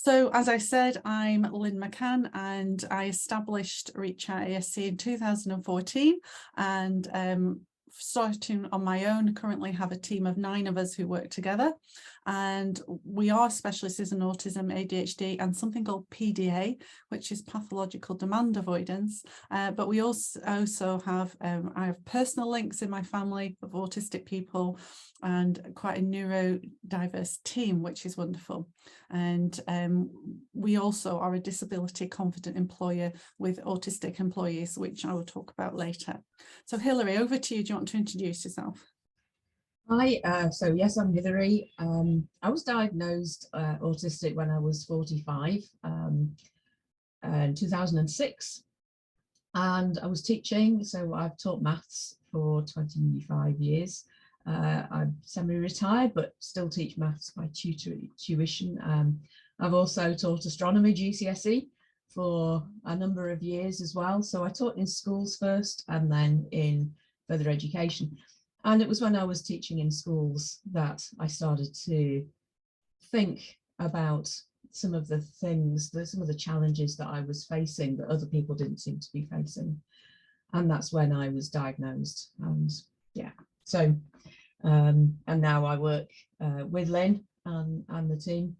So as I said, I'm Lynn McCann, and I established Reach Out ASC in 2014, and starting on my own, currently have a team of 9 of us who work together, and we are specialists in autism, ADHD, and something called PDA, which is pathological demand avoidance. But we also have I have personal links in my family of autistic people, and quite a neurodiverse team, which is wonderful. And we also are a disability confident employer with autistic employees, which I will talk about later. So Hilary, over to you. Do you want to introduce yourself? Hi, so yes, I'm Hilary. I was diagnosed autistic when I was 45 in 2006, and I was teaching, so I've taught maths for 25 years. I'm semi-retired but still teach maths by tuition. I've also taught astronomy GCSE for a number of years as well, so I taught in schools first and then in further education. And it was when I was teaching in schools that I started to think about some of the things, some of the challenges that I was facing that other people didn't seem to be facing. And that's when I was diagnosed. And yeah, so, and now I work with Lynn and the team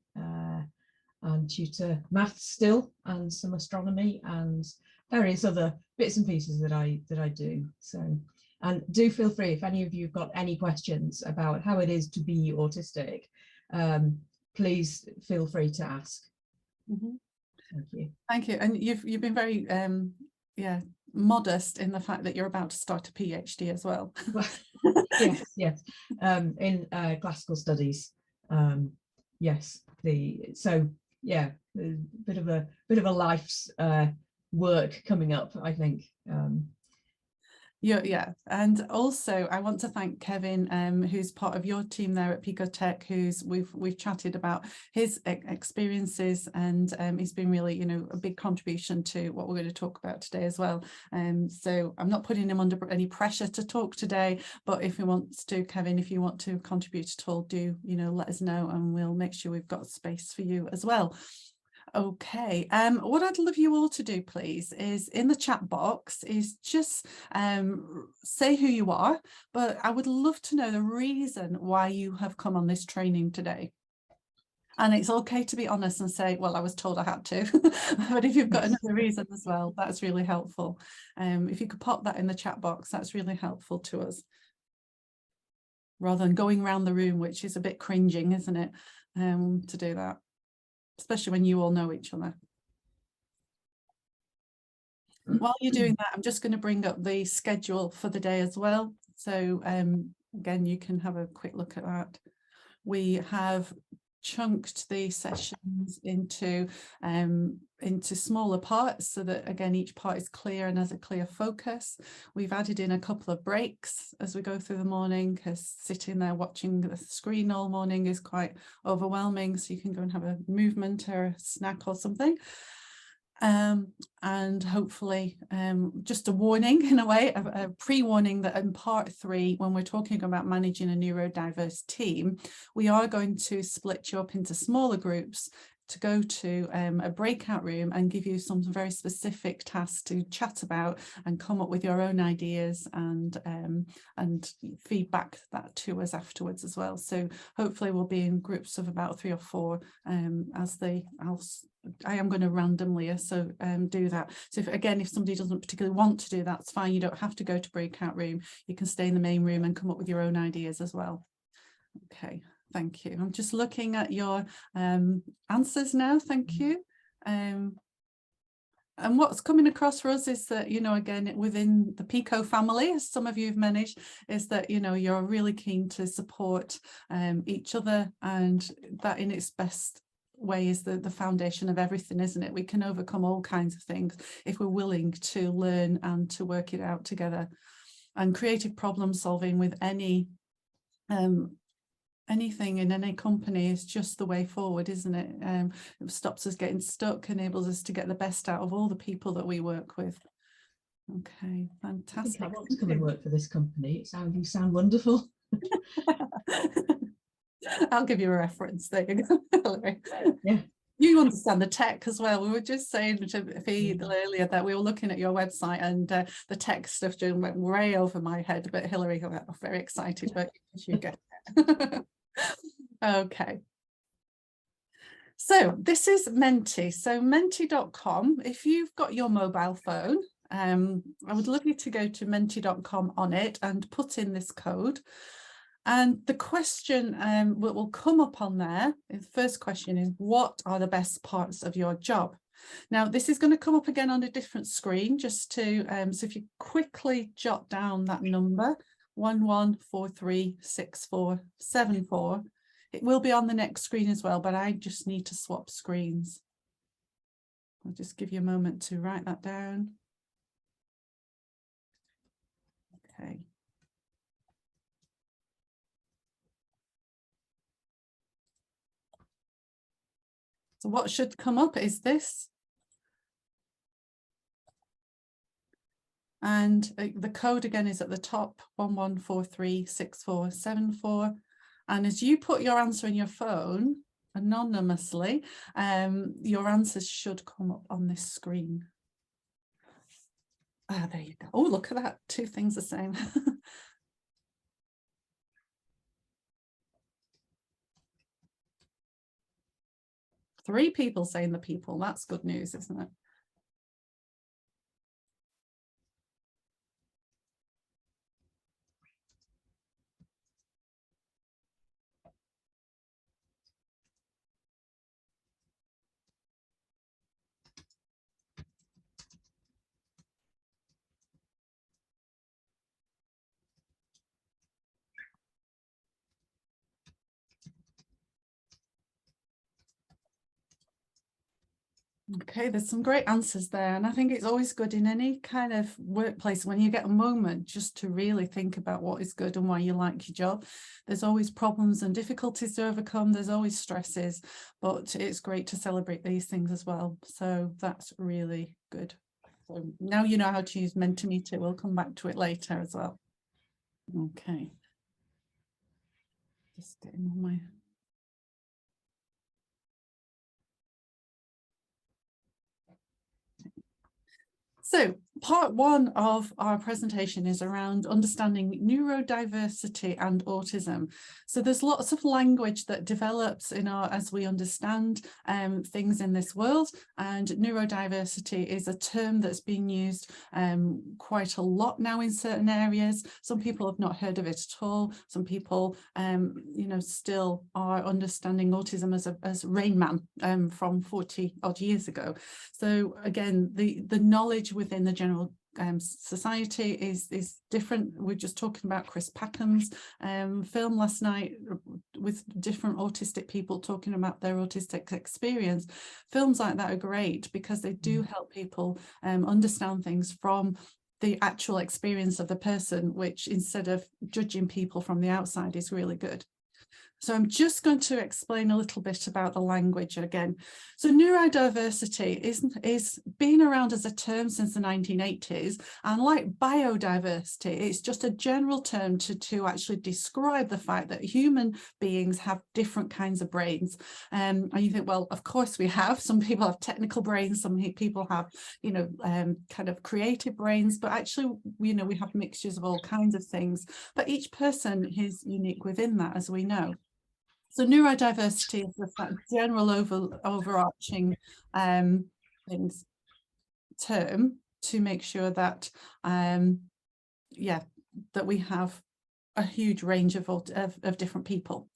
and tutor maths still, and some astronomy and various other bits and pieces that I do. So. And do feel free, if any of you have got any questions about how it is to be autistic, please feel free to ask. Mm-hmm. Thank you. Thank you. And you've been very modest in the fact that you're about to start a PhD as well. yes. In classical studies. Yes. So yeah, a bit of a life's work coming up, I think. Yeah, and also I want to thank Kevin, who's part of your team there at Pico Tech, we've chatted about his experiences, and he's been really, a big contribution to what we're going to talk about today as well. So I'm not putting him under any pressure to talk today, but if he wants to, Kevin, if you want to contribute at all, do let us know, and we'll make sure we've got space for you as well. Okay, what I'd love you all to do, please, is in the chat box is just say who you are, but I would love to know the reason why you have come on this training today. And it's okay to be honest and say, well, I was told I had to, but if you've got another reason as well, that's really helpful. If you could pop that in the chat box, that's really helpful to us, rather than going around the room, which is a bit cringing, isn't it, to do that, especially when you all know each other. While you're doing that, I'm just going to bring up the schedule for the day as well. So again, you can have a quick look at that. We have chunked the sessions into smaller parts so that, again, each part is clear and has a clear focus. We've added in a couple of breaks as we go through the morning, because sitting there watching the screen all morning is quite overwhelming, so you can go and have a movement or a snack or something. And hopefully just a warning, in a way, a pre-warning that in part 3, when we're talking about managing a neurodiverse team, we are going to split you up into smaller groups to go to a breakout room and give you some very specific tasks to chat about and come up with your own ideas and feedback that to us afterwards as well. So hopefully we'll be in groups of about 3 or 4 I am going to randomly do that. So if somebody doesn't particularly want to do that, it's fine. You don't have to go to breakout room. You can stay in the main room and come up with your own ideas as well. Okay, thank you. I'm just looking at your answers now. Thank you. And what's coming across for us is that, again, within the Pico family, as some of you have managed, is that, you're really keen to support each other, and that in its best way is the foundation of everything, isn't it? We can overcome all kinds of things if we're willing to learn and to work it out together. And creative problem solving with anything in any company is just the way forward, isn't it? It stops us getting stuck, enables us to get the best out of all the people that we work with. Okay, fantastic. I want to come and work for this company. You sound wonderful. I'll give you a reference. There you go. Yeah. You understand the tech as well. We were just saying to Fee earlier that we were looking at your website, and the tech stuff just went way over my head, but Hilary got very excited, but you get it. Okay. So this is Menti. So menti.com. If you've got your mobile phone, I would love you to go to menti.com on it and put in this code. And the question will come up on there. The first question is, what are the best parts of your job? Now, this is going to come up again on a different screen, just to, so if you quickly jot down that number, 11436474, it will be on the next screen as well, but I just need to swap screens. I'll just give you a moment to write that down. Okay. So what should come up is this. And the code again is at the top, 11436474. And as you put your answer in your phone anonymously, your answers should come up on this screen. Ah, there you go. Oh, look at that. Two things the same. Three people saying the people. That's good news, isn't it? Okay, there's some great answers there, and I think it's always good in any kind of workplace when you get a moment just to really think about what is good and why you like your job. There's always problems and difficulties to overcome, there's always stresses, but it's great to celebrate these things as well. So that's really good. So now you know how to use Mentimeter. We'll come back to it later as well. Okay. Just getting on my... So part one of our presentation is around understanding neurodiversity and autism. So there's lots of language that develops in our, as we understand things in this world, and neurodiversity is a term that's being used quite a lot now in certain areas. Some people have not heard of it at all. Some people, you know, still are understanding autism as Rain Man from 40 odd years ago. So again, the knowledge within the general society is different. We're just talking about Chris Packham's film last night with different autistic people talking about their autistic experience. Films like that are great because they do help people understand things from the actual experience of the person, which instead of judging people from the outside is really good. So I'm just going to explain a little bit about the language again. So neurodiversity is been around as a term since the 1980s, and like biodiversity, it's just a general term to actually describe the fact that human beings have different kinds of brains. And you think, well, of course we have. Some people have technical brains, some people have, you know, kind of creative brains, but actually, you know, we have mixtures of all kinds of things. But each person is unique within that, as we know. So neurodiversity is the general overarching things term to make sure that yeah, that we have a huge range of different people.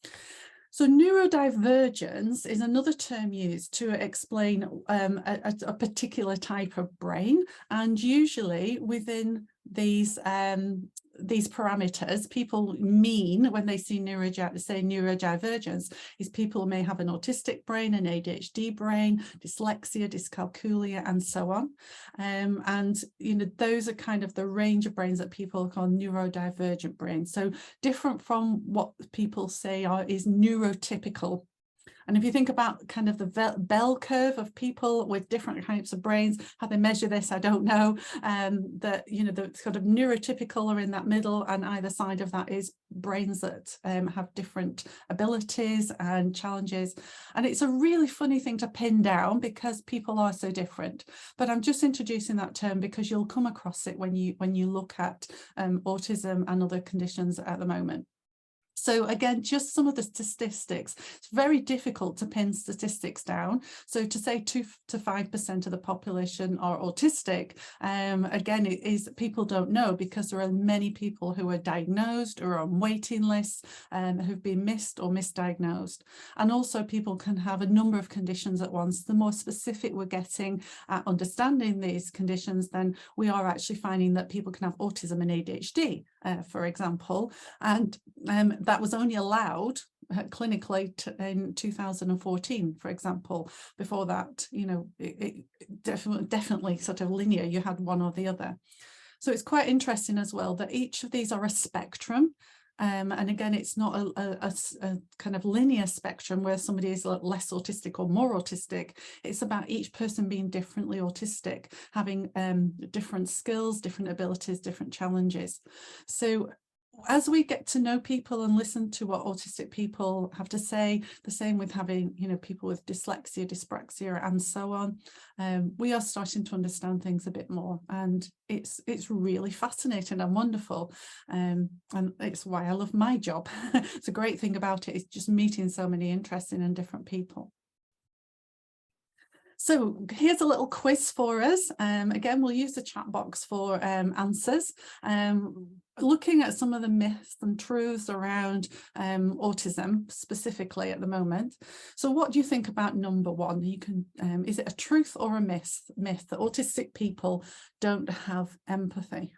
So neurodivergence is another term used to explain a particular type of brain, and usually within these parameters, people mean when they see neurodivergence is people may have an autistic brain, an ADHD brain, dyslexia, dyscalculia, and so on. And you know, those are kind of the range of brains that people call neurodivergent brains. So different from what people say is neurotypical. And if you think about kind of the bell curve of people with different types of brains, how they measure this, I don't know, that, you know, the sort of neurotypical are in that middle, and either side of that is brains that have different abilities and challenges. And it's a really funny thing to pin down because people are so different. But I'm just introducing that term because you'll come across it when you look at autism and other conditions at the moment. So again, just some of the statistics. It's very difficult to pin statistics down. So to say 2 to 5% of the population are autistic, again, it is people don't know, because there are many people who are diagnosed or on waiting lists, who've been missed or misdiagnosed. And also people can have a number of conditions at once. The more specific we're getting at understanding these conditions, then we are actually finding that people can have autism and ADHD, for example. And that was only allowed clinically in 2014, for example. Before that, you know, it definitely sort of linear. You had one or the other. So it's quite interesting as well that each of these are a spectrum. And again, it's not a kind of linear spectrum where somebody is less autistic or more autistic. It's about each person being differently autistic, having different skills, different abilities, different challenges. So as we get to know people and listen to what autistic people have to say, the same with having, you know, people with dyslexia, dyspraxia, and so on, we are starting to understand things a bit more, and it's really fascinating and wonderful, and it's why I love my job. It's a great thing about it, is just meeting so many interesting and different people. So here's a little quiz for us. Again, we'll use the chat box for answers. Looking at some of the myths and truths around autism specifically at the moment. So what do you think about number one? You can, is it a truth or a myth that autistic people don't have empathy?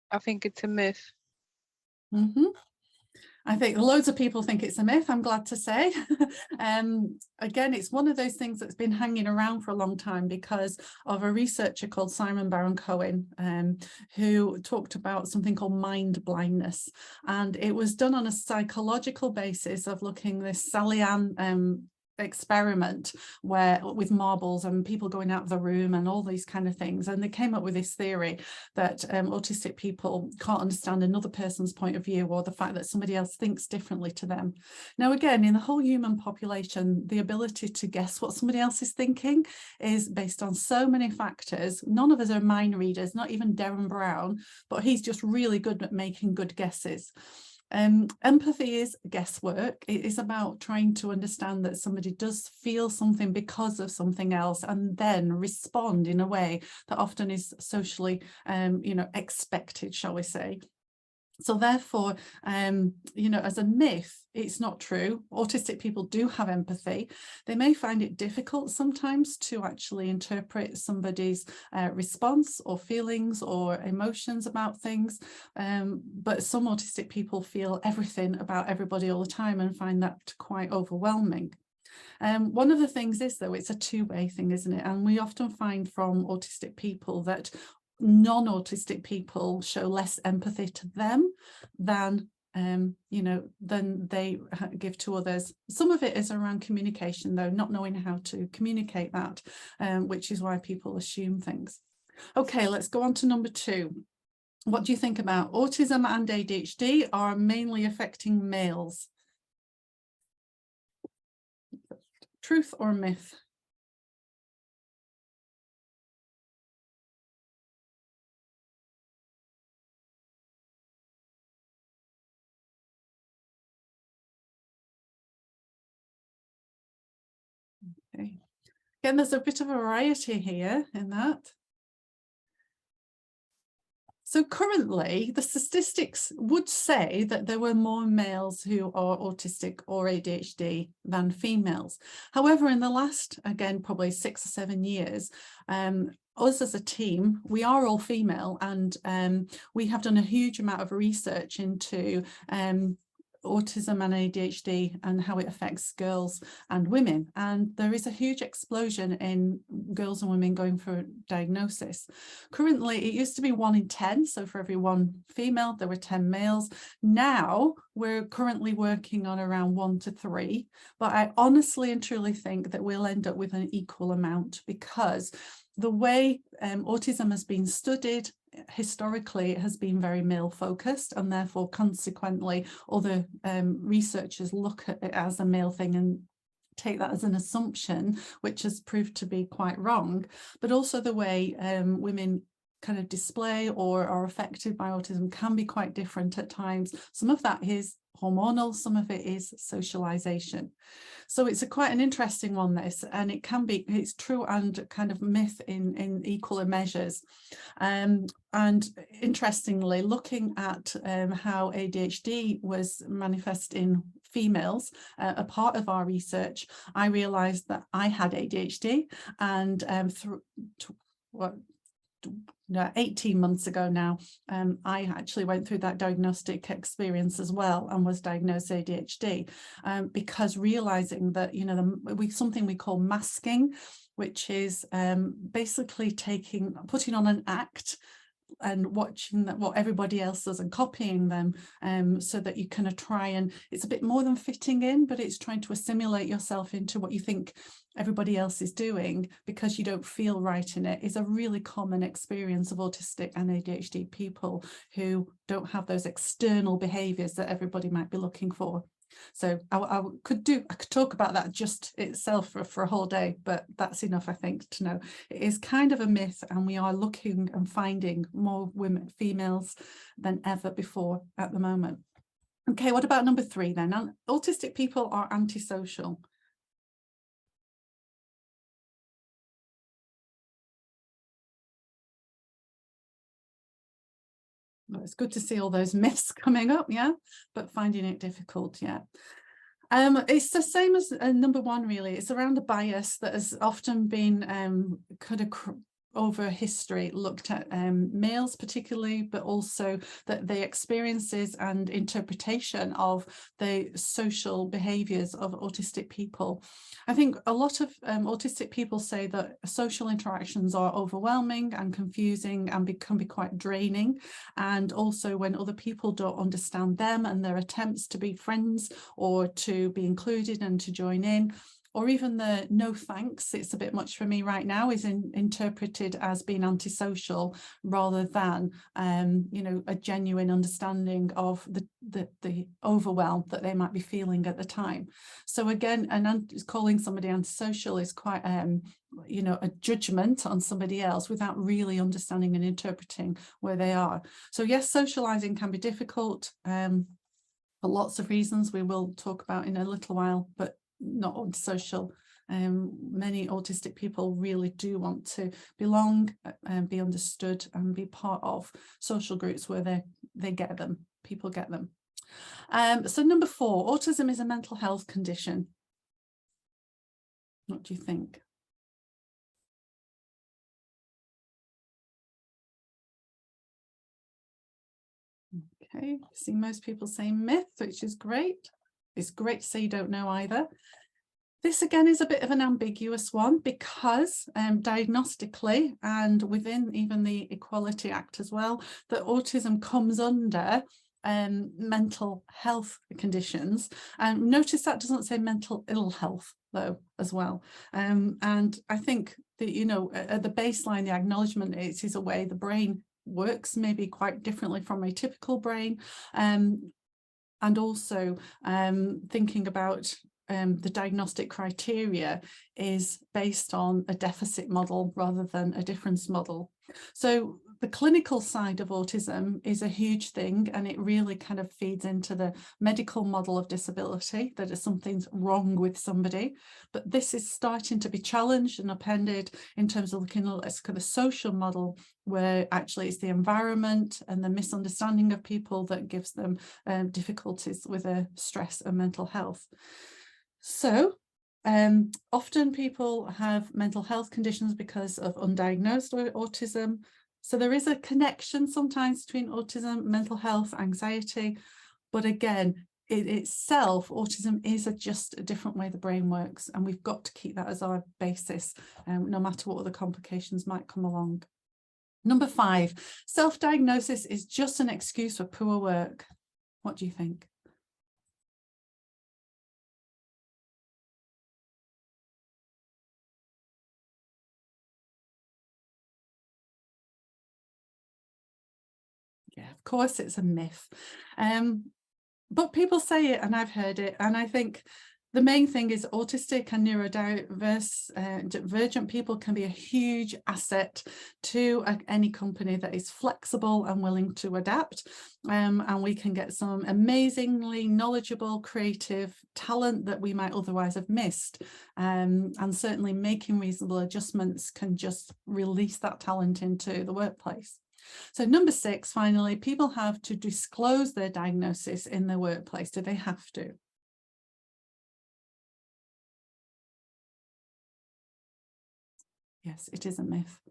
I think it's a myth. Mm-hmm. I think loads of people think it's a myth, I'm glad to say. Again, it's one of those things that's been hanging around for a long time because of a researcher called Simon Baron-Cohen, who talked about something called mind blindness. And it was done on a psychological basis of looking this Sally-Ann experiment where with marbles and people going out of the room and all these kind of things, and they came up with this theory that autistic people can't understand another person's point of view, or the fact that somebody else thinks differently to them. Now again, in the whole human population, the ability to guess what somebody else is thinking is based on so many factors. None of us are mind readers, not even Derren Brown, but he's just really good at making good guesses. Empathy is guesswork. It is about trying to understand that somebody does feel something because of something else, and then respond in a way that often is socially, you know, expected, shall we say. So therefore, you know, as a myth, it's not true. Autistic people do have empathy. They may find it difficult sometimes to actually interpret somebody's response or feelings or emotions about things. But some autistic people feel everything about everybody all the time and find that quite overwhelming. One of the things is, though, it's a two-way thing, isn't it? And we often find from autistic people that non-autistic people show less empathy to them than you know, than they give to others. Some of it is around communication, though, not knowing how to communicate that, which is why people assume things. Okay, let's go on to number two. What do you think about autism and ADHD are mainly affecting males? Truth or myth? Okay. Again, there's a bit of variety here in that. So currently, the statistics would say that there were more males who are autistic or ADHD than females. However, in the last, again, probably 6 or 7 years, us as a team, we are all female, and we have done a huge amount of research into autism and ADHD and how it affects girls and women. And there is a huge explosion in girls and women going for diagnosis. Currently, it used to be 1 in 10. So for every 1 female, there were 10 males. Now we're currently working on around 1 to 3. But I honestly and truly think that we'll end up with an equal amount, because the way autism has been studied historically, it has been very male focused, and therefore consequently other researchers look at it as a male thing and take that as an assumption, which has proved to be quite wrong. But also the way women kind of display or are affected by autism can be quite different at times. Some of that is hormonal, some of it is socialization. So it's quite an interesting one, this, and it's true and kind of myth in equal measures. And interestingly, looking at how ADHD was manifest in females, a part of our research, I realized that I had ADHD, and 18 months ago now, I actually went through that diagnostic experience as well and was diagnosed ADHD, because realizing that, you know, something we call masking, which is basically putting on an act and watching what everybody else does and copying them, so that you kind of try, and it's a bit more than fitting in, but it's trying to assimilate yourself into what you think everybody else is doing because you don't feel right in it, is a really common experience of autistic and ADHD people who don't have those external behaviors that everybody might be looking for. So I could talk about that just itself for a whole day, but that's enough, I think, to know it is kind of a myth, and we are looking and finding more females than ever before at the moment. Okay, what about number 3 then? Autistic people are antisocial. Well, it's good to see all those myths coming up, yeah, but finding it difficult, yeah. It's the same as number 1, really. It's around a bias that has often been kind of over history looked at males particularly, but also that the experiences and interpretation of the social behaviours of autistic people. I think a lot of autistic people say that social interactions are overwhelming and confusing and can be quite draining, and also when other people don't understand them and their attempts to be friends or to be included and to join in, or even the no thanks, it's a bit much for me right now, is interpreted as being antisocial rather than you know, a genuine understanding of the overwhelm that they might be feeling at the time. So again, calling somebody antisocial is quite you know, a judgment on somebody else without really understanding and interpreting where they are. So yes, socializing can be difficult for lots of reasons we will talk about in a little while, but not antisocial. Many autistic people really do want to belong and be understood and be part of social groups where people get them. So number 4, autism is a mental health condition. What do you think? Okay, see most people saying myth, which is great. It's great to say you don't know either. This again is a bit of an ambiguous one, because diagnostically and within even the Equality Act as well, that autism comes under mental health conditions. And notice that doesn't say mental ill health though as well. And I think that, you know, at the baseline, the acknowledgement is a way the brain works maybe quite differently from a typical brain. And also thinking about the diagnostic criteria is based on a deficit model rather than a difference model. So the clinical side of autism is a huge thing, and it really kind of feeds into the medical model of disability, that is something's wrong with somebody. But this is starting to be challenged and upended in terms of looking at the social model, where actually it's the environment and the misunderstanding of people that gives them difficulties with stress and mental health. So often people have mental health conditions because of undiagnosed autism. So there is a connection sometimes between autism, mental health, anxiety. But again, itself, autism is just a different way the brain works, and we've got to keep that as our basis, no matter what other complications might come along. Number 5, self-diagnosis is just an excuse for poor work. What do you think? Yeah, of course it's a myth. But people say it, and I've heard it, and I think the main thing is autistic and neurodivergent people can be a huge asset to any company that is flexible and willing to adapt, and we can get some amazingly knowledgeable, creative talent that we might otherwise have missed, and certainly making reasonable adjustments can just release that talent into the workplace. So number 6, finally, people have to disclose their diagnosis in their workplace. Do they have to? Yes, it is a myth.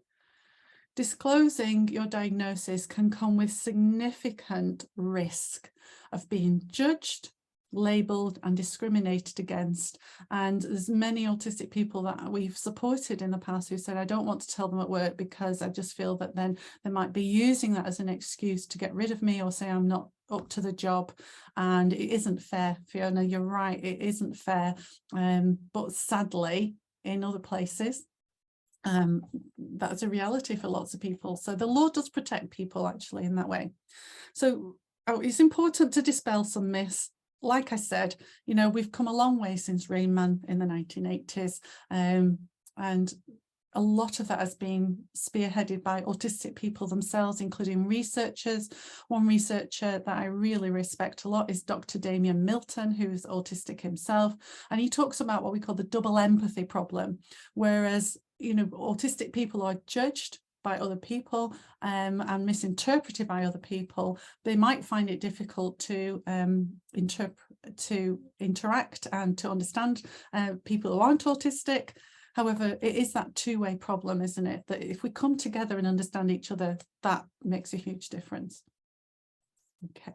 Disclosing your diagnosis can come with significant risk of being judged, labelled and discriminated against. And there's many autistic people that we've supported in the past who said, I don't want to tell them at work because I just feel that then they might be using that as an excuse to get rid of me or say I'm not up to the job. And it isn't fair, Fiona, you're right, it isn't fair. But sadly, in other places, that's a reality for lots of people. So the law does protect people actually in that way. So it's important to dispel some myths. Like I said, you know, we've come a long way since Rain Man in the 1980s, and a lot of that has been spearheaded by autistic people themselves, including researchers. One researcher that I really respect a lot is Dr. Damien Milton, who's autistic himself, and he talks about what we call the double empathy problem, whereas, you know, autistic people are judged by other people and misinterpreted by other people. They might find it difficult to interact and to understand people who aren't autistic. However, it is that two-way problem, isn't it? That if we come together and understand each other, that makes a huge difference. Okay.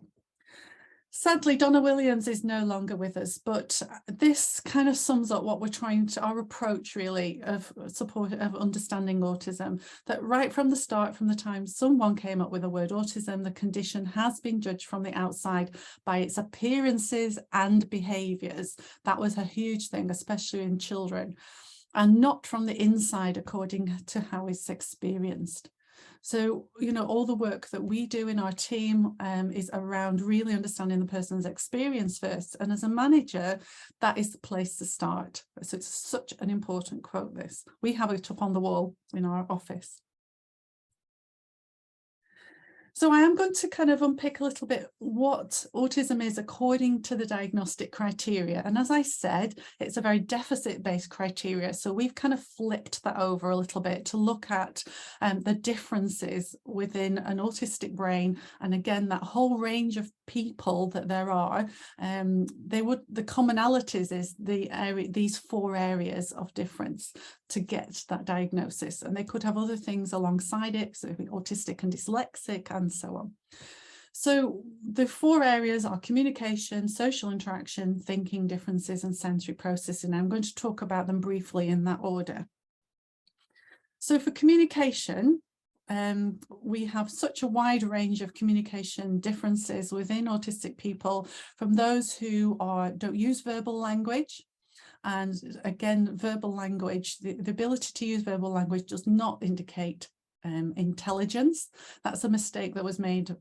Sadly, Donna Williams is no longer with us, but this kind of sums up what we're trying to, our approach really of support of understanding autism, that right from the start, from the time someone came up with the word autism, the condition has been judged from the outside by its appearances and behaviours. That was a huge thing, especially in children, and not from the inside according to how it's experienced. So, you know, all the work that we do in our team is around really understanding the person's experience first. And as a manager, that is the place to start. So it's such an important quote, this. We have it up on the wall in our office. So I am going to kind of unpick a little bit what autism is according to the diagnostic criteria. And as I said, it's a very deficit-based criteria. So we've kind of flipped that over a little bit to look at the differences within an autistic brain. And again, that whole range of people that there are, the commonalities is these 4 areas of difference to get that diagnosis. And they could have other things alongside it, so autistic and dyslexic and so on. So the 4 areas are communication, social interaction, thinking differences, and sensory processing. I'm going to talk about them briefly in that order. So for communication, we have such a wide range of communication differences within autistic people, from those who don't use verbal language. And again, verbal language, the ability to use verbal language does not indicate intelligence. That's a mistake that was made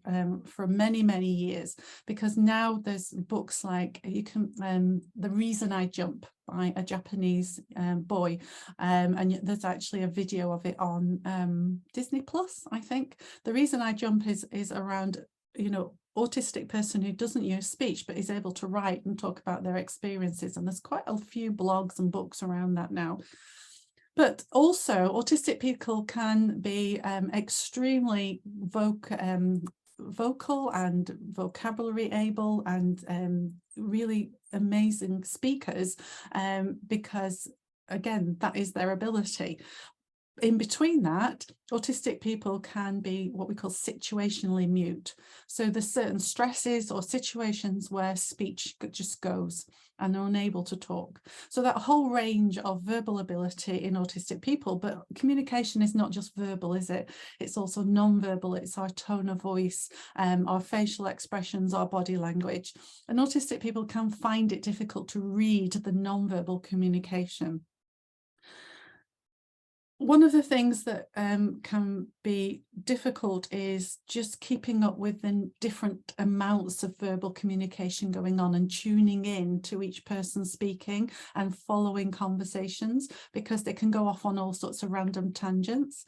for many, many years, because now there's books like The Reason I Jump by a Japanese boy, and there's actually a video of it on Disney Plus, I think. The Reason I Jump is around, you know, autistic person who doesn't use speech but is able to write and talk about their experiences, and there's quite a few blogs and books around that now. But also autistic people can be extremely vocal and vocabulary able, and really amazing speakers, because again, that is their ability. in between that, autistic people can be what we call situationally mute. So there's certain stresses or situations where speech just goes and they're unable to talk. So that whole range of verbal ability in autistic people, but communication is not just verbal, is it? It's also non-verbal. It's our tone of voice, our facial expressions, our body language. And autistic people can find it difficult to read the non-verbal communication. One of the things that can be difficult is just keeping up with the different amounts of verbal communication going on and tuning in to each person speaking and following conversations, because they can go off on all sorts of random tangents.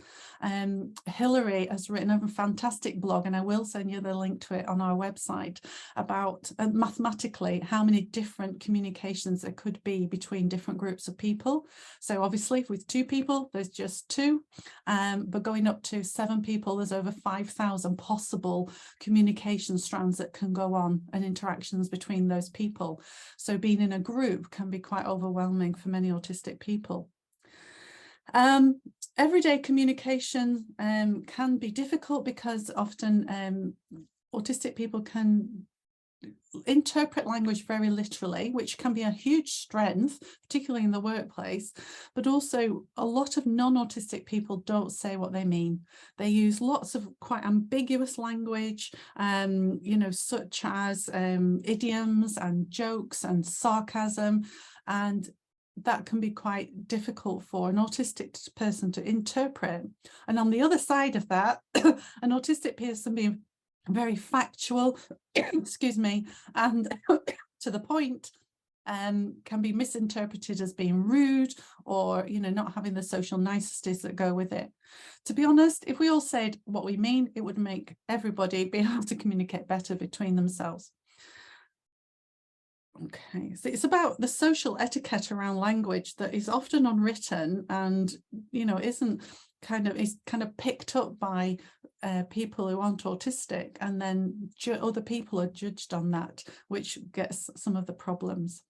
Hilary has written a fantastic blog, and I will send you the link to it on our website, about mathematically how many different communications there could be between different groups of people. So obviously with 2 people, there's just 2, but going up to 7 people, there's over 5,000 possible communication strands that can go on and interactions between those people. So being in a group can be quite overwhelming for many autistic people. Everyday communication can be difficult because often autistic people can interpret language very literally, which can be a huge strength, particularly in the workplace, but also a lot of non-autistic people don't say what they mean. They use lots of quite ambiguous language, you know, such as idioms and jokes and sarcasm, and that can be quite difficult for an autistic person to interpret. And on the other side of that, an autistic person being very factual, excuse me, and to the point, can be misinterpreted as being rude, or, you know, not having the social niceties that go with it. To be honest, if we all said what we mean, it would make everybody be able to communicate better between themselves. Okay, so it's about the social etiquette around language that is often unwritten and, you know, is kind of picked up by people who aren't autistic, and then other people are judged on that, which gets some of the problems.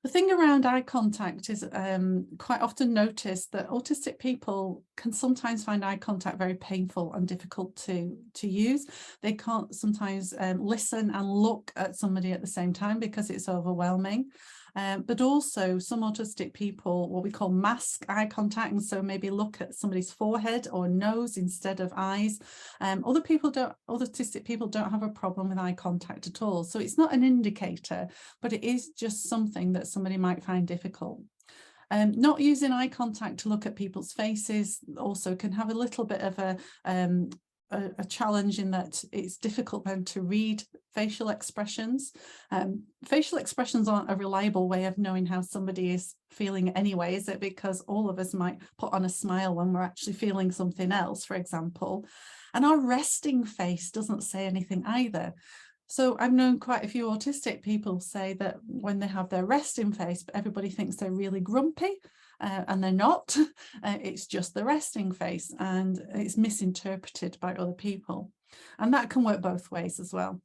The thing around eye contact is quite often noticed that autistic people can sometimes find eye contact very painful and difficult to use. They can't sometimes listen and look at somebody at the same time because it's overwhelming. But also some autistic people, what we call mask eye contact, and so maybe look at somebody's forehead or nose instead of eyes. Autistic people don't have a problem with eye contact at all. So it's not an indicator, but it is just something that somebody might find difficult. Not using eye contact to look at people's faces also can have a little bit of a challenge, in that it's difficult then to read facial expressions. Facial expressions aren't a reliable way of knowing how somebody is feeling anyway, is it? Because all of us might put on a smile when we're actually feeling something else, for example. And our resting face doesn't say anything either. So I've known quite a few autistic people say that when they have their resting face, everybody thinks they're really grumpy. And they're not. It's just the resting face, and it's misinterpreted by other people, and that can work both ways as well.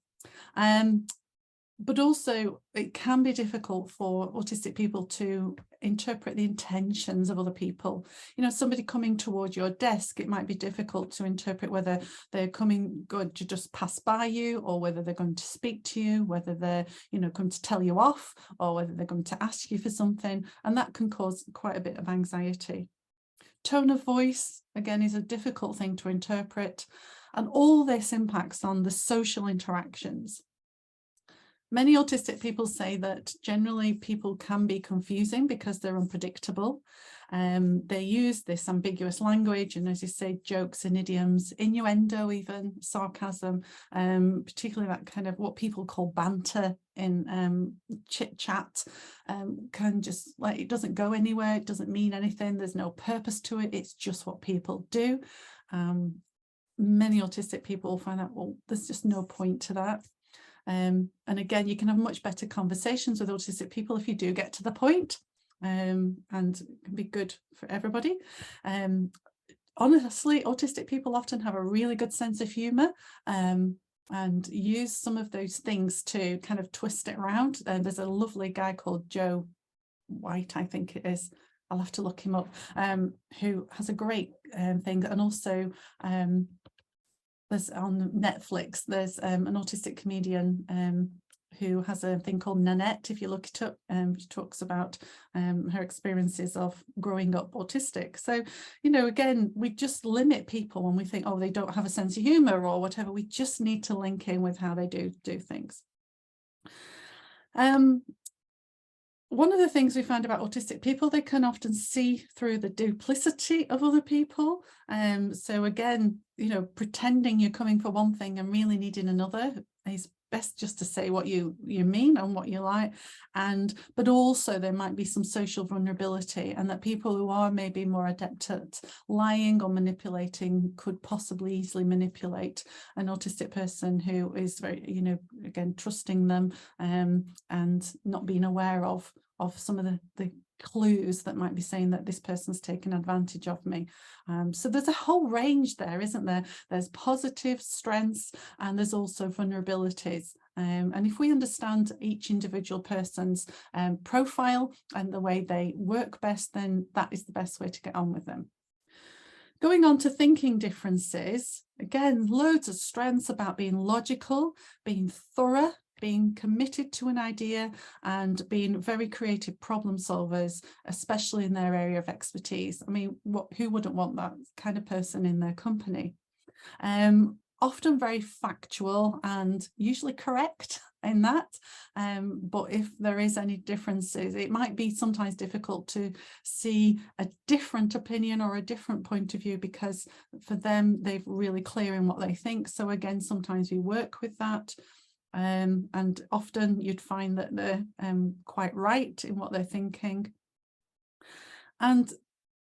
But also it can be difficult for autistic people to interpret the intentions of other people. You know, somebody coming towards your desk, it might be difficult to interpret whether they're going to just pass by you, or whether they're going to speak to you, whether they're, you know, going to tell you off, or whether they're going to ask you for something, and that can cause quite a bit of anxiety. Tone of voice, again, is a difficult thing to interpret, and all this impacts on the social interactions. Many autistic people say that generally people can be confusing because they're unpredictable. They use this ambiguous language, and as you say, jokes and idioms, innuendo, even sarcasm, particularly that kind of what people call banter in chit chat, can just, like, it doesn't go anywhere, it doesn't mean anything, there's no purpose to it, it's just what people do. Many autistic people find that, well, there's just no point to that. And again, you can have much better conversations with autistic people if you do get to the point, and it can be good for everybody. Honestly, autistic people often have a really good sense of humor, and use some of those things to kind of twist it around. There's a lovely guy called Joe White, I think it is. I'll have to look him up, who has a great thing. And also there's on Netflix, there's an autistic comedian who has a thing called Nanette, if you look it up. She talks about her experiences of growing up autistic. So, you know, again, we just limit people when we think, oh, they don't have a sense of humor or whatever. We just need to link in with how they do things. One of the things we find about autistic people, they can often see through the duplicity of other people. So again, you know, pretending you're coming for one thing and really needing another is best just to say what you mean and what you like. But also there might be some social vulnerability, and that people who are maybe more adept at lying or manipulating could possibly easily manipulate an autistic person who is very, you know, again, trusting them and not being aware of some of the clues that might be saying that this person's taken advantage of me. So there's a whole range there, isn't there? There's positive strengths and there's also vulnerabilities. And if we understand each individual person's profile and the way they work best, then that is the best way to get on with them. Going on to thinking differences, again, loads of strengths about being logical, being thorough, being committed to an idea, and being very creative problem solvers, especially in their area of expertise. I mean, who wouldn't want that kind of person in their company? Often very factual and usually correct in that, but if there is any differences, it might be sometimes difficult to see a different opinion or a different point of view, because for them they're really clear in what they think. So again, sometimes we work with that. And often you'd find that they're quite right in what they're thinking. And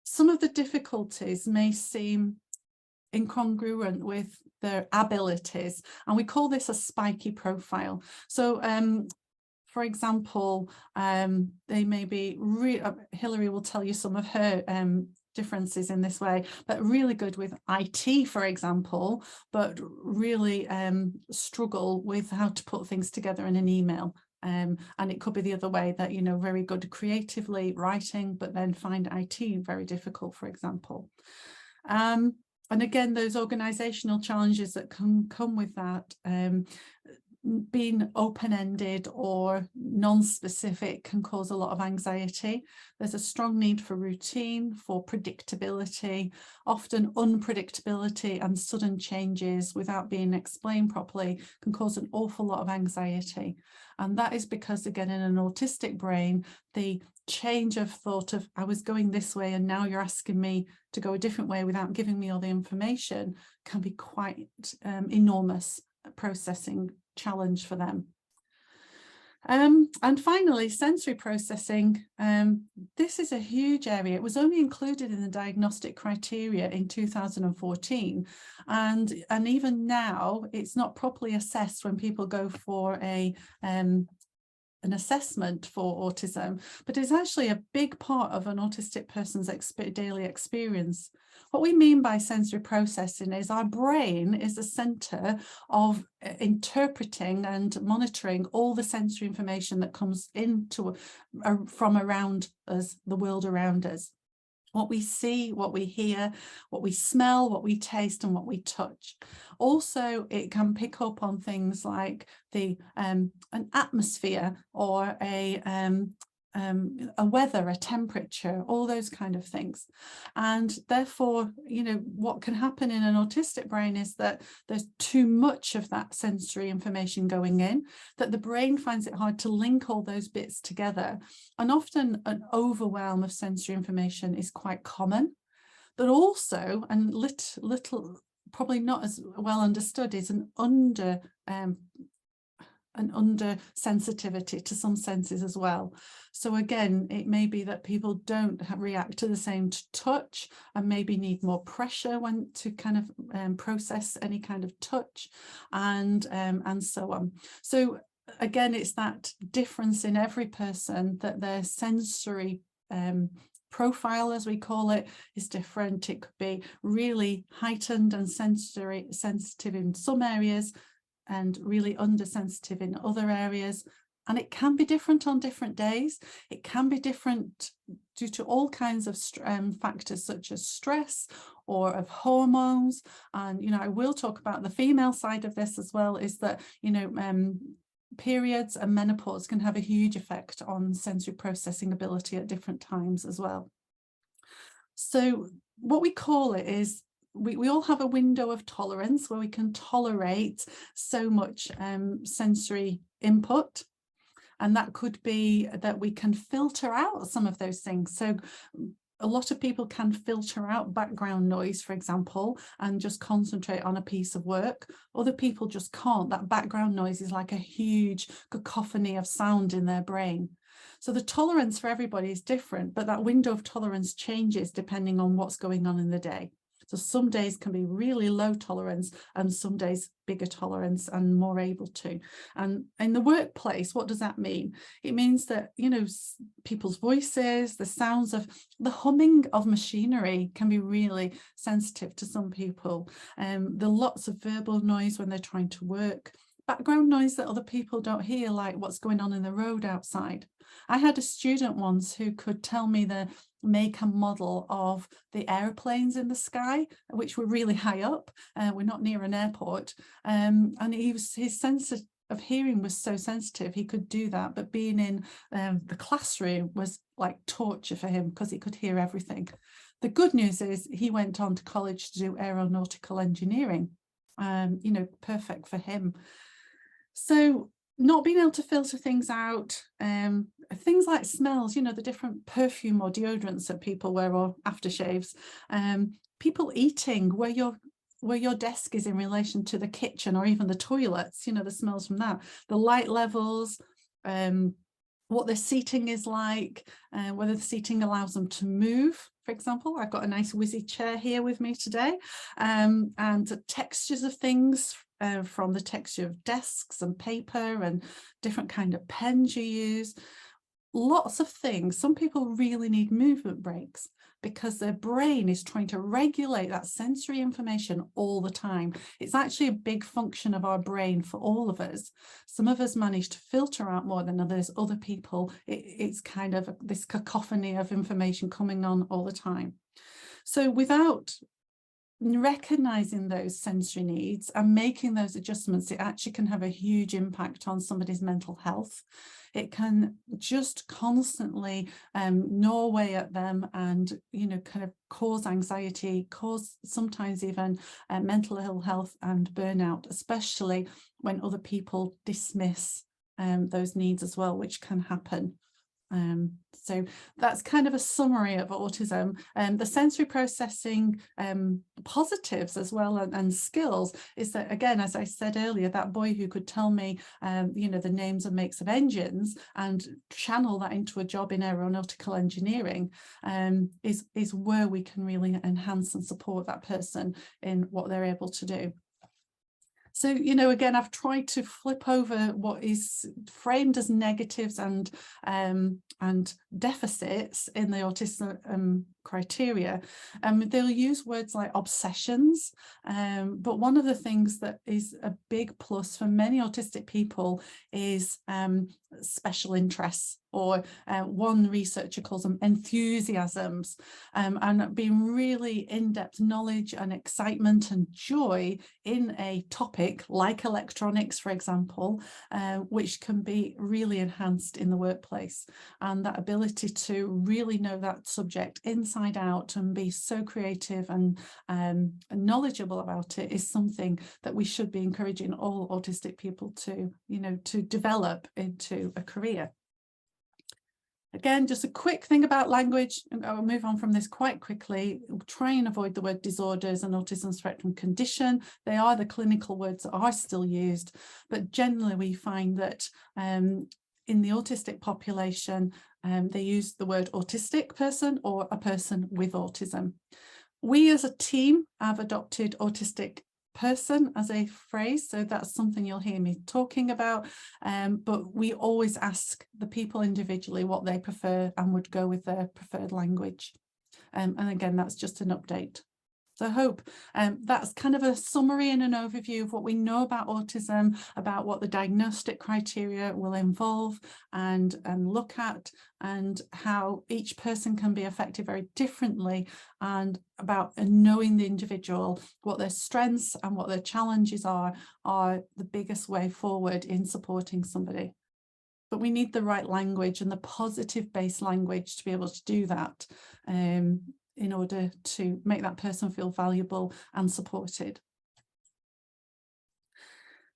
some of the difficulties may seem incongruent with their abilities, and we call this a spiky profile. So for example, they may be Hilary will tell you some of her differences in this way, but really good with IT, for example, but really struggle with how to put things together in an email. And it could be the other way, that, you know, very good creatively writing, but then find IT very difficult, for example. And again, those organizational challenges that can come with that, being open-ended or non-specific can cause a lot of anxiety. There's a strong need for routine, for predictability. Often unpredictability and sudden changes without being explained properly can cause an awful lot of anxiety. And that is because, again, in an autistic brain, the change of thought of, I was going this way and now you're asking me to go a different way without giving me all the information, can be quite enormous processing challenge for them. And finally, sensory processing. This is a huge area. It was only included in the diagnostic criteria in 2014, and even now it's not properly assessed when people go for an assessment for autism, but it's actually a big part of an autistic person's daily experience. What we mean by sensory processing is our brain is the center of interpreting and monitoring all the sensory information that comes into from around us, the world around us. What we see, what we hear, what we smell, what we taste, and what we touch. Also, it can pick up on things like an atmosphere or a weather, a temperature, all those kind of things. And therefore, you know, what can happen in an autistic brain is that there's too much of that sensory information going in, that the brain finds it hard to link all those bits together. And often an overwhelm of sensory information is quite common. But also, and little probably not as well understood, is an under sensitivity to some senses as well. So again, it may be that people don't react to the same to touch, and maybe need more pressure when to kind of process any kind of touch, and so on. So again, it's that difference in every person, that their sensory profile, as we call it, is different. It could be really heightened and sensitive in some areas, and really undersensitive in other areas. And it can be different on different days. It can be different due to all kinds of factors such as stress or of hormones. And, you know, I will talk about the female side of this as well, is that, you know, periods and menopause can have a huge effect on sensory processing ability at different times as well. So what we call it is, we all have a window of tolerance where we can tolerate so much sensory input. And that could be that we can filter out some of those things. So a lot of people can filter out background noise, for example, and just concentrate on a piece of work. Other people just can't. That background noise is like a huge cacophony of sound in their brain. So the tolerance for everybody is different, but that window of tolerance changes depending on what's going on in the day. So some days can be really low tolerance and some days bigger tolerance and more able to. And in the workplace, what does that mean? It means that, you know, people's voices, the sounds of the humming of machinery can be really sensitive to some people. The lots of verbal noise when they're trying to work, background noise that other people don't hear, like what's going on in the road outside. I had a student once who could tell me the make and model of the airplanes in the sky, which were really high up. We're not near an airport. And his sense of hearing was so sensitive, he could do that. But being in the classroom was like torture for him because he could hear everything. The good news is he went on to college to do aeronautical engineering, you know, perfect for him. So not being able to filter things out, things like smells, you know, the different perfume or deodorants that people wear or aftershaves, people eating, where your desk is in relation to the kitchen or even the toilets, you know, the smells from that, the light levels, what the seating is like, whether the seating allows them to move. For example, I've got a nice whizzy chair here with me today, and textures of things, from the texture of desks and paper and different kind of pens you use. Lots of things. Some people really need movement breaks because their brain is trying to regulate that sensory information all the time. It's actually a big function of our brain for all of us. Some of us manage to filter out more than others. Other people, it's kind of this cacophony of information coming on all the time. So without recognizing those sensory needs and making those adjustments, it actually can have a huge impact on somebody's mental health. It can just constantly gnaw away at them and, you know, kind of cause anxiety, cause sometimes even mental ill health and burnout, especially when other people dismiss those needs as well, which can happen. So that's kind of a summary of autism. The sensory processing positives as well and skills is that, again, as I said earlier, that boy who could tell me you know, the names and makes of engines and channel that into a job in aeronautical engineering is where we can really enhance and support that person in what they're able to do. So, you know, again, I've tried to flip over what is framed as negatives and deficits in the autism criteria. They'll use words like obsessions, but one of the things that is a big plus for many autistic people is special interests, or one researcher calls them enthusiasms, and being really in-depth knowledge and excitement and joy in a topic like electronics, for example, which can be really enhanced in the workplace. And that ability to really know that subject inside out and be so creative and knowledgeable about it is something that we should be encouraging all autistic people to, you know, to develop into a career. Again, just a quick thing about language, and I'll move on from this quite quickly. Try and avoid the word disorders and autism spectrum condition. They are the clinical words that are still used, but generally we find that in the autistic population, they use the word autistic person or a person with autism. We as a team have adopted autistic person as a phrase, so that's something you'll hear me talking about, but we always ask the people individually what they prefer and would go with their preferred language, and again, that's just an update. So I hope that's kind of a summary and an overview of what we know about autism, about what the diagnostic criteria will involve and look at, and how each person can be affected very differently, and about knowing the individual, what their strengths and what their challenges are the biggest way forward in supporting somebody. But we need the right language and the positive-based language to be able to do that, in order to make that person feel valuable and supported.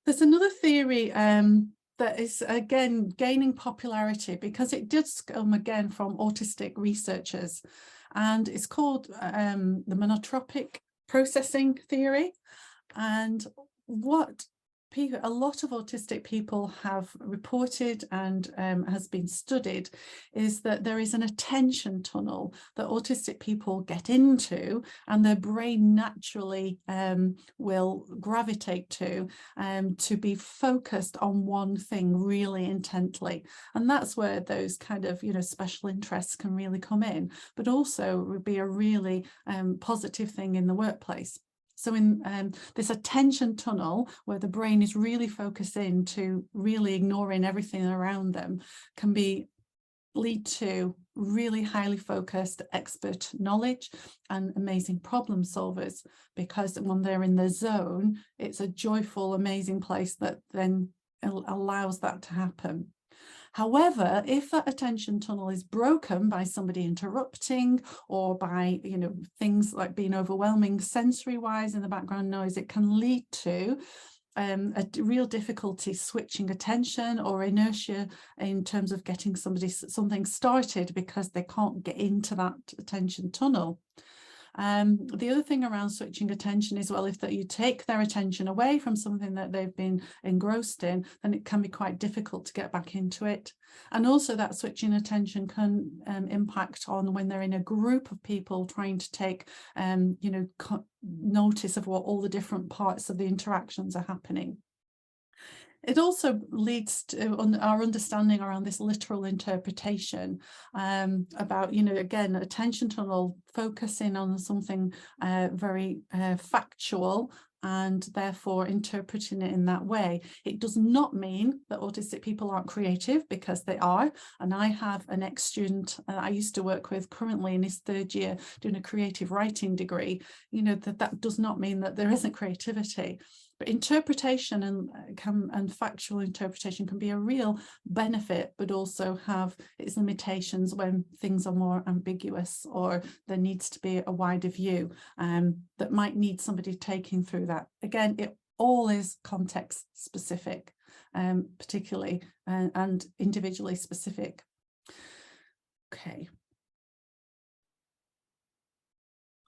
There's another theory that is again gaining popularity because it did come again from autistic researchers, and it's called the monotropic processing theory. And what a lot of autistic people have reported and has been studied is that there is an attention tunnel that autistic people get into, and their brain naturally will gravitate to be focused on one thing really intently. And that's where those kind of, you know, special interests can really come in, but also would be a really positive thing in the workplace. So in this attention tunnel, where the brain is really focused in to really ignoring everything around them, can lead to really highly focused expert knowledge and amazing problem solvers, because when they're in the zone, it's a joyful, amazing place that then allows that to happen. However, if that attention tunnel is broken by somebody interrupting, or by, you know, things like being overwhelming sensory wise in the background noise, it can lead to a real difficulty switching attention, or inertia in terms of getting something started, because they can't get into that attention tunnel. The other thing around switching attention is, well, if you take their attention away from something that they've been engrossed in, then it can be quite difficult to get back into it. And also that switching attention can impact on when they're in a group of people trying to take you know, notice of what all the different parts of the interactions are happening. It also leads to our understanding around this literal interpretation, about, you know, again, attention tunnel focusing on something very factual, and therefore interpreting it in that way. It does not mean that autistic people aren't creative, because they are. And I have an ex-student I used to work with, currently in his third year, doing a creative writing degree. You know, that does not mean that there isn't creativity. But interpretation and factual interpretation can be a real benefit, but also have its limitations when things are more ambiguous, or there needs to be a wider view that might need somebody taking through that. Again, it all is context specific, particularly and individually specific. Okay.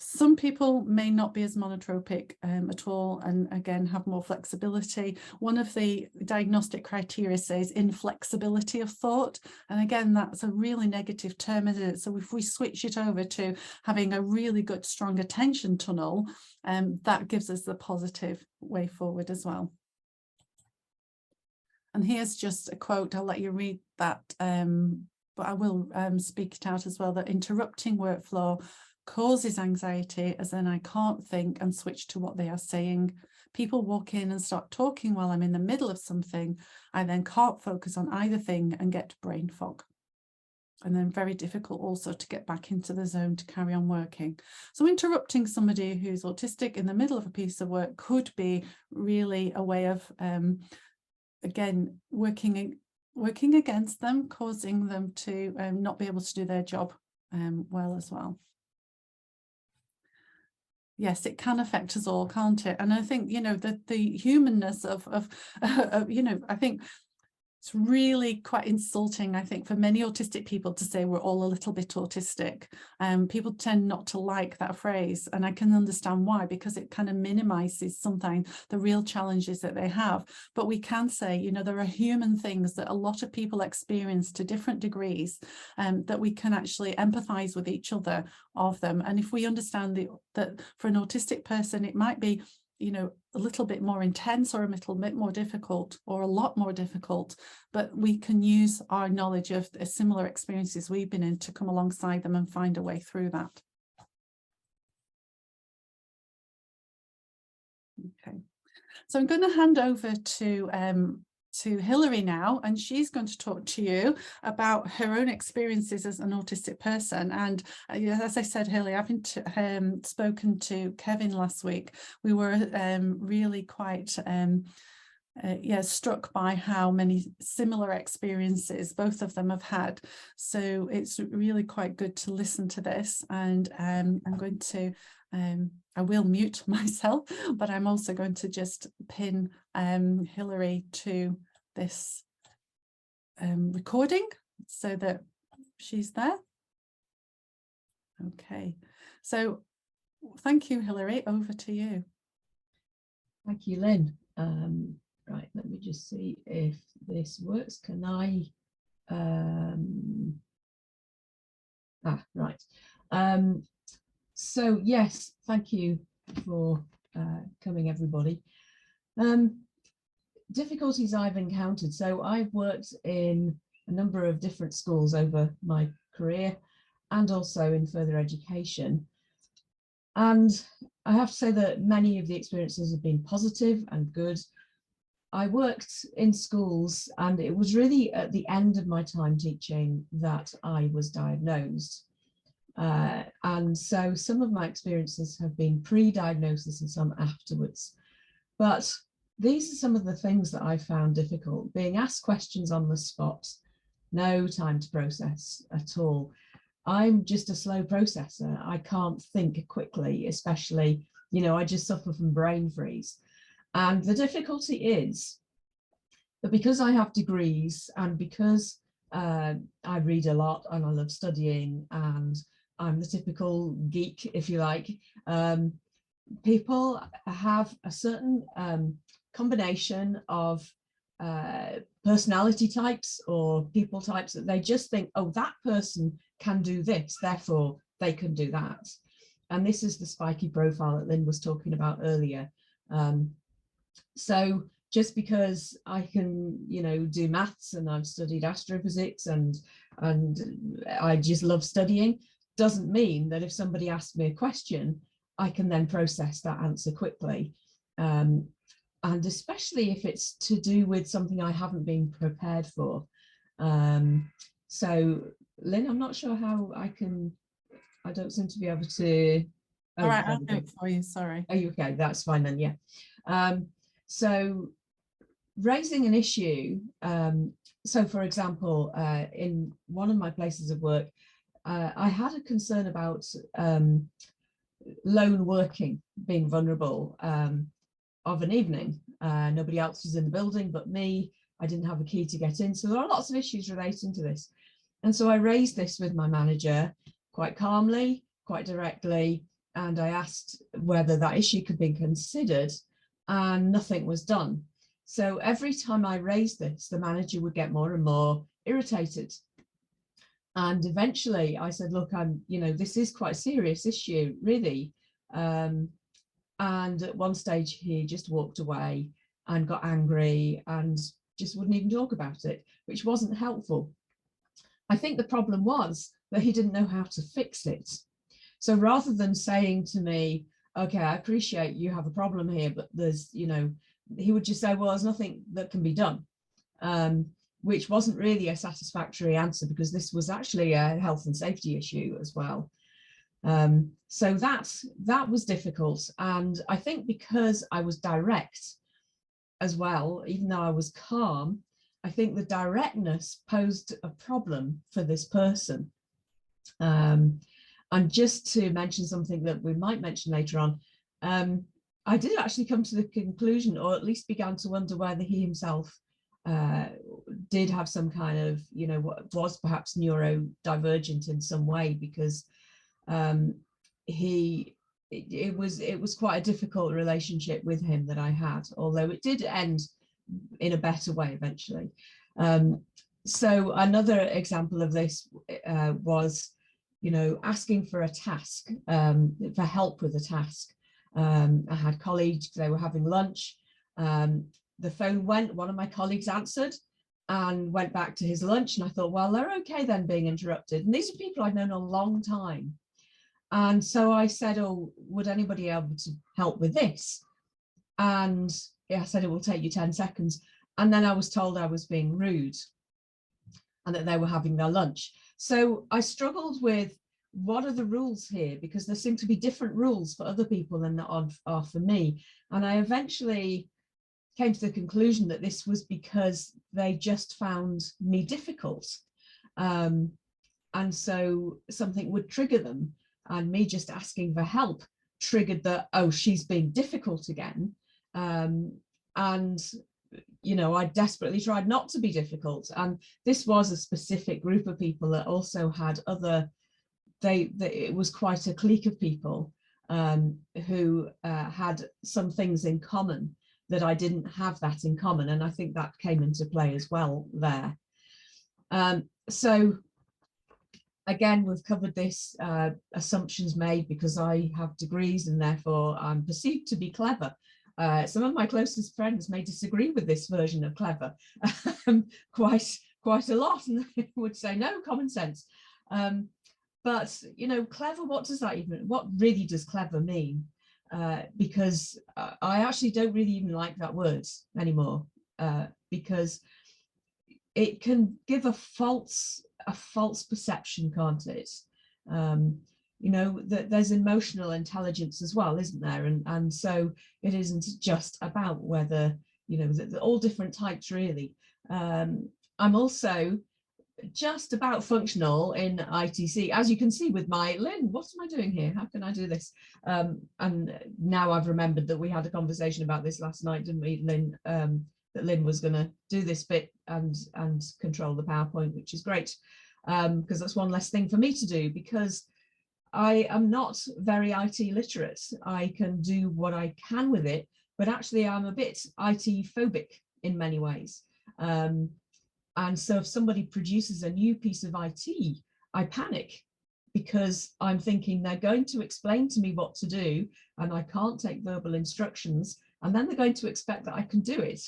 Some people may not be as monotropic at all, and again have more flexibility. One of the diagnostic criteria says inflexibility of thought, and again that's a really negative term, isn't it? So if we switch it over to having a really good strong attention tunnel, that gives us the positive way forward as well. And here's just a quote, I'll let you read that, but I will speak it out as well, that interrupting workflow causes anxiety, as then I can't think and switch to what they are saying. People walk in and start talking while I'm in the middle of something. I then can't focus on either thing and get brain fog. And then very difficult also to get back into the zone to carry on working. So interrupting somebody who's autistic in the middle of a piece of work could be really a way of, again, working against them, causing them to not be able to do their job well as well. Yes, it can affect us all, can't it? And I think, you know, the humanness of you know, I think it's really quite insulting, I think, for many autistic people to say we're all a little bit autistic. People tend not to like that phrase, and I can understand why, because it kind of minimizes sometimes the real challenges that they have. But we can say, you know, there are human things that a lot of people experience to different degrees, that we can actually empathize with each other of them. And if we understand that for an autistic person, it might be, you know, a little bit more intense, or a little bit more difficult, or a lot more difficult, but we can use our knowledge of the similar experiences we've been in to come alongside them and find a way through that. Okay, so I'm going to hand over to Hilary now, and she's going to talk to you about her own experiences as an autistic person. And as I said earlier, having spoken to Kevin last week, we were really quite struck by how many similar experiences both of them have had. So it's really quite good to listen to this, and I'm going to I will mute myself, but I'm also going to just pin Hilary to this recording so that she's there. Okay, so thank you, Hilary, over to you. Thank you, Lynn. Right, let me just see if this works. Can I? Right. So yes, thank you for coming, everybody. Difficulties I've encountered. So I've worked in a number of different schools over my career and also in further education. And I have to say that many of the experiences have been positive and good. I worked in schools, and it was really at the end of my time teaching that I was diagnosed. And so some of my experiences have been pre-diagnosis and some afterwards. But these are some of the things that I found difficult: being asked questions on the spot, no time to process at all. I'm just a slow processor. I can't think quickly, especially, I just suffer from brain freeze. And the difficulty is that because I have degrees and because I read a lot and I love studying and I'm the typical geek, if you like, people have a certain combination of personality types or people types that they just think, oh, that person can do this, therefore they can do that. And this is the spiky profile that Lynn was talking about earlier. So just because I can, do maths and I've studied astrophysics and I just love studying, doesn't mean that if somebody asks me a question, I can then process that answer quickly. And especially if it's to do with something I haven't been prepared for. So Lynn, I'm not sure how I don't seem to be able to. All right, I'll do it for you, sorry. Oh, okay, that's fine then, yeah. So raising an issue, so for example, in one of my places of work, I had a concern about lone working, being vulnerable of an evening. Nobody else was in the building but me. I didn't have a key to get in. So there are lots of issues relating to this. And so I raised this with my manager quite calmly, quite directly, and I asked whether that issue could be considered, and nothing was done. So every time I raised this, the manager would get more and more irritated. And eventually I said, look, this is quite a serious issue, really. And at one stage he just walked away and got angry and just wouldn't even talk about it, which wasn't helpful. I think the problem was that he didn't know how to fix it. So rather than saying to me, okay, I appreciate you have a problem here, but there's, he would just say, well, there's nothing that can be done, which wasn't really a satisfactory answer, because this was actually a health and safety issue as well. So that was difficult. And I think because I was direct as well, even though I was calm, I think the directness posed a problem for this person. And just to mention something that we might mention later on, I did actually come to the conclusion, or at least began to wonder whether he himself did have some kind of, was perhaps neurodivergent in some way, because it was quite a difficult relationship with him that I had, although it did end in a better way eventually. So another example of this was, asking for a task, for help with a task. I had colleagues, they were having lunch. The phone went, one of my colleagues answered and went back to his lunch. And I thought, well, they're okay then being interrupted. And these are people I've known a long time. And so I said, oh, would anybody able to help with this? And I said, it will take you 10 seconds. And then I was told I was being rude and that they were having their lunch. So I struggled with, what are the rules here? Because there seem to be different rules for other people than there are for me. And I eventually came to the conclusion that this was because they just found me difficult. And so something would trigger them, and me just asking for help triggered the, oh, she's being difficult again. And you know, I desperately tried not to be difficult. And this was a specific group of people that also had other, it was quite a clique of people who had some things in common that I didn't have that in common. And I think that came into play as well there. So again, we've covered this, assumptions made because I have degrees and therefore I'm perceived to be clever. Some of my closest friends may disagree with this version of clever quite a lot, and they would say, no, common sense. But, you know, clever, what really does clever mean? Because I actually don't really even like that word anymore, because it can give a false perception, can't it? You know, that there's emotional intelligence as well, isn't there? And so it isn't just about whether, you know, all different types really. I'm also just about functional in ITC, as you can see with my Lynn. What am I doing here? How can I do this? And now I've remembered that we had a conversation about this last night, didn't we, Lynn? That Lynn was going to do this bit and control the PowerPoint, which is great, because that's one less thing for me to do, because I am not very IT literate. I can do what I can with it, but actually I'm a bit IT phobic in many ways. And so if somebody produces a new piece of IT, I panic, because I'm thinking they're going to explain to me what to do and I can't take verbal instructions, and then they're going to expect that I can do it.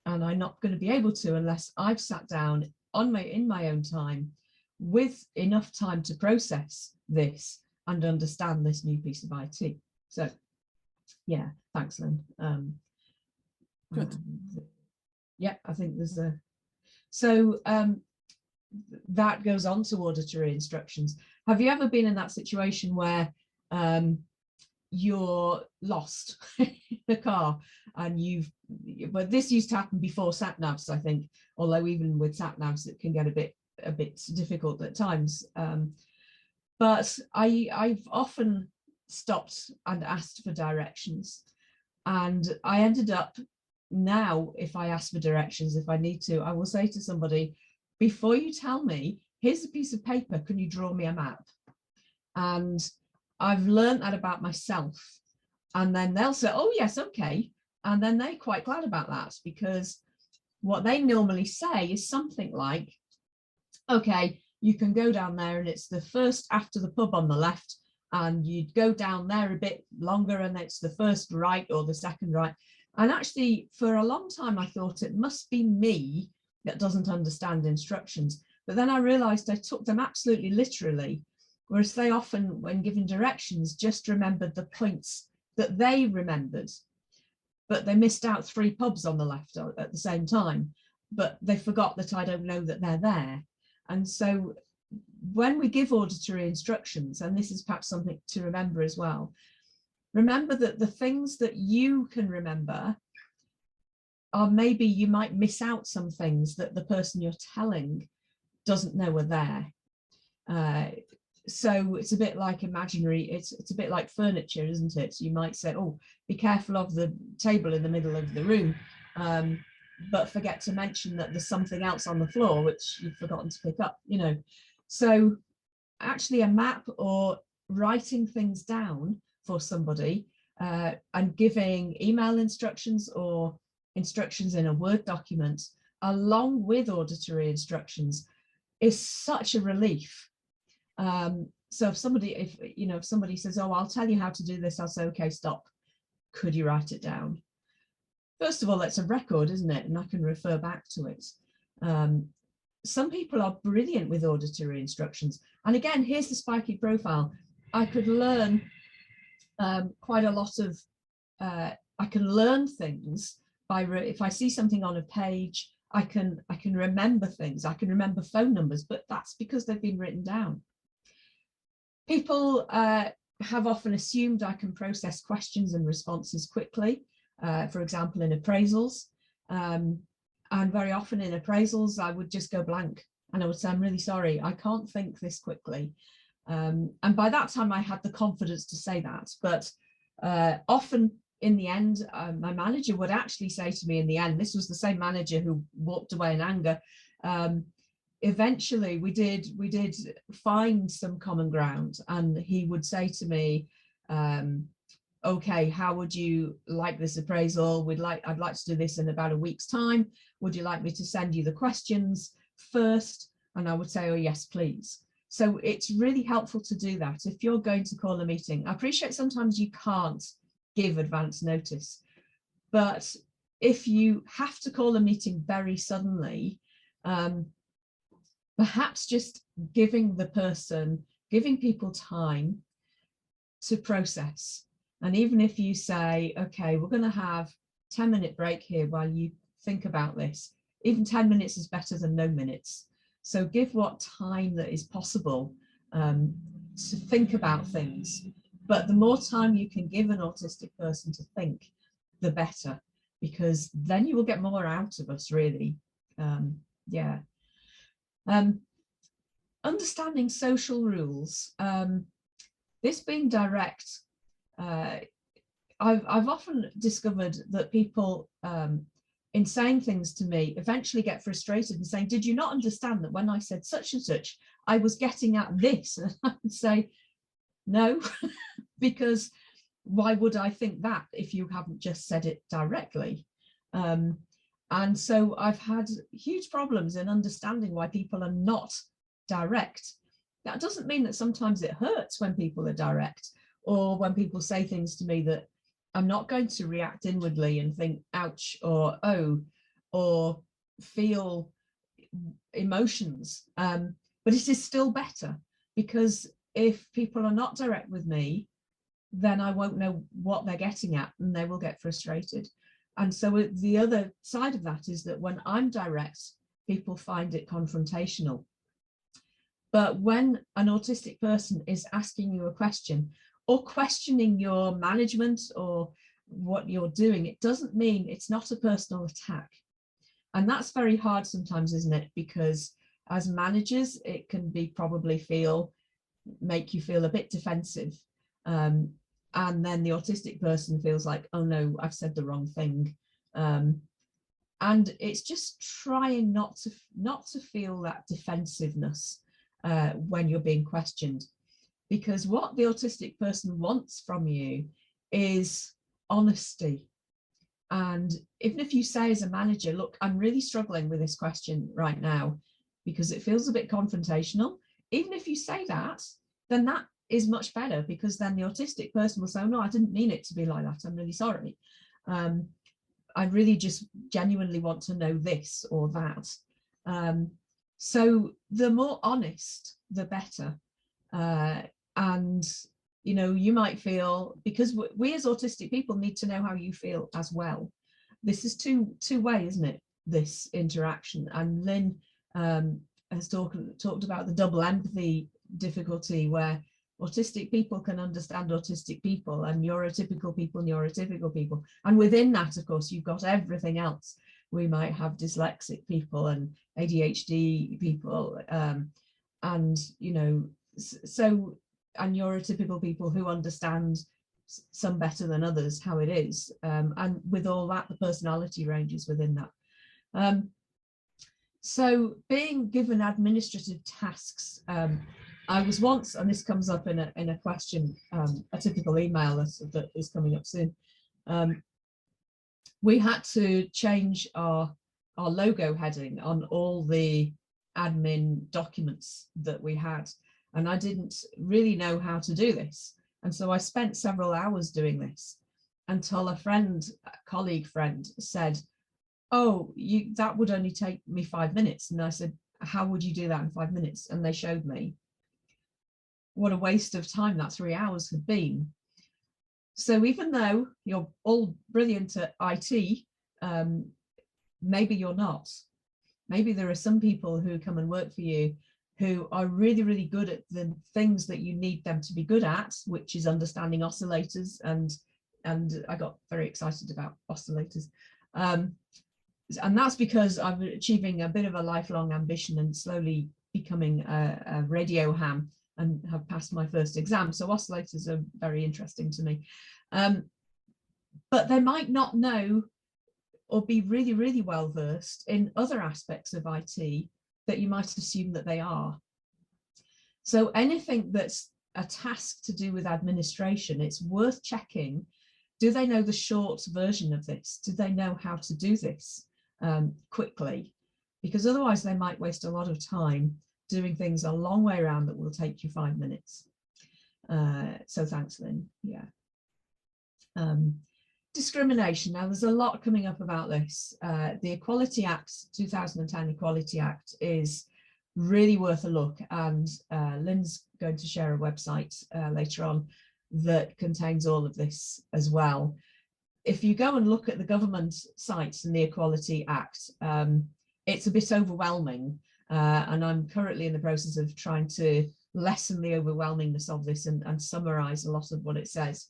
And I'm not going to be able to unless I've sat down in my own time with enough time to process this and understand this new piece of IT. So yeah, thanks, Lynn. Good. Yeah, I think there's a, so that goes on to auditory instructions. Have you ever been in that situation where you're lost in the car and but this used to happen before sat navs, I think, although even with sat navs it can get a bit difficult at times. But I've often stopped and asked for directions, and I ended up, now if I ask for directions, if I need to, I will say to somebody, before you tell me, here's a piece of paper, can you draw me a map? And I've learned that about myself. And then they'll say, oh yes, okay. And then they're quite glad about that, because what they normally say is something like, okay, you can go down there and it's the first after the pub on the left, and you'd go down there a bit longer and it's the first right or the second right. And actually for a long time I thought it must be me that doesn't understand instructions, but then I realized I took them absolutely literally, whereas they often, when given directions, just remembered the points that they remembered, but they missed out 3 pubs on the left at the same time, but they forgot that I don't know that they're there. And so when we give auditory instructions, and this is perhaps something to remember as well, remember that the things that you can remember are, maybe you might miss out some things that the person you're telling doesn't know are there. So it's a bit like imaginary, it's a bit like furniture, isn't it? You might say, oh, be careful of the table in the middle of the room, but forget to mention that there's something else on the floor which you've forgotten to pick up, you know. So actually a map or writing things down for somebody and giving email instructions or instructions in a Word document along with auditory instructions is such a relief. So if somebody says, oh, I'll tell you how to do this, I'll say, okay, stop. Could you write it down? First of all, it's a record, isn't it? And I can refer back to it. Some people are brilliant with auditory instructions. And again, here's the spiky profile. I could learn quite a lot of I can learn things by if I see something on a page, I can remember things. I can remember phone numbers, but that's because they've been written down. People have often assumed I can process questions and responses quickly, for example, in appraisals. And very often in appraisals, I would just go blank and I would say, I'm really sorry, I can't think this quickly. And by that time, I had the confidence to say that. But often in the end, my manager would actually say to me in the end, this was the same manager who walked away in anger. Eventually, we did find some common ground, and he would say to me, okay, how would you like this appraisal? I'd like to do this in about a week's time. Would you like me to send you the questions first? And I would say, oh, yes, please. So it's really helpful to do that. If you're going to call a meeting, I appreciate sometimes you can't give advance notice, but if you have to call a meeting very suddenly, perhaps just giving people time to process. And even if you say, okay, we're going to have a 10-minute break here while you think about this, even 10 minutes is better than no minutes. So give what time that is possible to think about things. But the more time you can give an autistic person to think, the better, because then you will get more out of us, really. Yeah. Understanding social rules. This being direct, I've often discovered that people, in saying things to me, eventually get frustrated and saying, did you not understand that when I said such and such, I was getting at this? And I would say, no, because why would I think that if you haven't just said it directly? And so I've had huge problems in understanding why people are not direct. That doesn't mean that sometimes it hurts when people are direct, or when people say things to me that I'm not going to react inwardly and think, ouch, or oh, or feel emotions. But it is still better, because if people are not direct with me, then I won't know what they're getting at, and they will get frustrated. And so the other side of that is that when I'm direct, people find it confrontational. But when an autistic person is asking you a question or questioning your management or what you're doing, it doesn't mean, it's not a personal attack. And that's very hard sometimes, isn't it? Because as managers, it can be make you feel a bit defensive. And then the autistic person feels like, oh no, I've said the wrong thing. And it's just trying not to feel that defensiveness when you're being questioned, because what the autistic person wants from you is honesty. And even if you say as a manager, look, I'm really struggling with this question right now because it feels a bit confrontational, even if you say that, then that is much better, because then the autistic person will say, oh no, I didn't mean it to be like that, I'm really sorry. I really just genuinely want to know this or that. So the more honest, the better. And you know, you might feel, because we as autistic people need to know how you feel as well. This is two way, isn't it, this interaction? And Lynn has talked about the double empathy difficulty, where autistic people can understand autistic people, and neurotypical people, neurotypical people. And within that, of course, you've got everything else. We might have dyslexic people and ADHD people, and, you know, so, and neurotypical people who understand some better than others how it is. And with all that, the personality ranges within that. So being given administrative tasks, I was once, and this comes up in a question, a typical email that is coming up soon. We had to change our logo heading on all the admin documents that we had, and I didn't really know how to do this. And so I spent several hours doing this until a colleague friend said, oh, that would only take me 5 minutes. And I said, how would you do that in 5 minutes? And they showed me. What a waste of time that 3 hours had been. So even though you're all brilliant at IT, maybe you're not. Maybe there are some people who come and work for you who are really, really good at the things that you need them to be good at, which is understanding oscillators. And I got very excited about oscillators. And that's because I'm achieving a bit of a lifelong ambition and slowly becoming a radio ham and have passed my first exam. So oscillators are very interesting to me. But they might not know or be really, really well versed in other aspects of IT that you might assume that they are. So anything that's a task to do with administration, it's worth checking. Do they know the short version of this? Do they know how to do this quickly? Because otherwise they might waste a lot of time doing things a long way around that will take you 5 minutes. So thanks, Lynn. Yeah. Discrimination. Now, there's a lot coming up about this. The Equality Act, 2010 Equality Act, is really worth a look. And Lynn's going to share a website later on that contains all of this as well. If you go and look at the government sites and the Equality Act, it's a bit overwhelming. And I'm currently in the process of trying to lessen the overwhelmingness of this and summarize a lot of what it says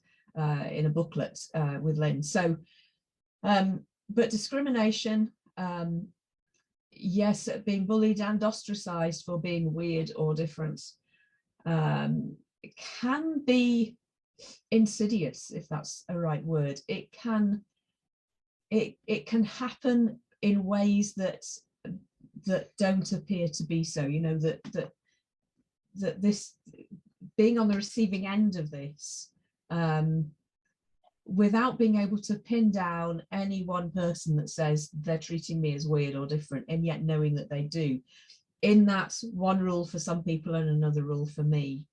in a booklet with Lynn. So, but discrimination, yes, being bullied and ostracized for being weird or different, it can be insidious, if that's a right word. It can happen in ways that don't appear to be so. You know, that this, being on the receiving end of this, without being able to pin down any one person that says they're treating me as weird or different, and yet knowing that they do, in that one rule for some people and another rule for me.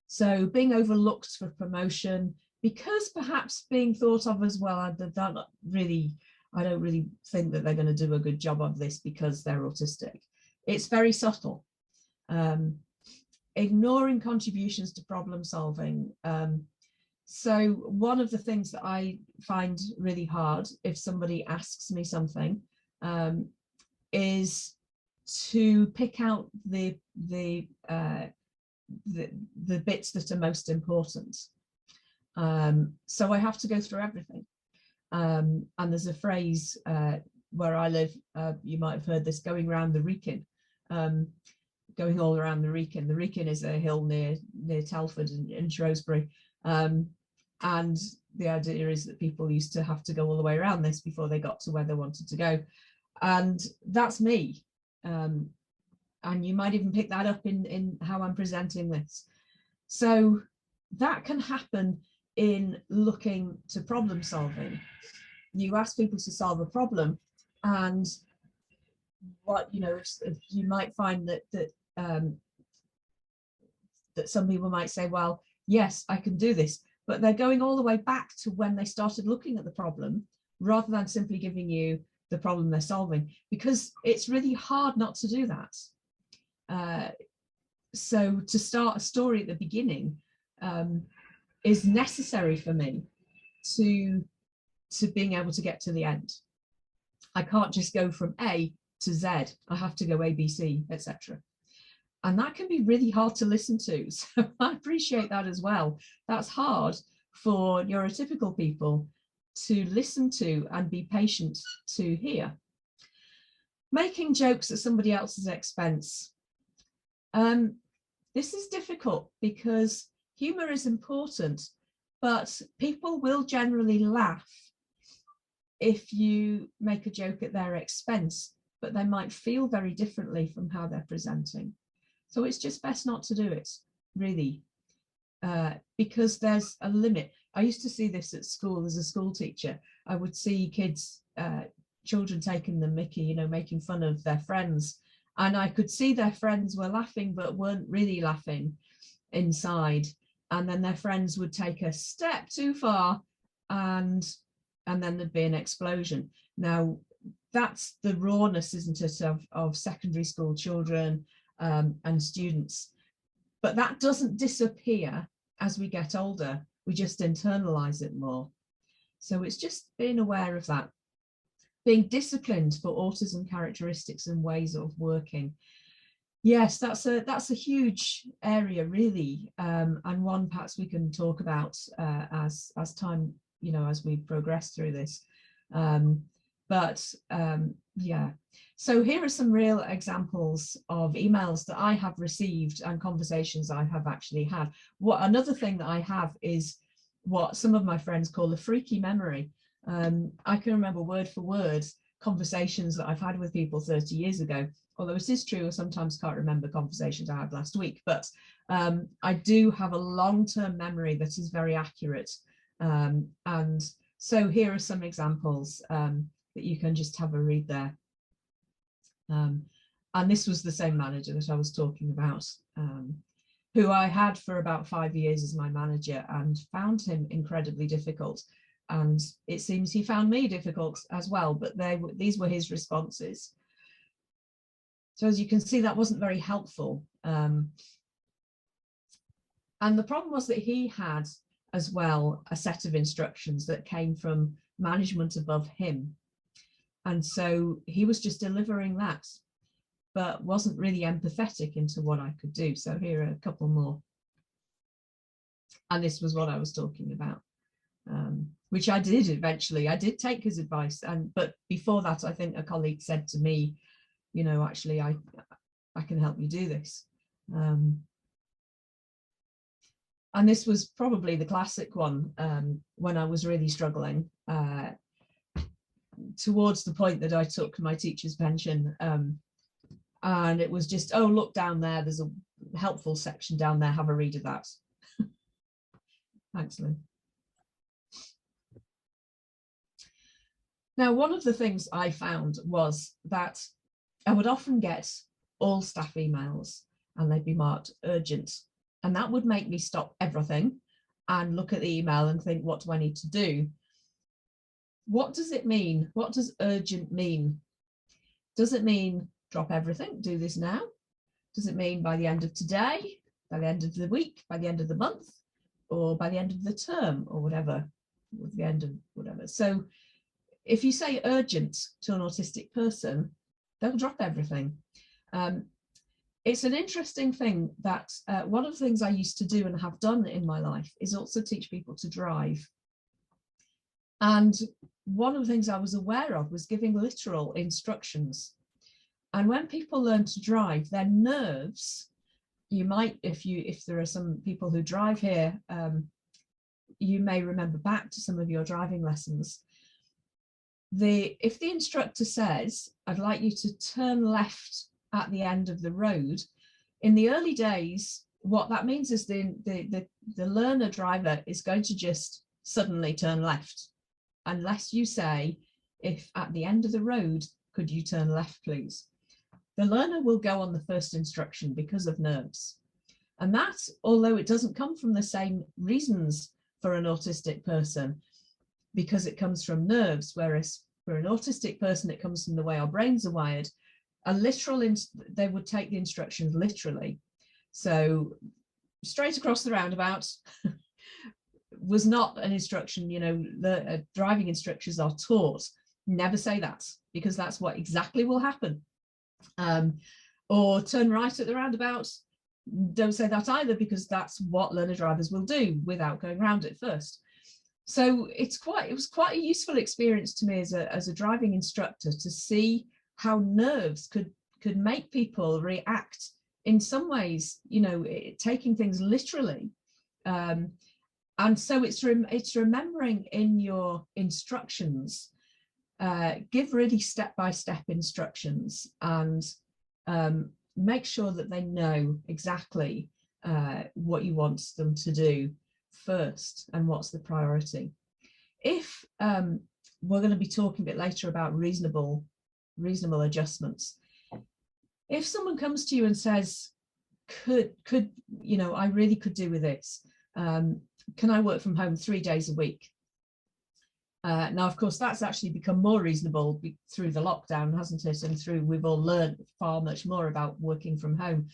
So being overlooked for promotion, because perhaps being thought of as well, I don't really think that they're going to do a good job of this because they're autistic. It's very subtle. Ignoring contributions to problem solving. So one of the things that I find really hard if somebody asks me something is to pick out the bits that are most important. So I have to go through everything. And there's a phrase where I live, you might have heard this, going around the Wrekin. Going all around the Wrekin. The Wrekin is a hill near Telford and Shrewsbury. And the idea is that people used to have to go all the way around this before they got to where they wanted to go. And that's me. And you might even pick that up in how I'm presenting this. So that can happen in looking to problem solving. You ask people to solve a problem, and what, you know, if you might find that some people might say, well, yes, I can do this, but they're going all the way back to when they started looking at the problem rather than simply giving you the problem they're solving, because it's really hard not to do that. So to start a story at the beginning is necessary for me to being able to get to the end. I can't just go from A to Z. I have to go A, B, C, etc. And that can be really hard to listen to. So I appreciate that as well. That's hard for neurotypical people to listen to and be patient to hear. Making jokes at somebody else's expense. This is difficult because humor is important, but people will generally laugh if you make a joke at their expense, but they might feel very differently from how they're presenting. So it's just best not to do it, really, because there's a limit. I used to see this at school as a school teacher. I would see kids, children taking the mickey, you know, making fun of their friends. And I could see their friends were laughing, but weren't really laughing inside. And then their friends would take a step too far, and then there'd be an explosion. Now, that's the rawness, isn't it, of secondary school children and students. But that doesn't disappear as we get older, we just internalize it more. So it's just being aware of that. Being disciplined for autism characteristics and ways of working. Yes, that's a huge area, really, and one perhaps we can talk about as time, as we progress through this. Yeah, so here are some real examples of emails that I have received and conversations I have actually had. Another thing that I have is what some of my friends call a freaky memory. I can remember word for word conversations that I've had with people 30 years ago. Although it is true, I sometimes can't remember conversations I had last week, but I do have a long-term memory that is very accurate. And so here are some examples that you can just have a read there. And this was the same manager that I was talking about, who I had for about 5 years as my manager, and found him incredibly difficult. And it seems he found me difficult as well, but these were his responses. So as you can see, that wasn't very helpful. And the problem was that he had as well a set of instructions that came from management above him. And so he was just delivering that, but wasn't really empathetic into what I could do. So here are a couple more. And this was what I was talking about, which I did eventually. I did take his advice. But before that, I think a colleague said to me, actually, I can help you do this. And this was probably the classic one when I was really struggling, towards the point that I took my teacher's pension. And it was just, oh, look down there, there's a helpful section down there, have a read of that. Thanks, Lynn. Now, one of the things I found was that I would often get all staff emails and they'd be marked urgent. And that would make me stop everything and look at the email and think, what do I need to do? What does it mean? What does urgent mean? Does it mean drop everything, do this now? Does it mean by the end of today, by the end of the week, by the end of the month, or by the end of the term, or whatever, or the end of whatever? So if you say urgent to an autistic person, they'll drop everything. It's an interesting thing that one of the things I used to do and have done in my life is also teach people to drive. And one of the things I was aware of was giving literal instructions. And when people learn to drive, their nerves, you might, if there are some people who drive here, you may remember back to some of your driving lessons. If the instructor says, I'd like you to turn left at the end of the road, in the early days, what that means is the learner driver is going to just suddenly turn left, unless you say, if at the end of the road, could you turn left, please? The learner will go on the first instruction because of nerves. And that, although it doesn't come from the same reasons for an autistic person, because it comes from nerves, whereas for an autistic person, it comes from the way our brains are wired. They would take the instructions literally. So straight across the roundabout was not an instruction, the driving instructors are taught, never say that, because that's what exactly will happen. Or turn right at the roundabout, don't say that either, because that's what learner drivers will do without going round it first. So it was quite a useful experience to me as a driving instructor to see how nerves could make people react in some ways, taking things literally. And so it's remembering in your instructions, give really step-by-step instructions, and make sure that they know exactly what you want them to do first and what's the priority. If we're going to be talking a bit later about reasonable adjustments, if someone comes to you and says, I really could do with this, can I work from home 3 days a week? Now, of course, that's actually become more reasonable through the lockdown, hasn't it? And we've all learned far much more about working from home.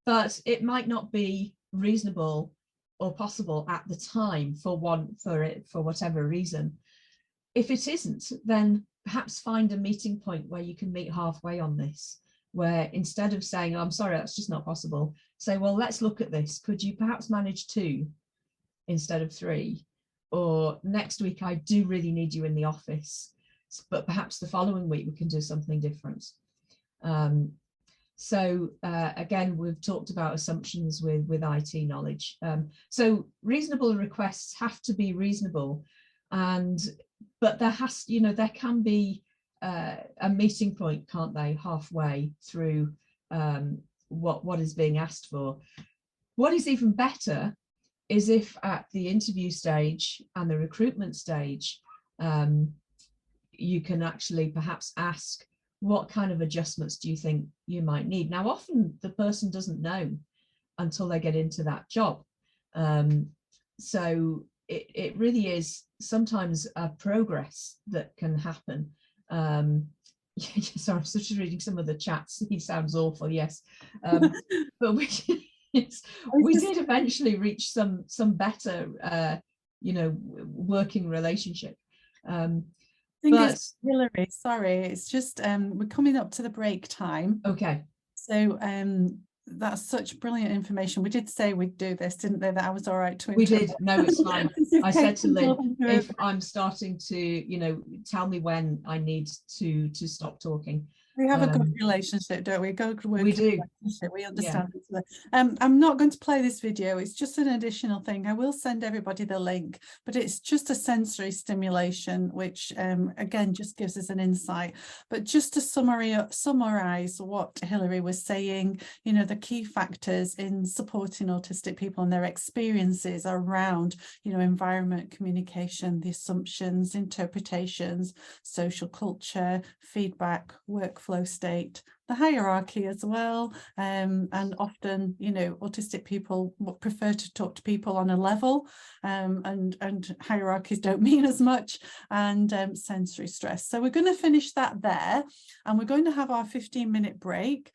But it might not be reasonable or possible at the time for whatever reason. If it isn't, then perhaps find a meeting point where you can meet halfway on this, where instead of saying, oh, I'm sorry, that's just not possible, say, well, let's look at this. Could you perhaps manage 2 instead of 3? Or next week, I do really need you in the office, but perhaps the following week we can do something different. So again, we've talked about assumptions with IT knowledge. So reasonable requests have to be reasonable, but there can be a meeting point, can't they, halfway through what is being asked for. What is even better is if at the interview stage and the recruitment stage, you can actually perhaps ask, what kind of adjustments do you think you might need? Now, often the person doesn't know until they get into that job. So it really is sometimes a progress that can happen. Sorry, I'm just reading some of the chats. He sounds awful, yes. But we did eventually reach some better, working relationship. It's Hilary, sorry, it's just we're coming up to the break time. Okay. So that's such brilliant information. We did say we'd do this, didn't they? That I was all right to interrupt. We did. No, it's fine. I said to Lynn, if I'm starting to, tell me when I need to stop talking. We have a good relationship, don't we? Good working we do. Relationship. We understand each other. I'm not going to play this video. It's just an additional thing. I will send everybody the link, but it's just a sensory stimulation, which again just gives us an insight. But just to summarize what Hilary was saying, the key factors in supporting autistic people and their experiences around, environment, communication, the assumptions, interpretations, social culture, feedback, workflow state, the hierarchy as well, and often autistic people prefer to talk to people on a level, and hierarchies don't mean as much, and sensory stress. So we're going to finish that there, and we're going to have our 15-minute break.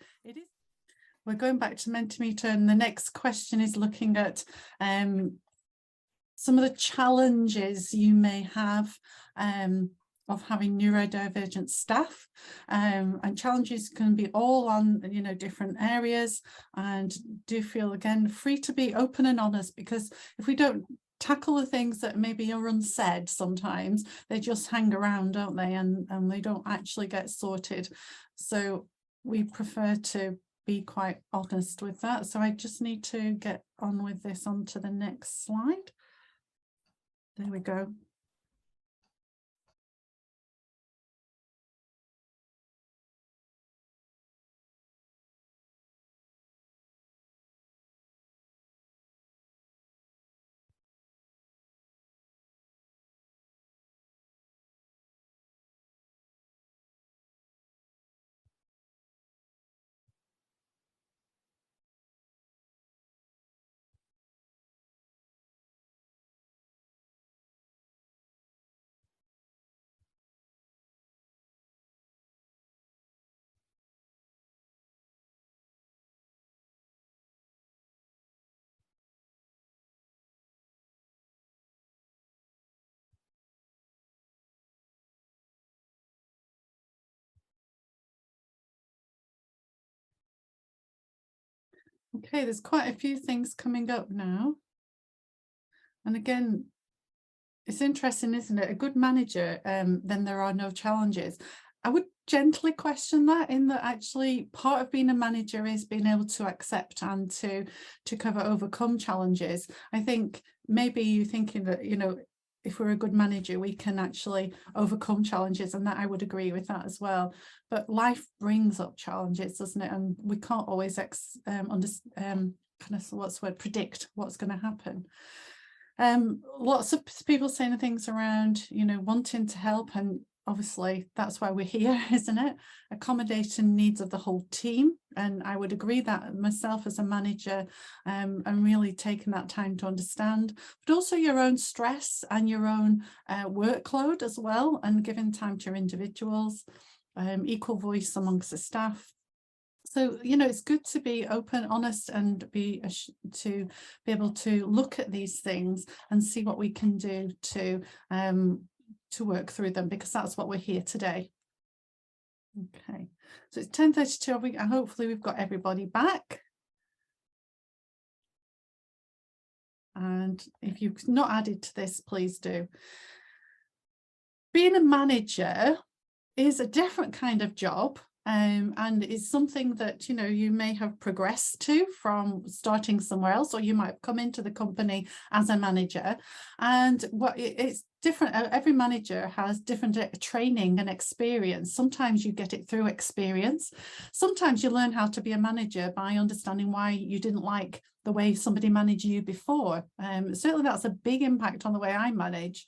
We're going back to Mentimeter, and the next question is looking at some of the challenges you may have of having neurodivergent staff, and challenges can be all on different areas, and do feel again free to be open and honest, because if we don't tackle the things that maybe are unsaid, sometimes they just hang around, don't they, and they don't actually get sorted. So we prefer to be quite honest with that. So I just need to get on with this onto the next slide. There we go. Okay, there's quite a few things coming up now. And again, it's interesting, isn't it? A good manager, then there are no challenges. I would gently question that, in that actually part of being a manager is being able to accept and to overcome challenges. I think maybe you're thinking that, if we're a good manager, we can actually overcome challenges, and that I would agree with that as well. But life brings up challenges, doesn't it? And we can't always predict what's going to happen. Lots of people saying things around, wanting to help, and obviously that's why we're here, isn't it? Accommodating needs of the whole team, and I would agree that myself as a manager, and really taking that time to understand, but also your own stress and your own workload as well, and giving time to your individuals, equal voice amongst the staff. So, you know, it's good to be open, honest, and to be able to look at these things and see what we can do to work through them, because that's what we're here today. Okay, so it's 10:32. Hopefully we've got everybody back. And if you've not added to this, please do. Being a manager is a different kind of job. And it's something that, you know, you may have progressed to from starting somewhere else, or you might come into the company as a manager. And it's different. Every manager has different training and experience. Sometimes you get it through experience. Sometimes you learn how to be a manager by understanding why you didn't like the way somebody managed you before. Certainly that's a big impact on the way I manage,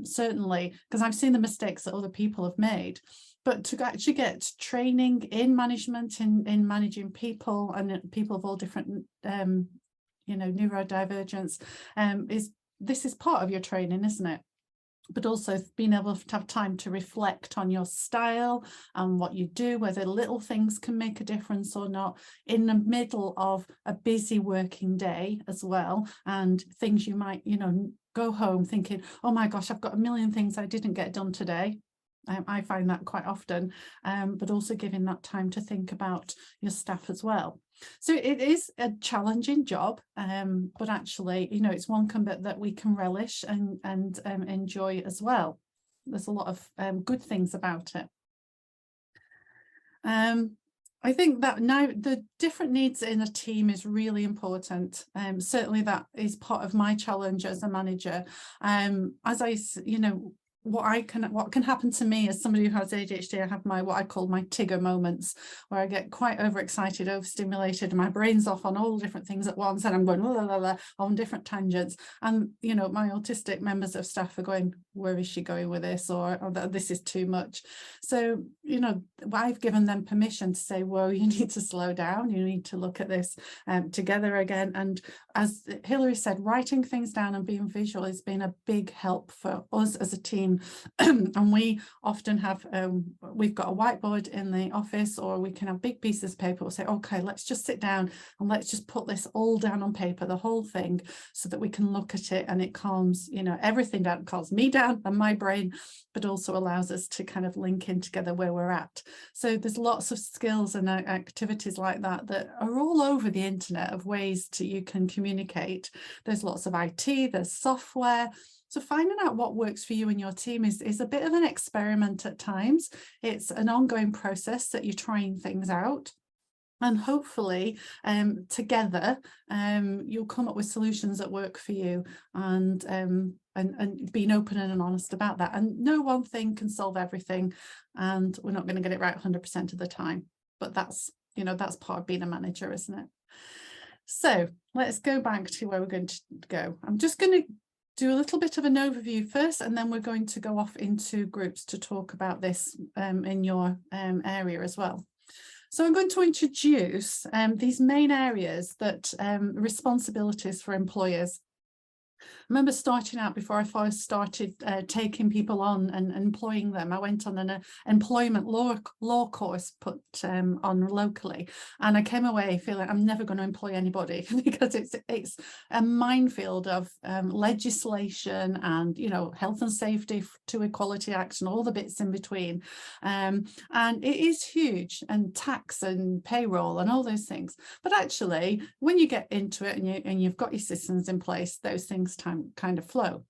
certainly, because I've seen the mistakes that other people have made. But to actually get training in management, in managing people, and people of all different, you know, neurodivergence, this is part of your training, isn't it? But also being able to have time to reflect on your style and what you do, whether little things can make a difference or not, in the middle of a busy working day as well, and things you might, you know, go home thinking, oh my gosh, I've got a million things I didn't get done today. I find that quite often, but also giving that time to think about your staff as well. So it is a challenging job, but actually, you know, it's one that we can relish and enjoy as well. There's a lot of good things about it. I think that now the different needs in a team is really important. Certainly that is part of my challenge as a manager. You know, what can happen to me as somebody who has ADHD, I have what I call my Tigger moments, where I get quite overexcited, overstimulated, and my brain's off on all different things at once, and I'm going la, la, la, on different tangents. And you know, my autistic members of staff are going, where is she going with this, or this is too much. So, you know, I've given them permission to say, whoa, you need to slow down, you need to look at this together again. And as Hilary said, writing things down and being visual has been a big help for us as a team. And we often have, we've got a whiteboard in the office, or we can have big pieces of paper. We'll say, okay, let's just sit down and let's just put this all down on paper, the whole thing, so that we can look at it, and it calms, you know, everything down, calms me down and my brain, but also allows us to kind of link in together where we're at. So there's lots of skills and activities like that that are all over the internet of ways you can communicate. There's lots of IT, there's software. So finding out what works for you and your team is a bit of an experiment at times. It's an ongoing process that you're trying things out. And hopefully together you'll come up with solutions that work for you, and being open and honest about that. And no one thing can solve everything, and we're not going to get it right 100% of the time. But that's, you know, that's part of being a manager, isn't it? So let's go back to where we're going to go. I'm just going to do a little bit of an overview first, and then we're going to go off into groups to talk about this in your area as well. So I'm going to introduce these main areas that responsibilities for employers. I remember starting out, before I first started taking people on and employing them, I went on an employment law course put on locally, and I came away feeling I'm never going to employ anybody because it's a minefield of legislation and, you know, health and safety to Equality Act and all the bits in between, and it is huge, and tax and payroll and all those things. But actually, when you get into it and you've got your systems in place, those things kind of flow.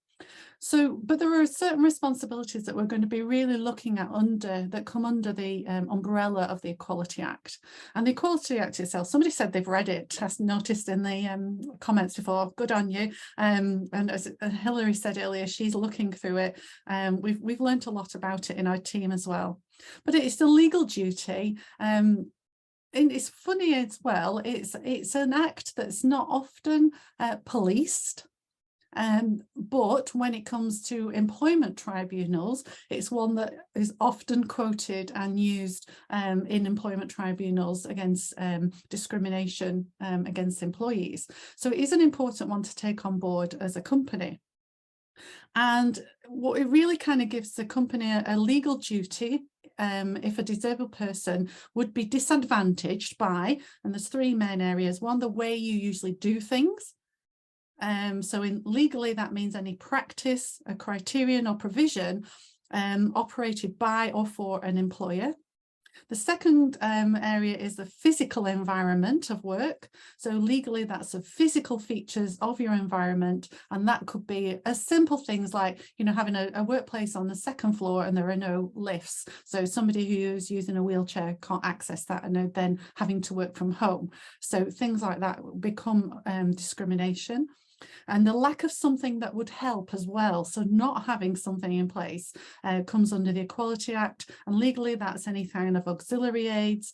So, but there are certain responsibilities that we're going to be really looking at that come under the umbrella of the Equality Act. And the Equality Act itself, somebody said they've read it. I noticed in the comments before. Good on you. And as Hilary said earlier, she's looking through it. We've learned a lot about it in our team as well. But it's the legal duty. And it's funny as well. It's an act that's not often policed. But when it comes to employment tribunals, it's one that is often quoted and used in employment tribunals against discrimination against employees. So it is an important one to take on board as a company. And what it really kind of gives the company a legal duty if a disabled person would be disadvantaged by, and there's three main areas. One, the way you usually do things. So legally, that means any practice, a criterion or provision operated by or for an employer. The second area is the physical environment of work. So legally, that's the physical features of your environment. And that could be as simple things like, you know, having a workplace on the second floor and there are no lifts. So somebody who's using a wheelchair can't access that and are then having to work from home. So things like that become discrimination. And the lack of something that would help as well. So not having something in place comes under the Equality Act, and legally that's any kind of auxiliary aids,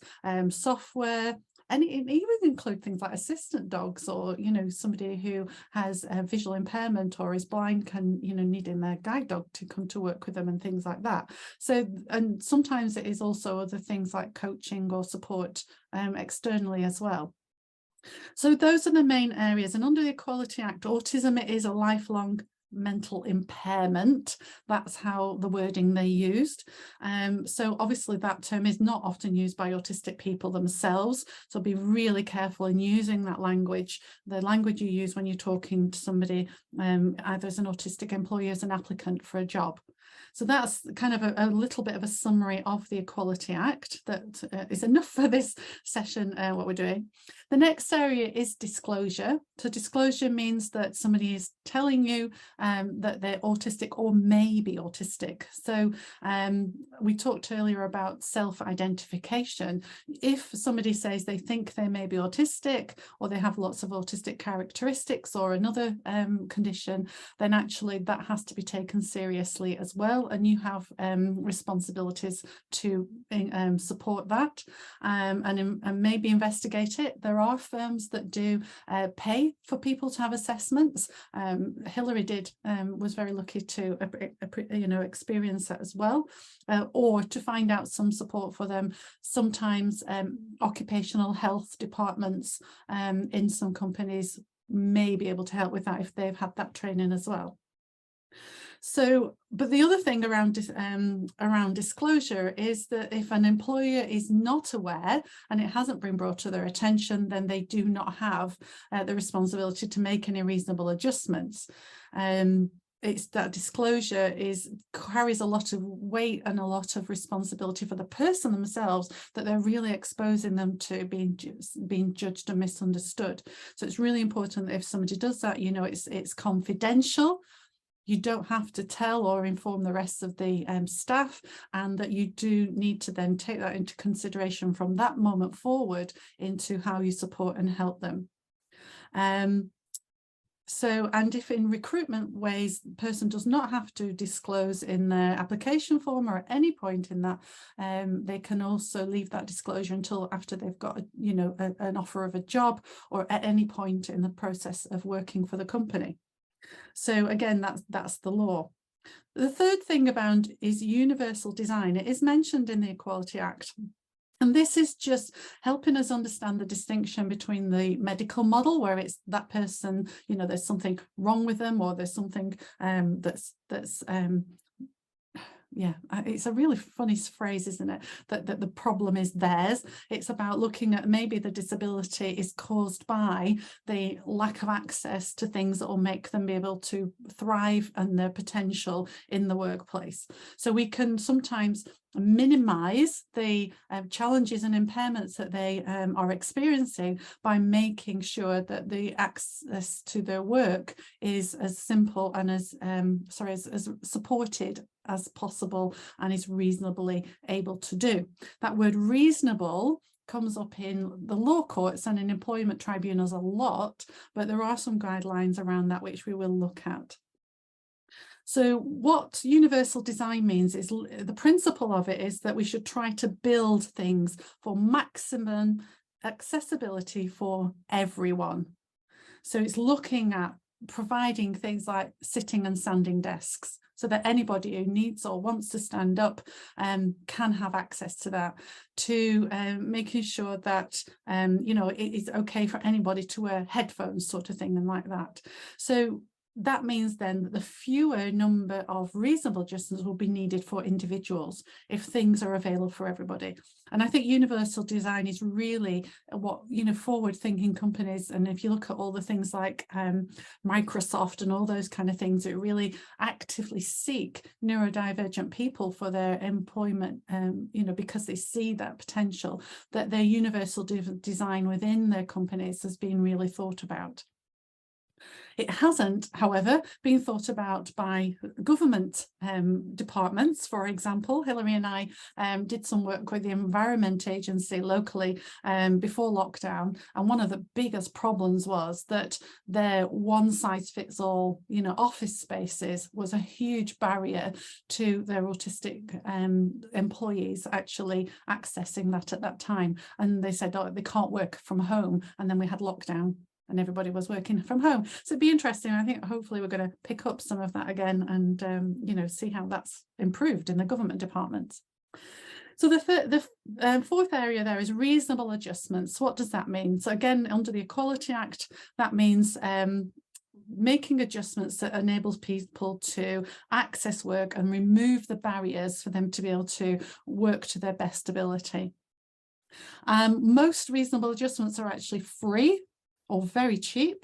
software, and it even include things like assistant dogs, or, you know, somebody who has a visual impairment or is blind can, you know, needing their guide dog to come to work with them and things like that. So, and sometimes it is also other things like coaching or support externally as well. So those are the main areas. And under the Equality Act, autism is a lifelong mental impairment. That's how the wording they used. So obviously that term is not often used by autistic people themselves. So be really careful in using that language, the language you use when you're talking to somebody, either as an autistic employee, as an applicant for a job. So that's kind of a little bit of a summary of the Equality Act. That is enough for this session, what we're doing. The next area is disclosure. So disclosure means that somebody is telling you that they're autistic or may be autistic. So we talked earlier about self-identification. If somebody says they think they may be autistic, or they have lots of autistic characteristics or another condition, then actually that has to be taken seriously as well. And you have responsibilities to support that and maybe investigate it. There are firms that do pay for people to have assessments. Hillary was very lucky to experience that as well, or to find out some support for them. Sometimes occupational health departments in some companies may be able to help with that if they've had that training as well. So, but the other thing around disclosure is that if an employer is not aware and it hasn't been brought to their attention, then they do not have the responsibility to make any reasonable adjustments. It's that disclosure carries a lot of weight and a lot of responsibility for the person themselves, that they're really exposing them to being judged and misunderstood. So it's really important that if somebody does that, you know, it's confidential. You don't have to tell or inform the rest of the staff, and that you do need to then take that into consideration from that moment forward into how you support and help them. And if in recruitment ways, the person does not have to disclose in their application form or at any point in that, they can also leave that disclosure until after they've got, an offer of a job, or at any point in the process of working for the company. So again, that's the law. The third thing about is universal design. It is mentioned in the Equality Act. And this is just helping us understand the distinction between the medical model, where it's that person, there's something wrong with them, or there's something it's a really funny phrase, isn't it? That the problem is theirs. It's about looking at maybe the disability is caused by the lack of access to things that will make them be able to thrive and their potential in the workplace. So we can sometimes minimize the challenges and impairments that they are experiencing by making sure that the access to their work is as simple and as supported as possible and is reasonably able to do. That word reasonable comes up in the law courts and in employment tribunals a lot, but there are some guidelines around that which we will look at. So what universal design means is the principle of it is that we should try to build things for maximum accessibility for everyone. So it's looking at providing things like sitting and standing desks, so that anybody who needs or wants to stand up can have access to that, to making sure that, it is okay for anybody to wear headphones, sort of thing, and like that. So that means then that the fewer number of reasonable adjustments will be needed for individuals if things are available for everybody. And I think universal design is really what, forward-thinking companies, and if you look at all the things like Microsoft and all those kind of things, that really actively seek neurodivergent people for their employment, because they see that potential, that their universal design within their companies has been really thought about. It hasn't, however, been thought about by government departments. For example, Hilary and I did some work with the Environment Agency locally before lockdown, and one of the biggest problems was that their one-size-fits-all, office spaces was a huge barrier to their autistic employees actually accessing that at that time. And they said, oh, they can't work from home. And then we had lockdown, and everybody was working from home. So it'd be interesting. I think hopefully we're going to pick up some of that again and, see how that's improved in the government departments. So the fourth area there is reasonable adjustments. What does that mean? So again, under the Equality Act, that means making adjustments that enables people to access work and remove the barriers for them to be able to work to their best ability. Most reasonable adjustments are actually free or very cheap,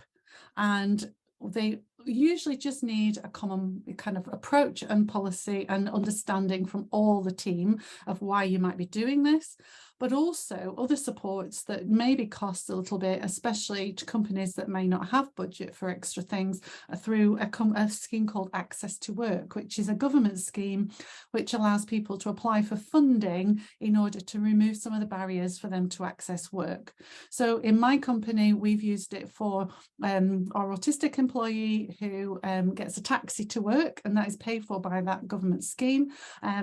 and they usually just need a common kind of approach and policy and understanding from all the team of why you might be doing this, but also other supports that maybe cost a little bit, especially to companies that may not have budget for extra things, through a scheme called Access to Work, which is a government scheme which allows people to apply for funding in order to remove some of the barriers for them to access work. So in my company, we've used it for our autistic employee who gets a taxi to work, and that is paid for by that government scheme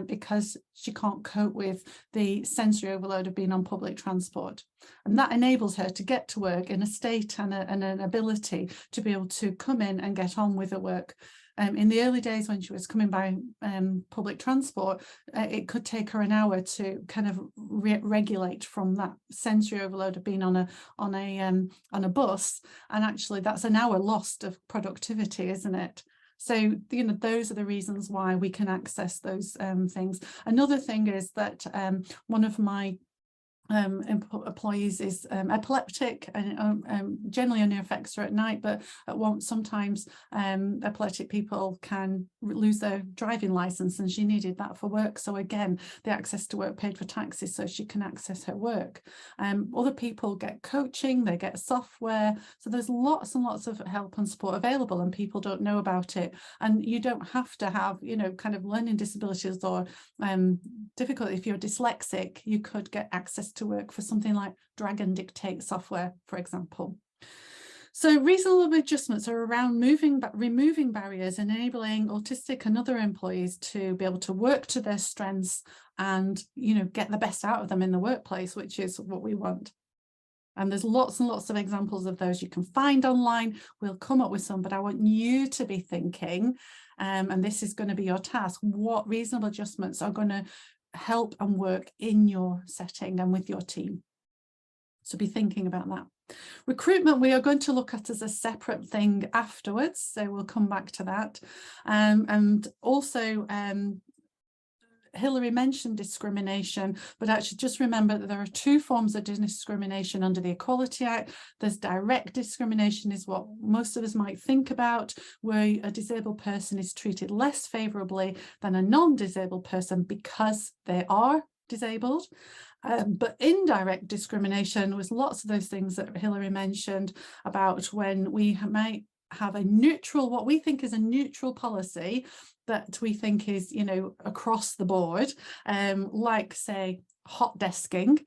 because she can't cope with the sensory overload of being on public transport. And that enables her to get to work in a state and an ability to be able to come in and get on with the work. In the early days when she was coming by public transport, it could take her an hour to kind of regulate from that sensory overload of being on a bus, and actually that's an hour lost of productivity, isn't it? So, those are the reasons why we can access those things. Another thing is that one of my employees is epileptic, and generally only affects her at night, but sometimes epileptic people can lose their driving license, and she needed that for work. So again, the Access to Work paid for taxis so she can access her work. Other people get coaching, they get software, so there's lots and lots of help and support available, and people don't know about it. And you don't have to have kind of learning disabilities or difficulty. If you're dyslexic, you could get access to work for something like drag and dictate software, for example. So reasonable adjustments are around removing barriers, enabling autistic and other employees to be able to work to their strengths and get the best out of them in the workplace, which is what we want. And there's lots and lots of examples of those you can find online. We'll come up with some, but I want you to be thinking, and this is going to be your task, what reasonable adjustments are going to help and work in your setting and with your team. So be thinking about that. Recruitment, we are going to look at as a separate thing afterwards, so we'll come back to that. And also, Hilary mentioned discrimination, but actually just remember that there are two forms of discrimination under the Equality Act. There's direct discrimination, is what most of us might think about, where a disabled person is treated less favourably than a non-disabled person because they are disabled. But indirect discrimination was lots of those things that Hilary mentioned about when we might have a neutral, what we think is a neutral policy that we think is, across the board, like say hot desking,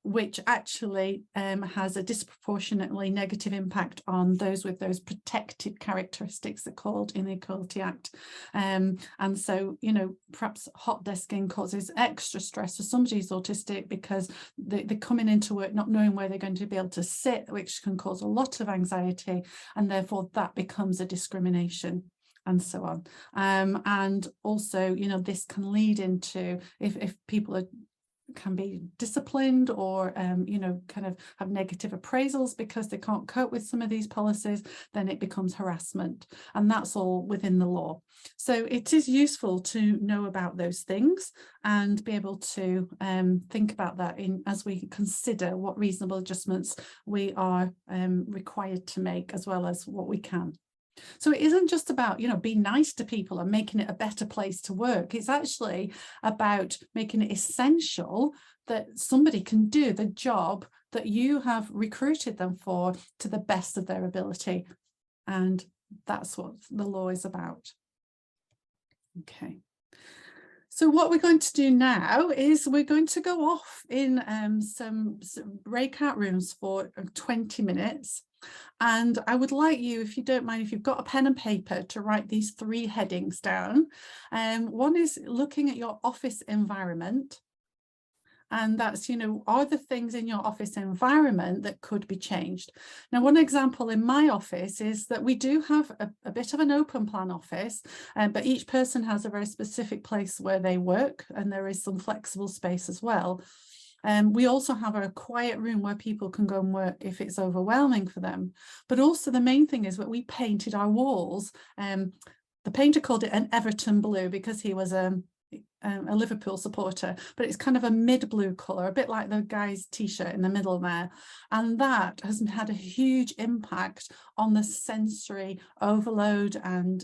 which actually has a disproportionately negative impact on those with those protected characteristics that are called in the Equality Act. And so, perhaps hot desking causes extra stress for somebody who's autistic because they're coming into work not knowing where they're going to be able to sit, which can cause a lot of anxiety, and therefore that becomes a discrimination, and so on. And also, this can lead into, if people are can be disciplined or, you know, kind of have negative appraisals because they can't cope with some of these policies, then it becomes harassment. And that's all within the law. So it is useful to know about those things and be able to think about that as we consider what reasonable adjustments we are required to make, as well as what we can. So it isn't just about, you know, being nice to people and making it a better place to work. It's actually about making it essential that somebody can do the job that you have recruited them for to the best of their ability. And that's what the law is about. Okay. So what we're going to do now is we're going to go off in some breakout rooms for 20 minutes. And I would like you, if you don't mind, if you've got a pen and paper, to write these 3 headings down. One is looking at your office environment. And that's, you know, are the things in your office environment that could be changed? Now, one example in my office is that we do have a bit of an open plan office, but each person has a very specific place where they work, and there is some flexible space as well. We also have a quiet room where people can go and work if it's overwhelming for them. But also the main thing is that we painted our walls. The painter called it an Everton blue because he was a Liverpool supporter, but it's kind of a mid-blue colour, a bit like the guy's t-shirt in the middle there. And that has had a huge impact on the sensory overload and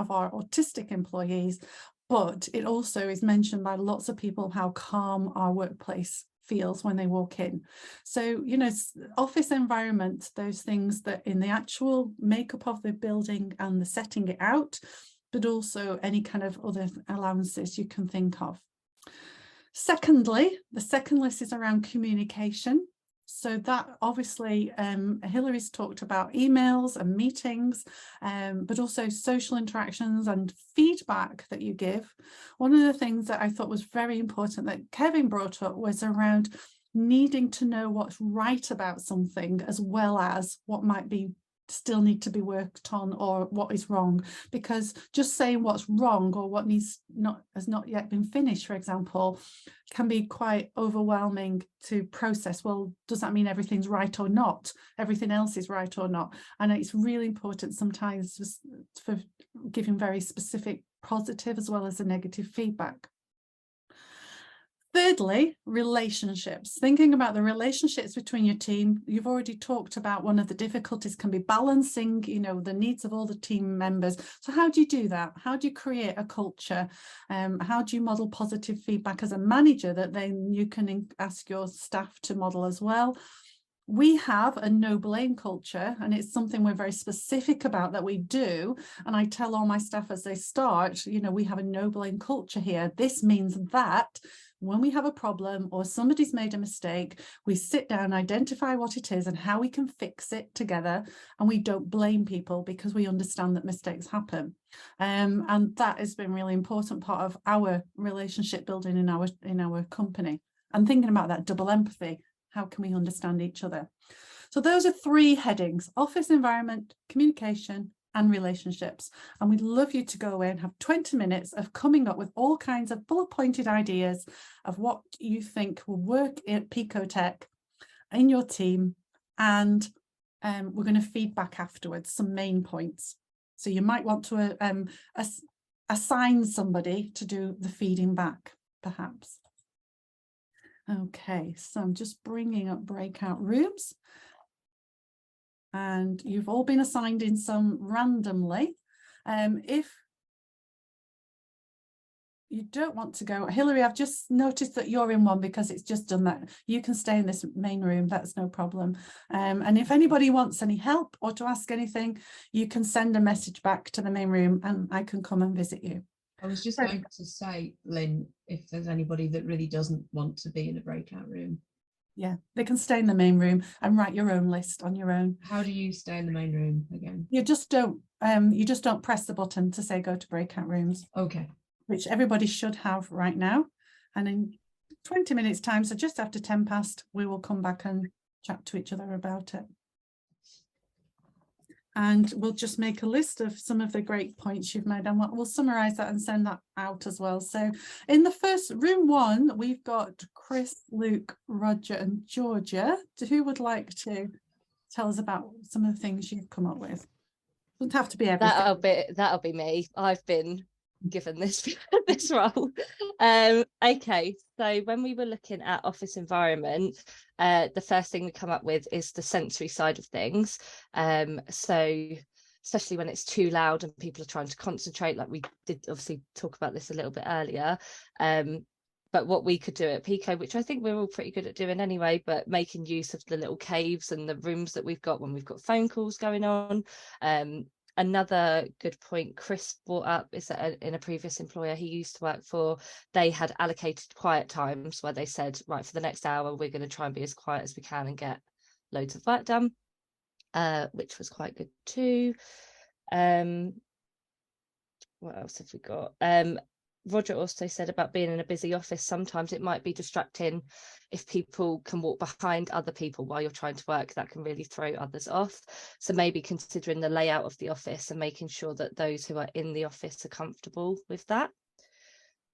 of our autistic employees. But it also is mentioned by lots of people how calm our workplace feels when they walk in. So, you know, office environment, those things that in the actual makeup of the building and the setting it out, but also any kind of other allowances you can think of. Secondly, the second list is around communication. So that obviously Hillary's talked about emails and meetings, but also social interactions and feedback that you give. One of the things that I thought was very important that Kevin brought up was around needing to know what's right about something, as well as what might be still need to be worked on or what is wrong, because just saying what's wrong or what has not yet been finished, for example, can be quite overwhelming to process. Well, does that mean everything's right or not? Everything else is right or not? And it's really important sometimes for giving very specific positive as well as a negative feedback. Thirdly, relationships. Thinking about the relationships between your team. You've already talked about one of the difficulties can be balancing, you know, the needs of all the team members. So how do you do that? How do you create a culture? How do you model positive feedback as a manager that then you can ask your staff to model as well? We have a no blame culture, and it's something we're very specific about that we do. And I tell all my staff as they start, you know, we have a no blame culture here. This means that when we have a problem or somebody's made a mistake, we sit down, identify what it is and how we can fix it together. And we don't blame people because we understand that mistakes happen. And that has been really important part of our relationship building in our company. And thinking about that double empathy. How can we understand each other? So those are 3 headings: office environment, communication, and relationships. And we'd love you to go away and have 20 minutes of coming up with all kinds of bullet-pointed ideas of what you think will work at Pico Tech in your team. And we're going to feed back afterwards some main points. So you might want to assign somebody to do the feeding back, perhaps. Okay, so I'm just bringing up breakout rooms, and you've all been assigned in some randomly. If you don't want to go, Hillary, I've just noticed that you're in one because it's just done that. You can stay in this main room, that's no problem. And if anybody wants any help or to ask anything, you can send a message back to the main room and I can come and visit you. I was just going to say, Lynn, if there's anybody that really doesn't want to be in a breakout room. Yeah, they can stay in the main room and write your own list on your own. How do you stay in the main room again? You just don't press the button to say go to breakout rooms. Okay. Which everybody should have right now. And in 20 minutes time, so just after 10 past, we will come back and chat to each other about it. And we'll just make a list of some of the great points you've made, and we'll summarize that and send that out as well. So in the first room one, we've got Chris, Luke, Roger and Georgia. Who would like to tell us about some of the things you've come up with? Doesn't have to be everything. That'll be me. I've been given this this role. Okay, so when we were looking at office environment, the first thing we come up with is the sensory side of things. So especially when it's too loud and people are trying to concentrate, like we did obviously talk about this a little bit earlier. But what we could do at Pico, which I think we're all pretty good at doing anyway, but making use of the little caves and the rooms that we've got when we've got phone calls going on. Another good point Chris brought up is that in a previous employer he used to work for, they had allocated quiet times where they said, right, for the next hour, we're going to try and be as quiet as we can and get loads of work done, which was quite good too. What else have we got? Roger also said about being in a busy office, sometimes it might be distracting if people can walk behind other people while you're trying to work. That can really throw others off. So maybe considering the layout of the office and making sure that those who are in the office are comfortable with that.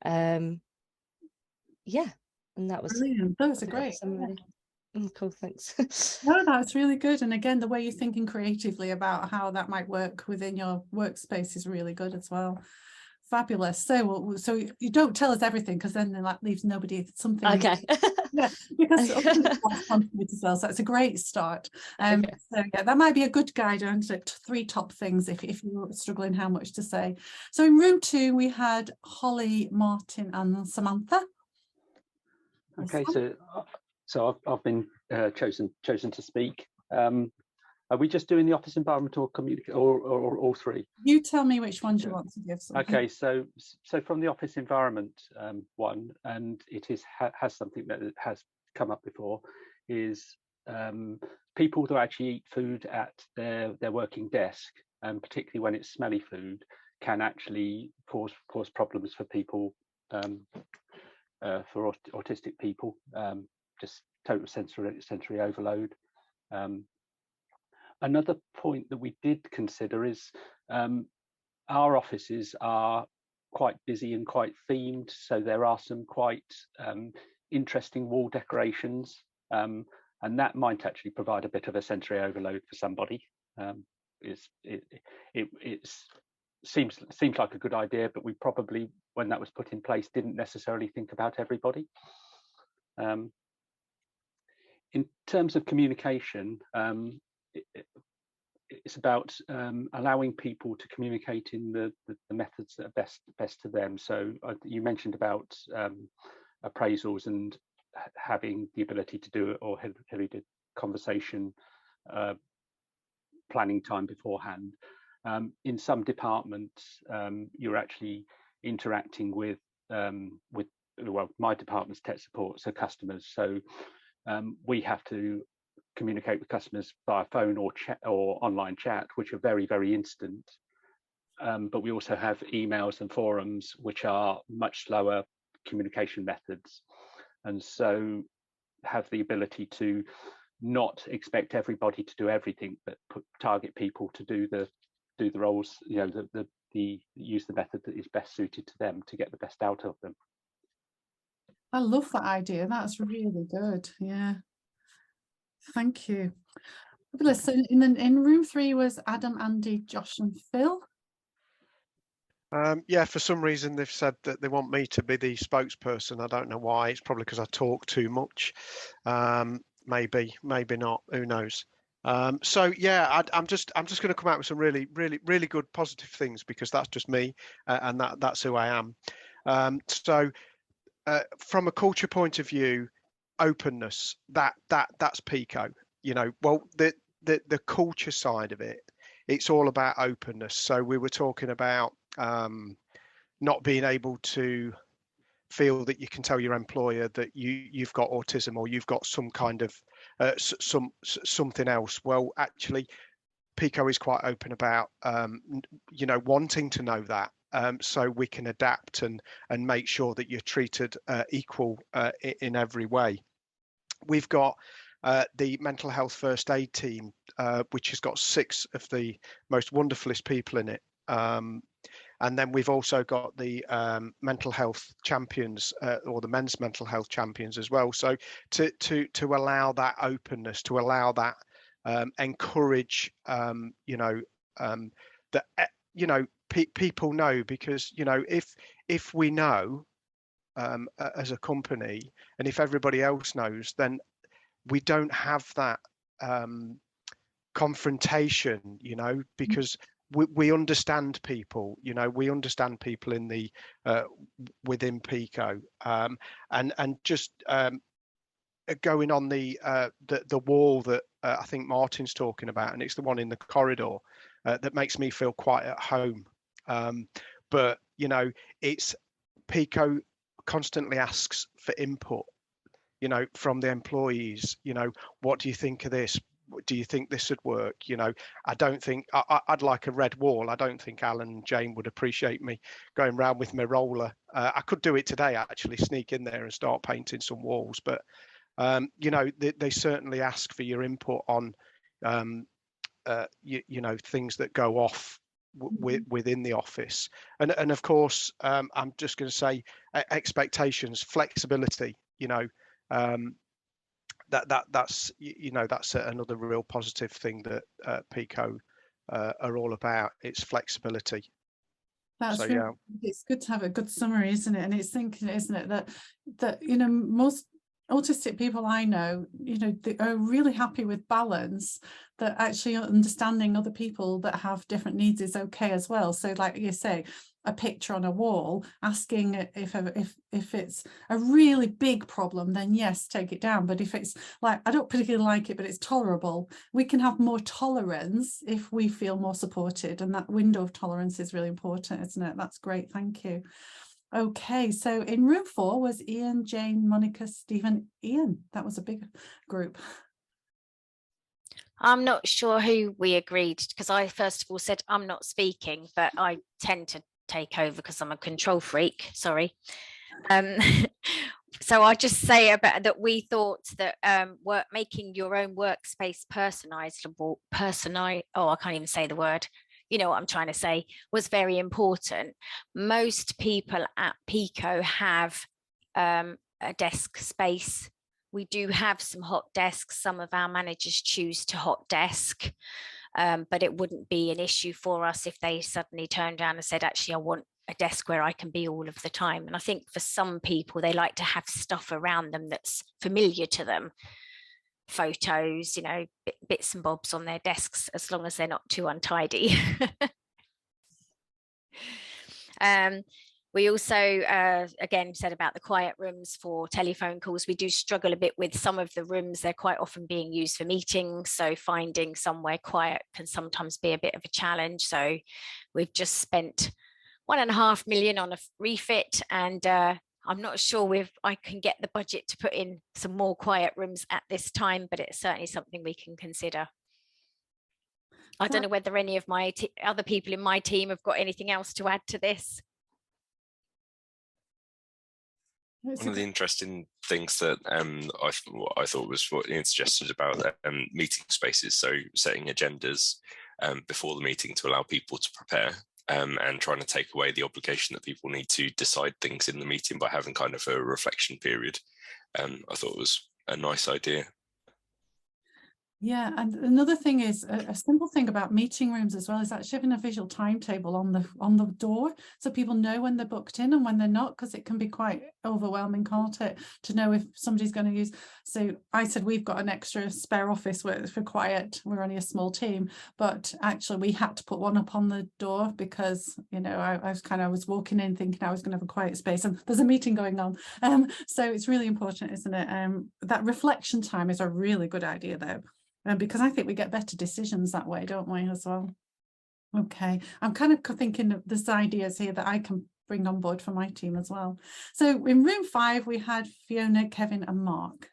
Yeah, and that was Brilliant. Those are great. Cool, thanks. No, that's really good. And again, the way you're thinking creatively about how that might work within your workspace is really good as well. Fabulous. So you don't tell us everything, because then that leaves nobody something. Okay. Yeah, because as well. So it's a great start. Okay. So yeah, that might be a good guide on to 3 top things if you're struggling how much to say. So in room 2 we had Holly, Martin and Samantha. Okay, so I've been chosen to speak. Are we just doing the office environment or communicate, or all 3? You tell me which ones you want to give. Okay, so from the office environment one, and it has something that has come up before, is people who actually eat food at their working desk, and particularly when it's smelly food, can actually cause problems for people, for autistic people, just total sensory overload. Another point that we did consider is our offices are quite busy and quite themed, so there are some quite interesting wall decorations, and that might actually provide a bit of a sensory overload for somebody. It seems like a good idea, but we probably, when that was put in place, didn't necessarily think about everybody. In terms of communication, it's about allowing people to communicate in the methods that are best to them. So you mentioned about appraisals and having the ability to do it, or heavy conversation planning time beforehand. In some departments, you're actually interacting with well, my department's tech support, so customers. So we have to communicate with customers via phone or chat or online chat, which are very, very instant. But we also have emails and forums, which are much slower communication methods, and so have the ability to not expect everybody to do everything, but target people to do the roles, you know, the use the method that is best suited to them to get the best out of them. I love that idea. That's really good. Yeah. Thank you. So in room 3 was Adam, Andy, Josh and Phil. Yeah, for some reason they've said that they want me to be the spokesperson. I don't know why. It's probably because I talk too much. Maybe not. Who knows? So yeah, I'm just going to come out with some really good positive things, because that's just me, and that's who I am. So from a culture point of view, openness, that's Pico. You know, well, the culture side of it, it's all about openness. So we were talking about not being able to feel that you can tell your employer that you've got autism, or you've got some kind of something else. Well, actually, Pico is quite open about you know, wanting to know that, so we can adapt and make sure that you're treated equal in every way. We've got the mental health first aid team, which has got 6 of the most wonderfulest people in it. And then we've also got the mental health champions, or the men's mental health champions as well. So to allow that openness, to allow that encourage, that people know, because if we know as a company, and if everybody else knows, then we don't have that confrontation, because we understand people, we understand people in the within Pico, and just going on the wall that I think Martin's talking about, and it's the one in the corridor that makes me feel quite at home. But it's Pico constantly asks for input, from the employees. What do you think of this? Do you think this would work? I don't think I'd like a red wall. I don't think Alan and Jane would appreciate me going around with my roller. I could do it today, actually, sneak in there and start painting some walls. But they certainly ask for your input on things that go off within the office, and of course I'm just going to say expectations, flexibility. That's another real positive thing that Pico are all about. It's flexibility. That's really, it's good to have a good summary, isn't it? And it's thinking, isn't it, that most autistic people I know, they are really happy with balance, that actually understanding other people that have different needs is okay as well. So like you say, a picture on a wall, asking if it's a really big problem, then yes, take it down. But if it's like, I don't particularly like it, but it's tolerable, we can have more tolerance if we feel more supported. And that window of tolerance is really important, isn't it? That's great. Thank you. Okay, so in room 4 was Ian, Jane, Monica, Stephen, Ian. That was a big group. I'm not sure who we agreed, because I first of all said I'm not speaking, but I tend to take over because I'm a control freak. Sorry. So I'll just say about that we thought that making your own workspace personalizable, I can't even say the word. You know what I'm trying to say, was very important. Most people at Pico have a desk space. We do have some hot desks. Some of our managers choose to hot desk, but it wouldn't be an issue for us if they suddenly turned around and said, actually, I want a desk where I can be all of the time. And I think for some people, they like to have stuff around them that's familiar to them. Photos, bits and bobs on their desks, as long as they're not too untidy. We also, again, said about the quiet rooms for telephone calls. We do struggle a bit with some of the rooms. They're quite often being used for meetings. So finding somewhere quiet can sometimes be a bit of a challenge. So we've just spent £1.5 million on a refit, and I'm not sure I can get the budget to put in some more quiet rooms at this time, but it's certainly something we can consider. I don't know whether any of my other people in my team have got anything else to add to this. One of the interesting things that I thought was what Ian suggested about meeting spaces, so setting agendas before the meeting to allow people to prepare, and trying to take away the obligation that people need to decide things in the meeting by having kind of a reflection period. I thought it was a nice idea. Yeah, and another thing is a simple thing about meeting rooms as well is actually having a visual timetable on the door, so people know when they're booked in and when they're not, because it can be quite overwhelming, can't it, to know if somebody's going to use. So I said we've got an extra spare office for quiet. We're only a small team, but actually we had to put one up on the door because I was walking in thinking I was going to have a quiet space and there's a meeting going on. So it's really important, isn't it? That reflection time is a really good idea though. Because I think we get better decisions that way, don't we, as well? Okay, I'm kind of thinking of there's ideas here that I can bring on board for my team as well. So in room 5, we had Fiona, Kevin and Mark.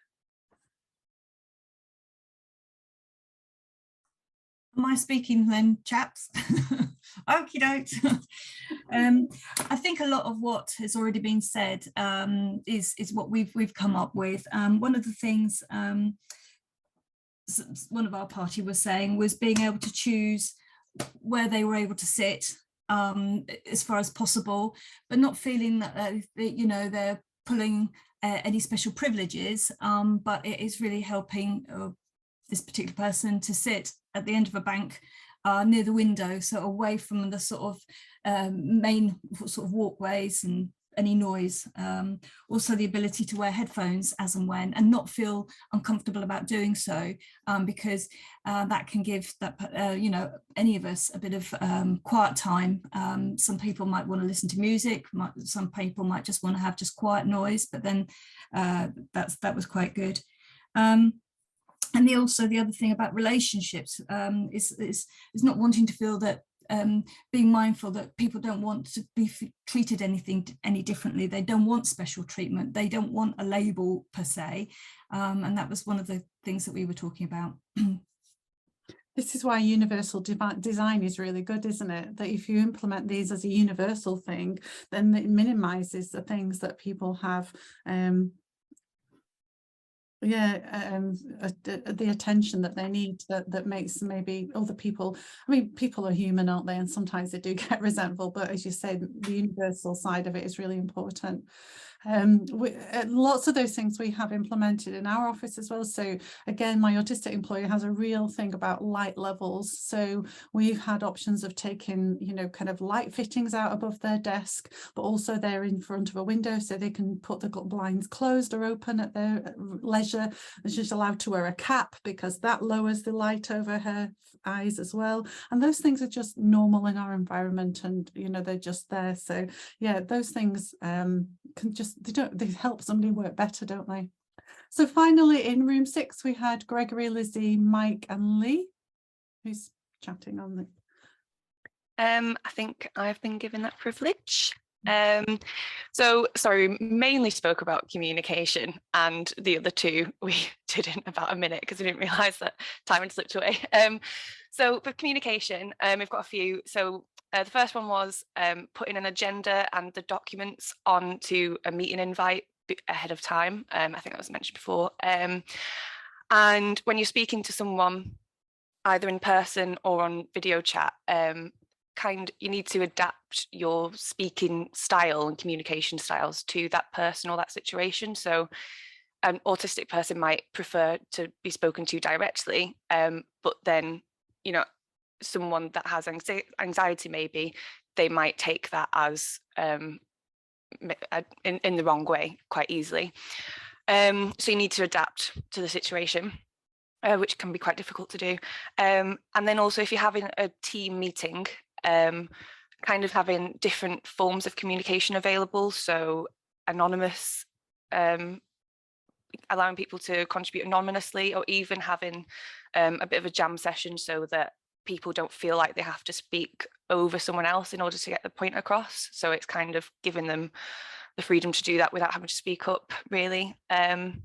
Am I speaking then, chaps? Okie dokes. I think a lot of what has already been said is what we've come up with. One of the things one of our party was saying, was being able to choose where they were able to sit as far as possible, but not feeling that you know, they're pulling any special privileges, but it is really helping this particular person to sit at the end of a bank near the window, so away from the sort of main sort of walkways and any noise. Also the ability to wear headphones as and when, and not feel uncomfortable about doing so, because that can give that you know, any of us a bit of quiet time. Some people might want to listen to music, some people might just want to have just quiet noise, but then that was quite good. And also the other thing about relationships is not wanting to feel that, being mindful that people don't want to be treated any differently. They don't want special treatment. They don't want a label per se. And that was one of the things that we were talking about. This is why universal design is really good, isn't it? That if you implement these as a universal thing, then it minimizes the things that people have the attention that they need, that makes maybe other people, I mean, people are human, aren't they, and sometimes they do get resentful, but as you said, the universal side of it is really important. Lots of those things we have implemented in our office as well. So again, my autistic employee has a real thing about light levels, so we've had options of taking, you know, kind of light fittings out above their desk, but also they're in front of a window, so they can put the blinds closed or open at their leisure. And she's allowed to wear a cap because that lowers the light over her eyes as well, and those things are just normal in our environment, and you know, they're just there. So yeah, those things can just, they help somebody work better, don't they? So finally, in room 6 we had Gregory, Lizzie, Mike and Lee. Who's chatting on the I think I've been given that privilege. So sorry, we mainly spoke about communication, and the other two we did in about a minute because we didn't realise that time had slipped away. So for communication, we've got a few. So the first one was putting an agenda and the documents onto a meeting invite ahead of time. I think that was mentioned before. And when you're speaking to someone, either in person or on video chat, you need to adapt your speaking style and communication styles to that person or that situation. So an autistic person might prefer to be spoken to directly, but then, you know, someone that has anxiety, maybe they might take that as in the wrong way quite easily. So you need to adapt to the situation, which can be quite difficult to do. And then also, if you're having a team meeting, kind of having different forms of communication available. So anonymous, allowing people to contribute anonymously, or even having a bit of a jam session so that people don't feel like they have to speak over someone else in order to get the point across. So it's kind of giving them the freedom to do that without having to speak up, really. And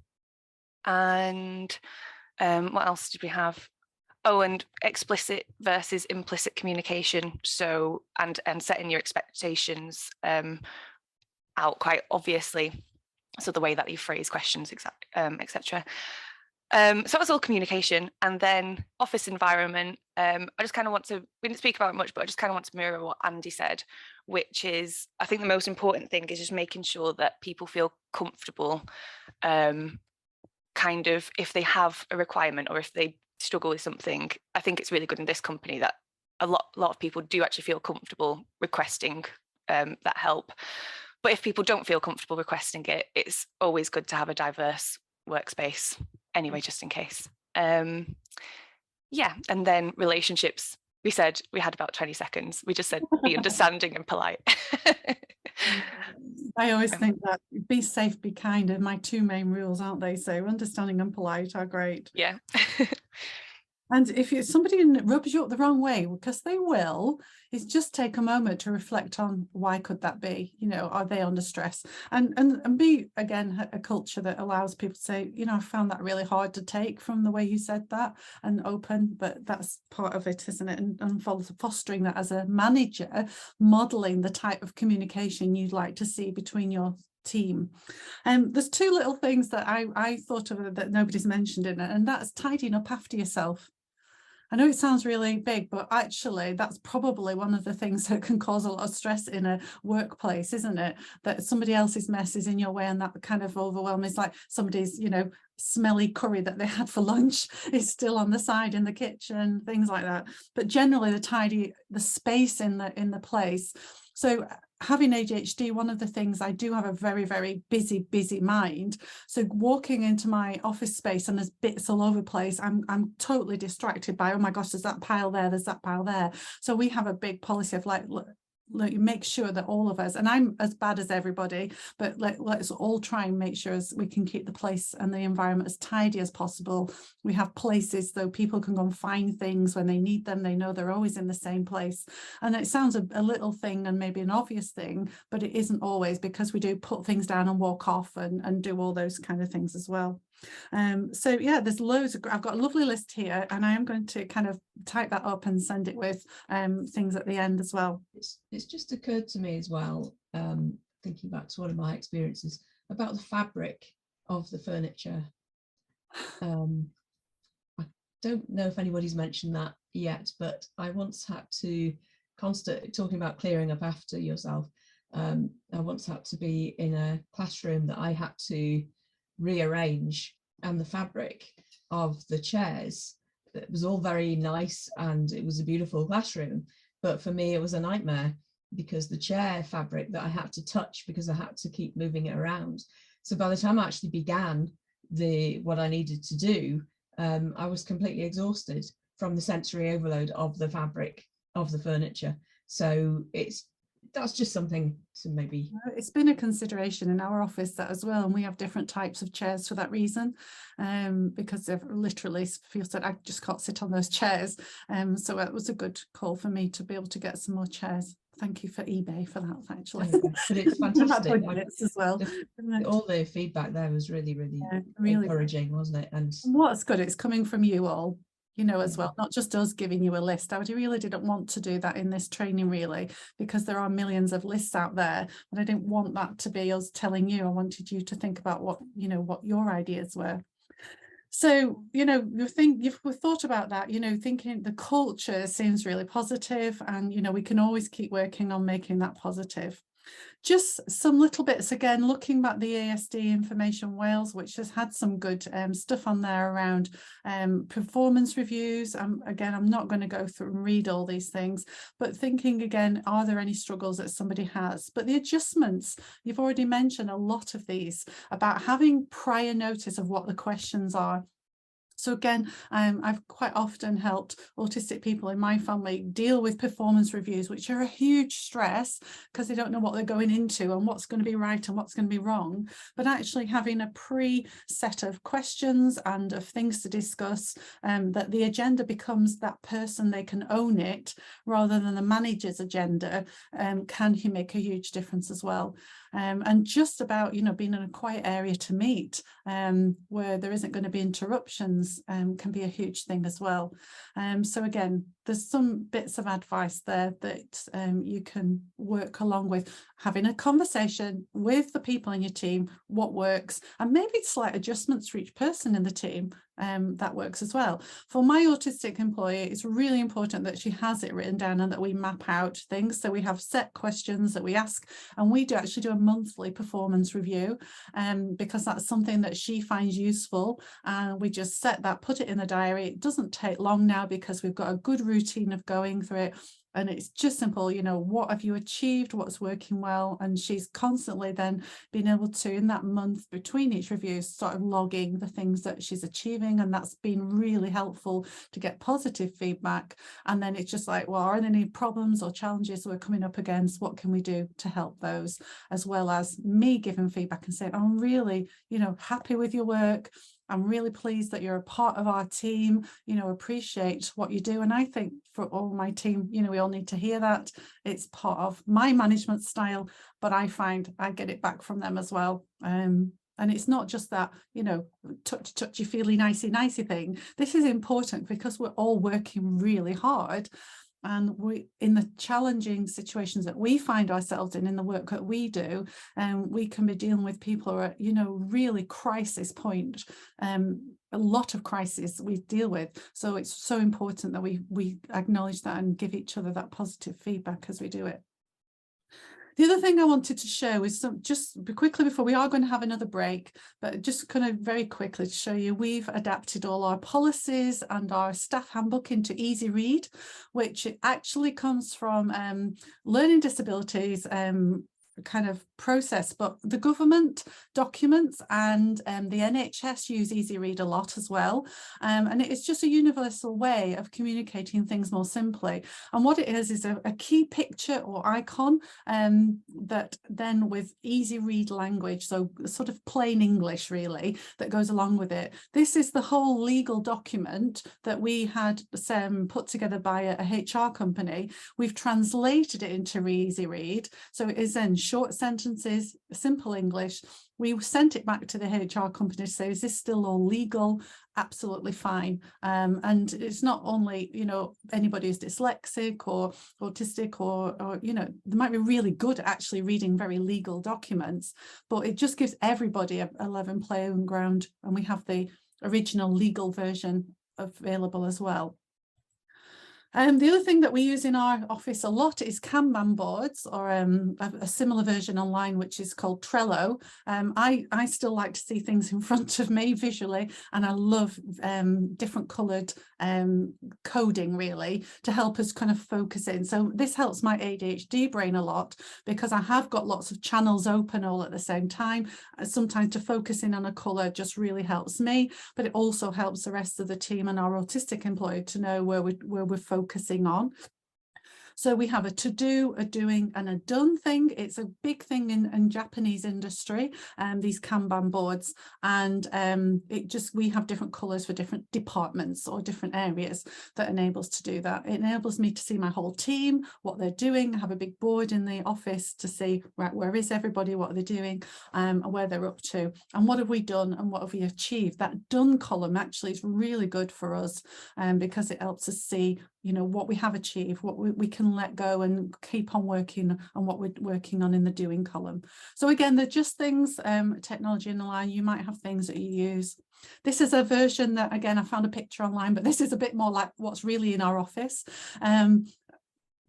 what else did we have? Oh, and explicit versus implicit communication. So, and setting your expectations out quite obviously. So the way that you phrase questions, etc. So that was all communication. And then office environment. I just kind of want to, we didn't speak about it much, but I just kind of want to mirror what Andy said, which is, I think the most important thing is just making sure that people feel comfortable, kind of, if they have a requirement or if they struggle with something. I think it's really good in this company that a lot of people do actually feel comfortable requesting that help. But if people don't feel comfortable requesting it, it's always good to have a diverse workspace anyway, just in case. Yeah, and then relationships. We said we had about 20 seconds. We just said be understanding and polite. I always think that be safe, be kind are my two main rules, aren't they? So understanding and polite are great. Yeah. And if somebody rubs you up the wrong way, because they will, is just take a moment to reflect on why could that be? You know, are they under stress? And be, again, a culture that allows people to say, you know, I found that really hard to take from the way you said that, and open, but that's part of it, isn't it? And fostering that as a manager, modeling the type of communication you'd like to see between your team. There's two little things that I thought of that nobody's mentioned in it, and that's tidying up after yourself. I know it sounds really big, but actually that's probably one of the things that can cause a lot of stress in a workplace, isn't it? That somebody else's mess is in your way, and that kind of overwhelm is like somebody's, you know, smelly curry that they had for lunch is still on the side in the kitchen, things like that. But generally the space in the place. So having ADHD, one of the things, I do have a very, very busy mind. So walking into my office space and there's bits all over the place, I'm totally distracted by, oh my gosh, there's that pile there, there's that pile there. So we have a big policy of like, look, make sure that all of us, and I'm as bad as everybody, but let's all try and make sure as we can keep the place and the environment as tidy as possible. We have places though people can go and find things when they need them. They know they're always in the same place. And it sounds a little thing and maybe an obvious thing, but it isn't always, because we do put things down and walk off and do all those kind of things as well. So yeah, there's loads of, I've got a lovely list here, and I am going to kind of type that up and send it with things at the end as well. It's just occurred to me as well, thinking back to one of my experiences about the fabric of the furniture. I don't know if anybody's mentioned that yet, but I once had to talking about clearing up after yourself. I once had to be in a classroom that I had to rearrange, and the fabric of the chairs, it was all very nice and it was a beautiful classroom, but for me it was a nightmare because the chair fabric that I had to touch, because I had to keep moving it around. So by the time I actually began what I needed to do, I was completely exhausted from the sensory overload of the fabric of the furniture. So that's just something to maybe. It's been a consideration in our office that as well, and we have different types of chairs for that reason, because they've literally feel that I just can't sit on those chairs. So it was a good call for me to be able to get some more chairs. Thank you for eBay for that, actually. But it's fantastic. As well. All the feedback there was really encouraging, wasn't it? And what's good, it's coming from you all, you know, as well, not just us giving you a list. I really didn't want to do that in this training, really, because there are millions of lists out there, and I didn't want that to be us telling you. I wanted you to think about what your ideas were. So, you know, you've thought about that, you know, thinking the culture seems really positive, and, you know, we can always keep working on making that positive. Just some little bits, again, looking at the ASD Information Wales, which has had some good stuff on there around performance reviews. Again, I'm not going to go through and read all these things, but thinking again, are there any struggles that somebody has? But the adjustments, you've already mentioned a lot of these about having prior notice of what the questions are. So again, I've quite often helped autistic people in my family deal with performance reviews, which are a huge stress because they don't know what they're going into and what's going to be right and what's going to be wrong. But actually having a pre-set of questions and of things to discuss, that the agenda becomes that person, they can own it rather than the manager's agenda, can make a huge difference as well. And just about, you know, being in a quiet area to meet, where there isn't going to be interruptions, can be a huge thing as well. So again, there's some bits of advice there that you can work along with, having a conversation with the people in your team, what works, and maybe slight adjustments for each person in the team. That works as well. For my autistic employee, it's really important that she has it written down and that we map out things. So we have set questions that we ask, and we actually do a monthly performance review, because that's something that she finds useful. And we just set that, put it in the diary. It doesn't take long now because we've got a good routine of going through it. And it's just simple, you know, what have you achieved, what's working well? And she's constantly then being able to, in that month between each review, sort of logging the things that she's achieving. And that's been really helpful to get positive feedback. And then it's just like, well, are there any problems or challenges we're coming up against? What can we do to help those? As well as me giving feedback and saying, I'm really, you know, happy with your work. I'm really pleased that you're a part of our team, you know, appreciate what you do. And I think for all my team, you know, we all need to hear that. It's part of my management style, but I find I get it back from them as well. And it's not just that, you know, touchy feely nicey thing. This is important because we're all working really hard. And we, in the challenging situations that we find ourselves in the work that we do, we can be dealing with people who are, you know, really crisis point. A lot of crises we deal with. So it's so important that we acknowledge that and give each other that positive feedback as we do it. The other thing I wanted to show is just quickly before we are going to have another break, but just kind of very quickly to show you, we've adapted all our policies and our staff handbook into easy read, which actually comes from learning disabilities kind of process, but the government documents and the NHS use easy read a lot as well, and it is just a universal way of communicating things more simply. And what it is a key picture or icon that then with easy read language, so sort of plain English really, that goes along with it. This is the whole legal document that we had put together by a HR company. We've translated it into easy read, so it is then short sentences, simple English. We sent it back to the HR company to say, is this still all legal? Absolutely fine. And it's not only, you know, anybody who's dyslexic or autistic or you know, they might be really good at actually reading very legal documents, but it just gives everybody a level playing ground. And we have the original legal version available as well. The other thing that we use in our office a lot is Kanban boards, or a similar version online, which is called Trello. I still like to see things in front of me visually, and I love different coloured coding really to help us kind of focus in. So this helps my ADHD brain a lot because I have got lots of channels open all at the same time. Sometimes to focus in on a colour just really helps me, but it also helps the rest of the team and our autistic employee to know where we're focusing on. So we have a to-do, a doing and a done thing. It's a big thing in Japanese industry, these Kanban boards, and we have different colours for different departments or different areas that enables to do that. It enables me to see my whole team, what they're doing. I have a big board in the office to see, right, where is everybody, what are they doing, and where they're up to, and what have we done and what have we achieved. That done column actually is really good for us because it helps us see, you know, what we have achieved, what we can let go and keep on working on what we're working on in the doing column. So again, they're just things, technology in the line. You might have things that you use. This is a version that, again, I found a picture online, but this is a bit more like what's really in our office,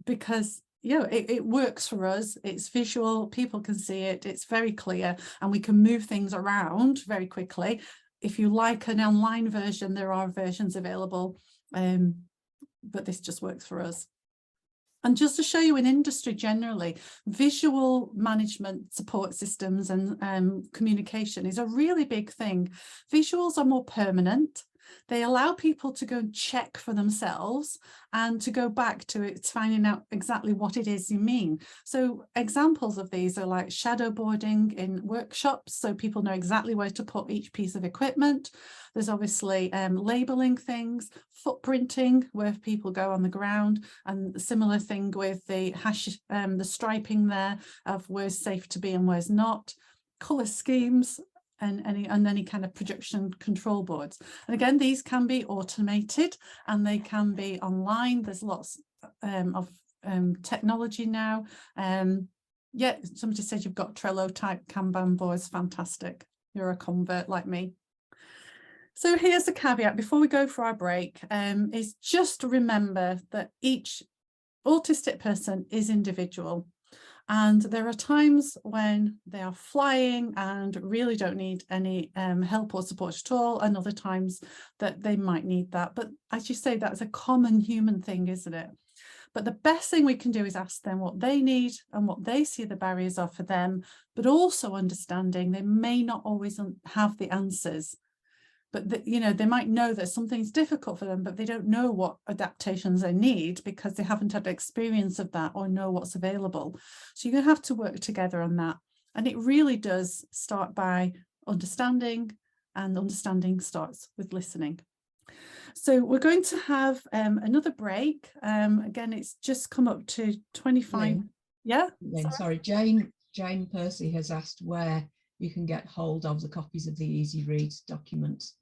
because you know, it works for us. It's visual, people can see it, it's very clear, and we can move things around very quickly. If you like an online version, there are versions available, but this just works for us. And just to show you in industry generally, visual management support systems and communication is a really big thing. Visuals are more permanent. They allow people to go and check for themselves and to go back to it, finding out exactly what it is you mean. So examples of these are like shadowboarding in workshops, so people know exactly where to put each piece of equipment. There's obviously labeling things, footprinting, where people go on the ground, and a similar thing with the the striping there of where's safe to be and where's not. Colour schemes, and any kind of projection control boards. And again, these can be automated and they can be online. There's lots of technology now. Yeah, somebody said you've got Trello type Kanban boards. Fantastic. You're a convert like me. So here's the caveat before we go for our break, is just remember that each autistic person is individual. And there are times when they are flying and really don't need any help or support at all, and other times that they might need that. But as you say, that's a common human thing, isn't it? But the best thing we can do is ask them what they need and what they see the barriers are for them, but also understanding they may not always have the answers. But you know, they might know that something's difficult for them, but they don't know what adaptations they need because they haven't had experience of that or know what's available. So you're going to have to work together on that. And it really does start by understanding, and understanding starts with listening. So we're going to have another break. Again, it's just come up to 25. Lynn, Yeah. Lynn, sorry, Jane Percy has asked where you can get hold of the copies of the Easy Read documents.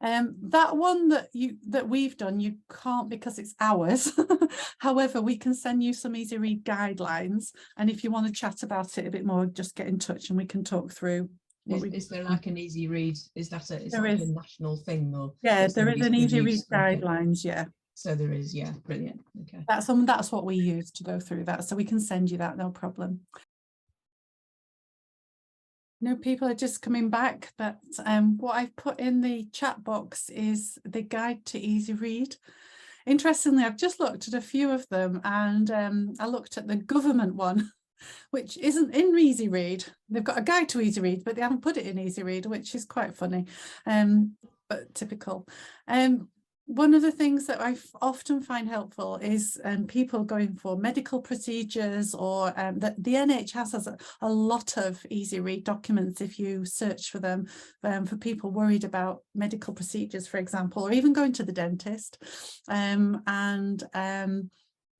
That one that we've done, you can't because it's ours. However, we can send you some easy read guidelines, and if you want to chat about it a bit more, just get in touch and we can talk through. Is there like an easy read? Is that a national thing, or yeah, there is an easy read use? guidelines. Yeah. So there is, yeah, brilliant. Okay. That's what we use to go through that. So we can send you that, no problem. No, people are just coming back, but what I've put in the chat box is the guide to easy read. Interestingly, I've just looked at a few of them, and I looked at the government one, which isn't in easy read. They've got a guide to easy read, but they haven't put it in easy read, which is quite funny, but typical. One of the things that I often find helpful is people going for medical procedures, or that the NHS has a lot of easy read documents if you search for them, for people worried about medical procedures, for example, or even going to the dentist.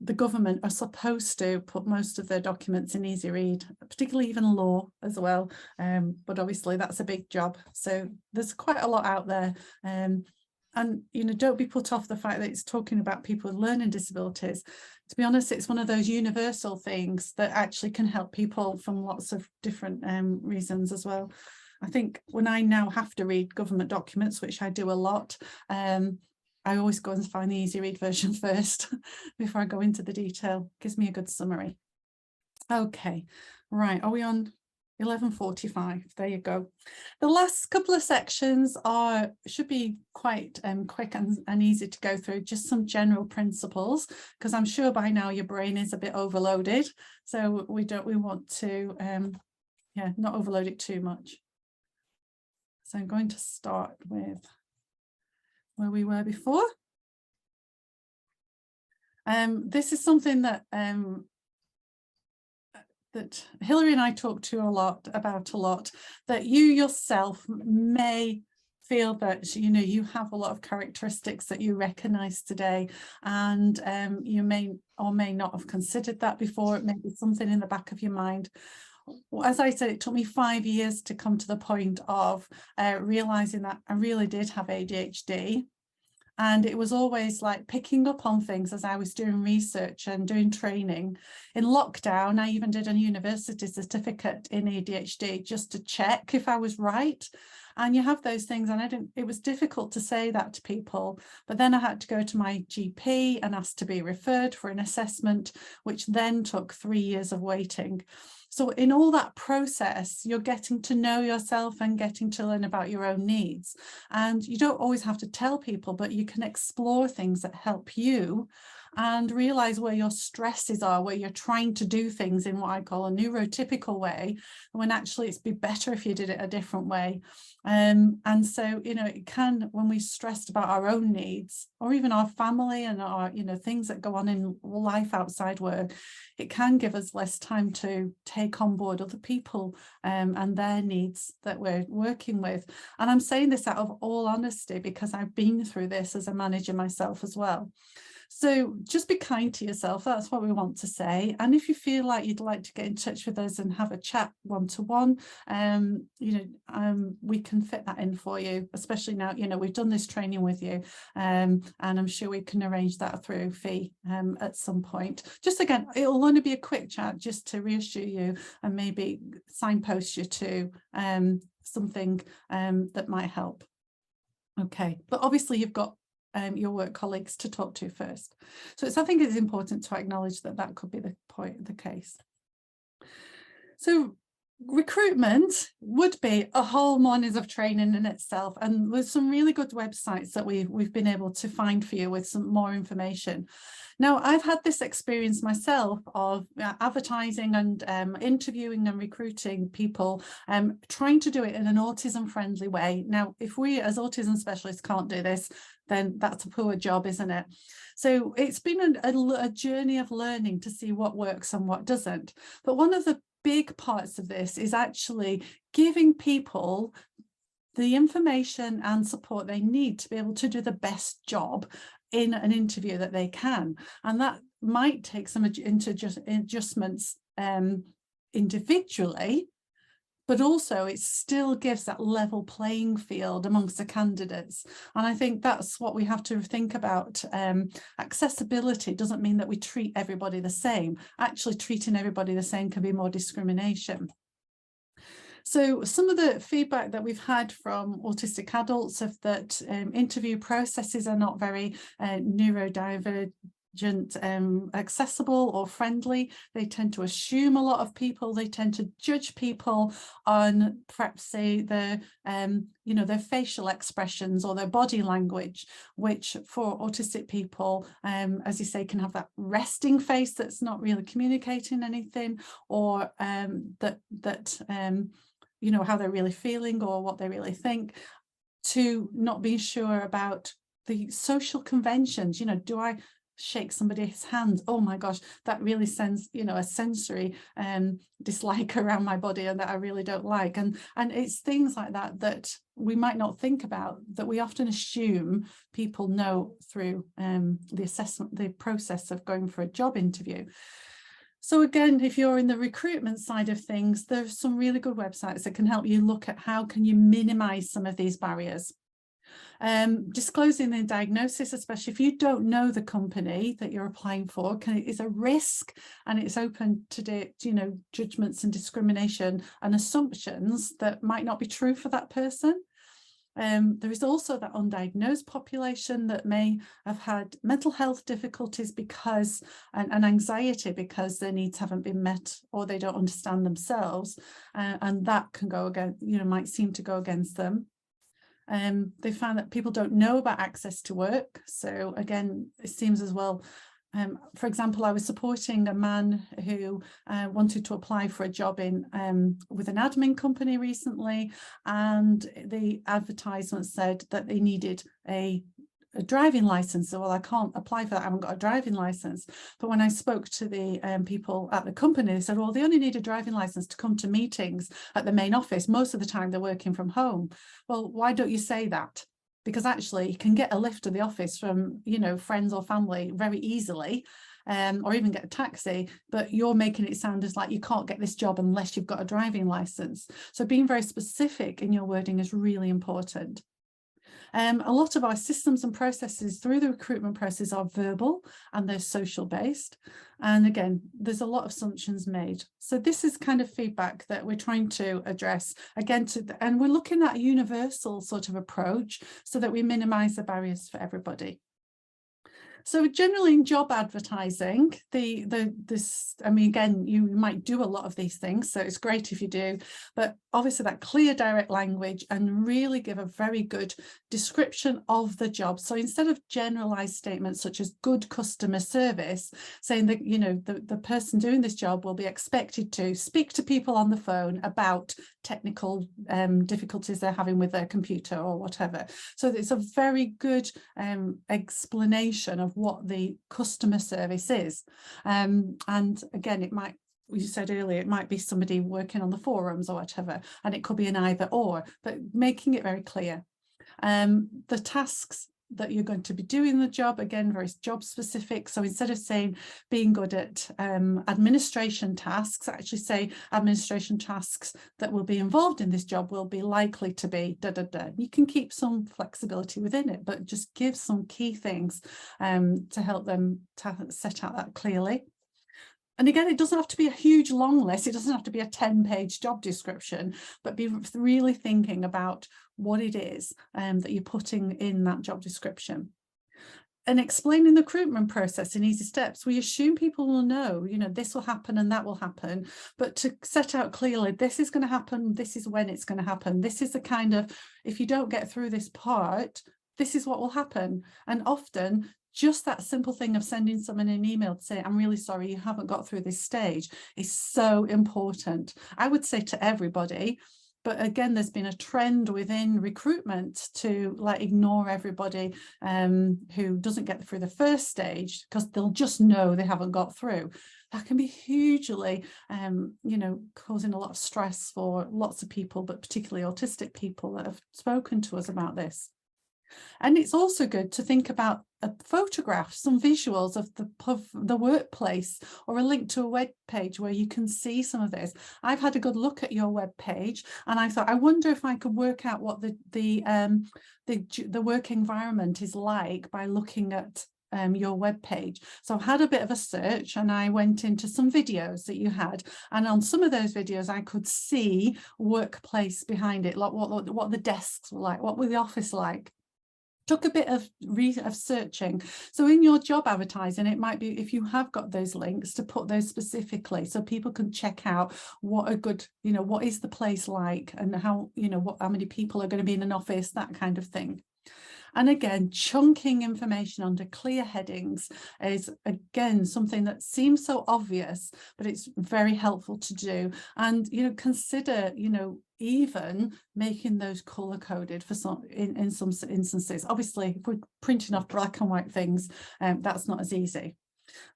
The government are supposed to put most of their documents in easy read, particularly even law as well. But obviously that's a big job. So there's quite a lot out there. And, you know, don't be put off the fact that it's talking about people with learning disabilities. To be honest, it's one of those universal things that actually can help people from lots of different reasons as well. I think when I now have to read government documents, which I do a lot, I always go and find the easy read version first before I go into the detail. Gives me a good summary. Okay, right, are we on 11:45? There you go. The last couple of sections should be quite quick and easy to go through, just some general principles, because I'm sure by now your brain is a bit overloaded, so we want to not overload it too much. So I'm going to start with where we were before. This is something that that Hilary and I talk to a lot, that you yourself may feel that, you know, you have a lot of characteristics that you recognize today, and you may or may not have considered that before. It may be something in the back of your mind. As I said, it took me 5 years to come to the point of realizing that I really did have ADHD. And it was always like picking up on things as I was doing research and doing training. In lockdown, I even did a university certificate in ADHD just to check if I was right. And you have those things, and it was difficult to say that to people. But then I had to go to my GP and ask to be referred for an assessment, which then took 3 years of waiting. So in all that process, you're getting to know yourself and getting to learn about your own needs. And you don't always have to tell people, but you can explore things that help you and realize where your stresses are, where you're trying to do things in what I call a neurotypical way, when actually it's be better if you did it a different way. And so, you know, it can, when we're stressed about our own needs, or even our family and our, you know, things that go on in life outside work, it can give us less time to take on board other people and their needs that we're working with. And I'm saying this out of all honesty, because I've been through this as a manager myself as well. So just be kind to yourself. That's what we want to say. And if you feel like you'd like to get in touch with us and have a chat one-to-one, you know, we can fit that in for you, especially now, you know, we've done this training with you, and I'm sure we can arrange that through Fee at some point. Just again, it'll only be a quick chat just to reassure you and maybe signpost you to something that might help. Okay, but obviously you've got your work colleagues to talk to first. So I think it's important to acknowledge that that could be the case. So recruitment would be a whole mornings of training in itself, and there's some really good websites that we've been able to find for you with some more information. Now, I've had this experience myself of advertising and interviewing and recruiting people, trying to do it in an autism friendly way. Now, if we as autism specialists can't do this, then that's a poor job, isn't it? So it's been a journey of learning to see what works and what doesn't. But one of the big parts of this is actually giving people the information and support they need to be able to do the best job in an interview that they can. And that might take some adjustments individually, but also it still gives that level playing field amongst the candidates. And I think that's what we have to think about. Accessibility doesn't mean that we treat everybody the same. Actually, treating everybody the same can be more discrimination. So some of the feedback that we've had from autistic adults is that interview processes are not very neurodivergent, accessible or friendly. They tend to assume a lot of people. They tend to judge people on perhaps say their their facial expressions or their body language, which for autistic people, as you say, can have that resting face that's not really communicating anything, or how they're really feeling or what they really think, to not being sure about the social conventions. Do I shake somebody's hand? Oh my gosh, that really sends a sensory dislike around my body, and that I really don't like. And it's things like that that we might not think about, that we often assume people know through the process of going for a job interview. So again, if you're in the recruitment side of things, there's some really good websites that can help you look at how can you minimize some of these barriers. Disclosing the diagnosis, especially if you don't know the company that you're applying for, is a risk, and it's open to judgments and discrimination and assumptions that might not be true for that person. There is also that undiagnosed population that may have had mental health difficulties because and anxiety because their needs haven't been met, or they don't understand themselves, and that can go against, might seem to go against them. They found that people don't know about access to work. So again, it seems as well. For example, I was supporting a man who wanted to apply for a job with an admin company recently, and the advertisement said that they needed a driving license. So, well, I can't apply for that, I haven't got a driving license. But when I spoke to the people at the company, they said, well, they only need a driving license to come to meetings at the main office. Most of the time they're working from home. Well, why don't you say that? Because actually you can get a lift to the office from, friends or family very easily, or even get a taxi, but you're making it sound as like you can't get this job unless you've got a driving license. So being very specific in your wording is really important. A lot of our systems and processes through the recruitment process are verbal, and they're social based. And again, there's a lot of assumptions made. So this is kind of feedback that we're trying to address again, and we're looking at a universal sort of approach so that we minimize the barriers for everybody. So generally in job advertising, again, you might do a lot of these things, so it's great if you do, but obviously that clear, direct language, and really give a very good description of the job. So instead of generalized statements such as good customer service, saying that, the person doing this job will be expected to speak to people on the phone about technical difficulties they're having with their computer or whatever. So it's a very good explanation of what the customer service is. And again, you said earlier, it might be somebody working on the forums or whatever, and it could be an either or, but making it very clear. The tasks that you're going to be doing the job, again, very job specific. So instead of saying being good at administration tasks, actually say administration tasks that will be involved in this job will be likely to be da, da, da. You can keep some flexibility within it, but just give some key things to help them to set out that clearly. And again, it doesn't have to be a huge long list. It doesn't have to be a 10-page job description, but be really thinking about what it is that you're putting in that job description. And explaining the recruitment process in easy steps. We assume people will know, this will happen and that will happen, but to set out clearly, this is going to happen, this is when it's going to happen, this is the kind of, if you don't get through this part, this is what will happen. And often, just that simple thing of sending someone an email to say, I'm really sorry you haven't got through this stage, is so important. I would say to everybody, but again, there's been a trend within recruitment to ignore everybody who doesn't get through the first stage because they'll just know they haven't got through. That can be hugely, causing a lot of stress for lots of people, but particularly autistic people that have spoken to us about this. And it's also good to think about a photograph, some visuals of the workplace, or a link to a web page where you can see some of this. I've had a good look at your web page, and I thought, I wonder if I could work out what the work environment is like by looking at your web page. So I've had a bit of a search, and I went into some videos that you had, and on some of those videos I could see workplace behind it, like what the desks were like, what were the office like. Took a bit of searching. So in your job advertising, it might be, if you have got those links, to put those specifically so people can check out what a good, what is the place like, and how, how many people are going to be in an office, that kind of thing. And again, chunking information under clear headings is, again, something that seems so obvious, but it's very helpful to do. And, consider, even making those color coded for some in some instances. Obviously, if we're printing off black and white things, that's not as easy.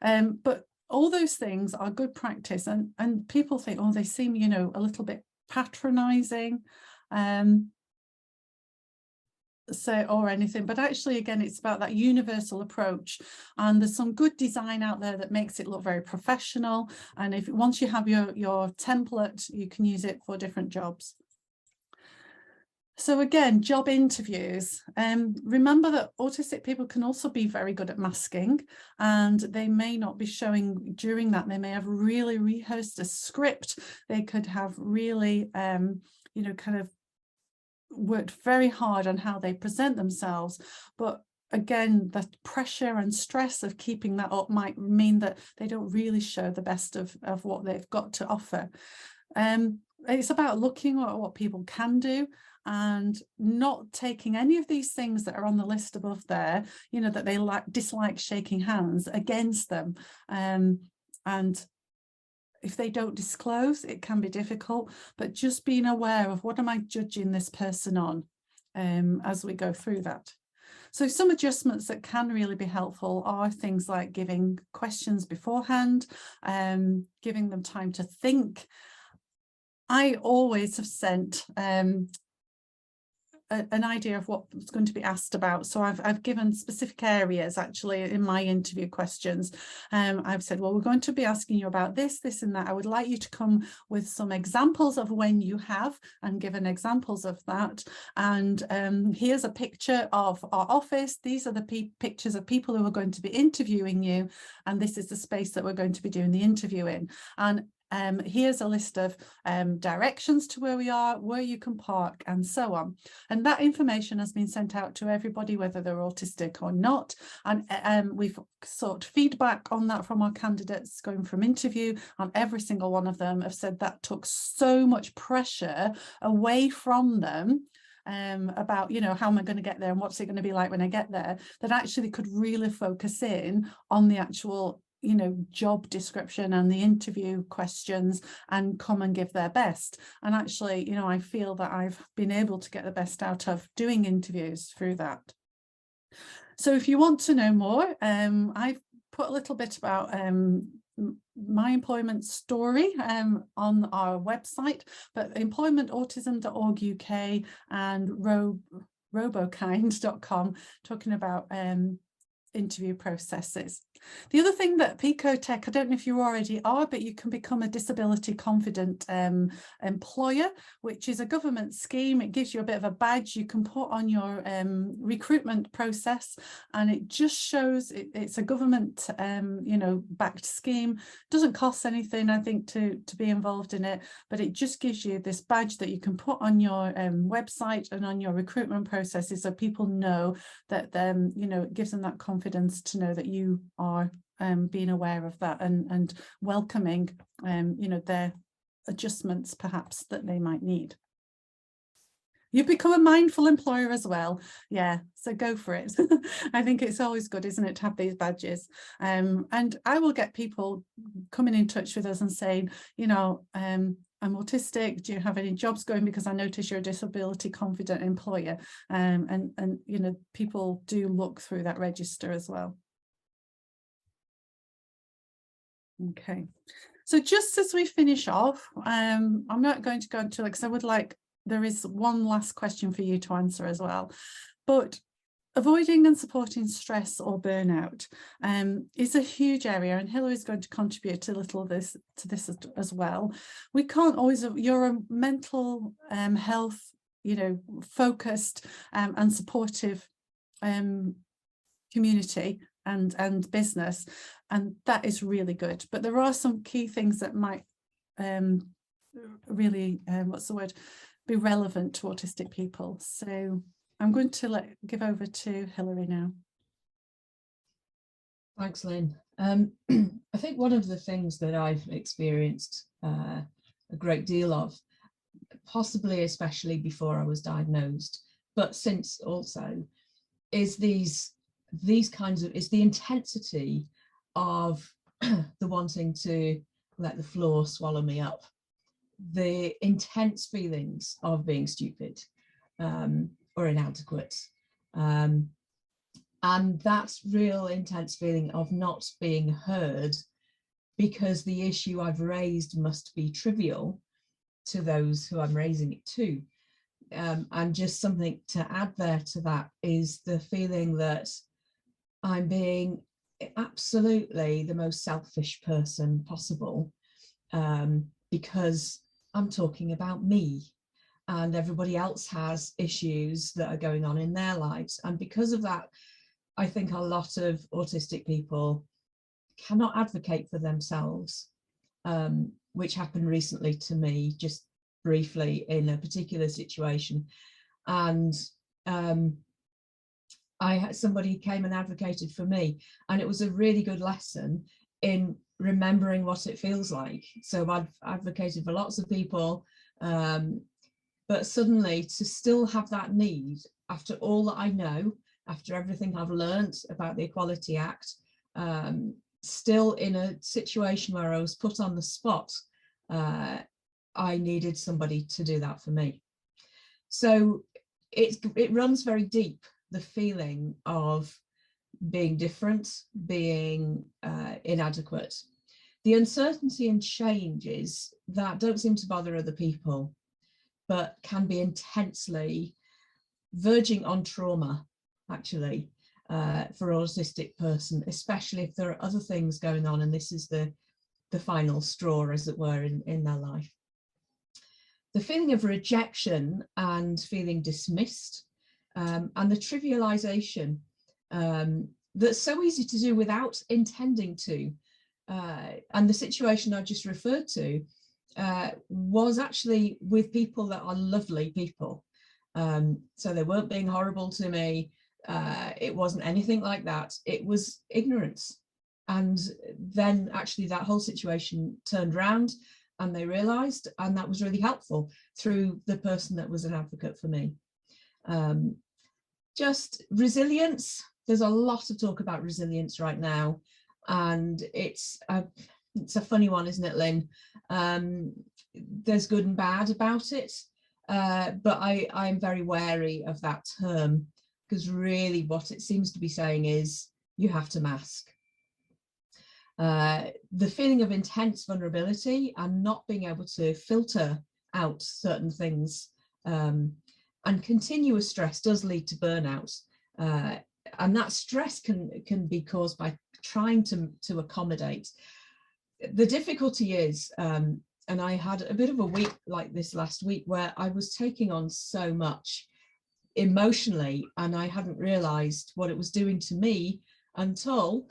But all those things are good practice, and people think, oh, they seem, a little bit patronizing. Or anything, but actually, again, it's about that universal approach, and there's some good design out there that makes it look very professional, and once you have your template, you can use it for different jobs. So again, job interviews, remember that autistic people can also be very good at masking, and they may not be showing during that. They may have really rehearsed a script, they could have really kind of worked very hard on how they present themselves, but again, the pressure and stress of keeping that up might mean that they don't really show the best of what they've got to offer. It's about looking at what people can do and not taking any of these things that are on the list above there, that they dislike shaking hands, against them. And if they don't disclose, it can be difficult, but just being aware of what am I judging this person on as we go through that. So some adjustments that can really be helpful are things like giving questions beforehand, giving them time to think. I always have sent an idea of what's going to be asked about. So I've given specific areas actually in my interview questions. I've said, well, we're going to be asking you about this, this and that. I would like you to come with some examples of when you have, and given examples of that. And here's a picture of our office. These are the pictures of people who are going to be interviewing you. And this is the space that we're going to be doing the interview in. And here's a list of directions to where we are, where you can park, and so on. And that information has been sent out to everybody, whether they're autistic or not. And we've sought feedback on that from our candidates going from interview, and every single one of them have said that took so much pressure away from them about, how am I going to get there and what's it going to be like when I get there, that actually could really focus in on the actual job description and the interview questions and come and give their best. And actually, I feel that I've been able to get the best out of doing interviews through that. So if you want to know more, I've put a little bit about my employment story on our website, but employmentautism.org UK and robokind.com, talking about interview processes. The other thing that Pico Tech, I don't know if you already are, but you can become a disability confident employer, which is a government scheme. It gives you a bit of a badge you can put on your recruitment process, and it just shows it's a government backed scheme. Doesn't cost anything, I think, to be involved in it, but it just gives you this badge that you can put on your website and on your recruitment processes, so people know that it gives them that confidence to know that you are being aware of that and welcoming their adjustments perhaps that they might need. You become a mindful employer as well. Yeah, so go for it. I think it's always good, isn't it, to have these badges. And I will get people coming in touch with us and saying, I'm autistic, do you have any jobs going, because I notice you're a disability confident employer. And people do look through that register as well. Okay, so just as we finish off, I'm not going to go into it because there is one last question for you to answer as well. But avoiding and supporting stress or burnout is a huge area, and Hilary is going to contribute a little to this as well. We can't always, you're a mental health, focused and supportive community and business, and that is really good. But there are some key things that might really, be relevant to autistic people. So I'm going to give over to Hilary now. Thanks, Lynn. I think one of the things that I've experienced a great deal of, possibly especially before I was diagnosed, but since also, is these kinds of, is the intensity of the wanting to let the floor swallow me up, the intense feelings of being stupid or inadequate, and that real intense feeling of not being heard because the issue I've raised must be trivial to those who I'm raising it to. And just something to add there to that is the feeling that I'm being absolutely the most selfish person possible, because I'm talking about me, and everybody else has issues that are going on in their lives. And because of that, I think a lot of autistic people cannot advocate for themselves, which happened recently to me, just briefly in a particular situation. And I had somebody who came and advocated for me, and it was a really good lesson in remembering what it feels like. So I've advocated for lots of people, but suddenly to still have that need after all that I know, after everything I've learned about the Equality Act, still in a situation where I was put on the spot, I needed somebody to do that for me. So it runs very deep, the feeling of being different, being inadequate. The uncertainty and changes that don't seem to bother other people, but can be intensely verging on trauma, actually, for an autistic person, especially if there are other things going on and this is the final straw, as it were, in their life. The feeling of rejection and feeling dismissed, and the trivialization that's so easy to do without intending to. And the situation I just referred to was actually with people that are lovely people. So they weren't being horrible to me. It wasn't anything like that. It was ignorance. And then actually that whole situation turned around and they realized, and that was really helpful through the person that was an advocate for me. Just resilience. There's a lot of talk about resilience right now, and it's a funny one, isn't it, Lynn? There's good and bad about it, but I'm very wary of that term, because really what it seems to be saying is you have to mask. The feeling of intense vulnerability and not being able to filter out certain things, and continuous stress does lead to burnout, and that stress can be caused by trying to accommodate. The difficulty is, and I had a bit of a week like this last week where I was taking on so much emotionally, and I hadn't realized what it was doing to me until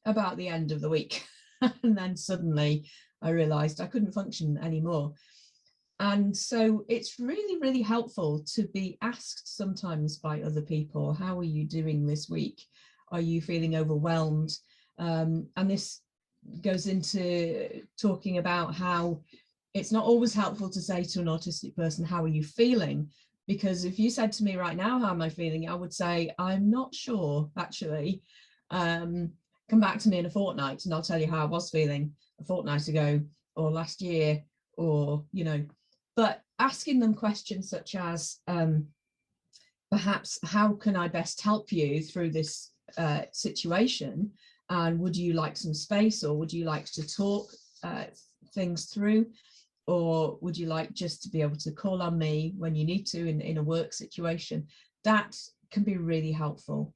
about the end of the week. And then suddenly I realized I couldn't function anymore. And so it's really, really helpful to be asked sometimes by other people, how are you doing this week? Are you feeling overwhelmed? And this goes into talking about how it's not always helpful to say to an autistic person, how are you feeling? Because if you said to me right now, how am I feeling? I would say, I'm not sure, actually. Come back to me in a fortnight and I'll tell you how I was feeling a fortnight ago or last year, or, but asking them questions such as, perhaps, how can I best help you through this situation? And would you like some space, or would you like to talk things through? Or would you like just to be able to call on me when you need to in a work situation? That can be really helpful.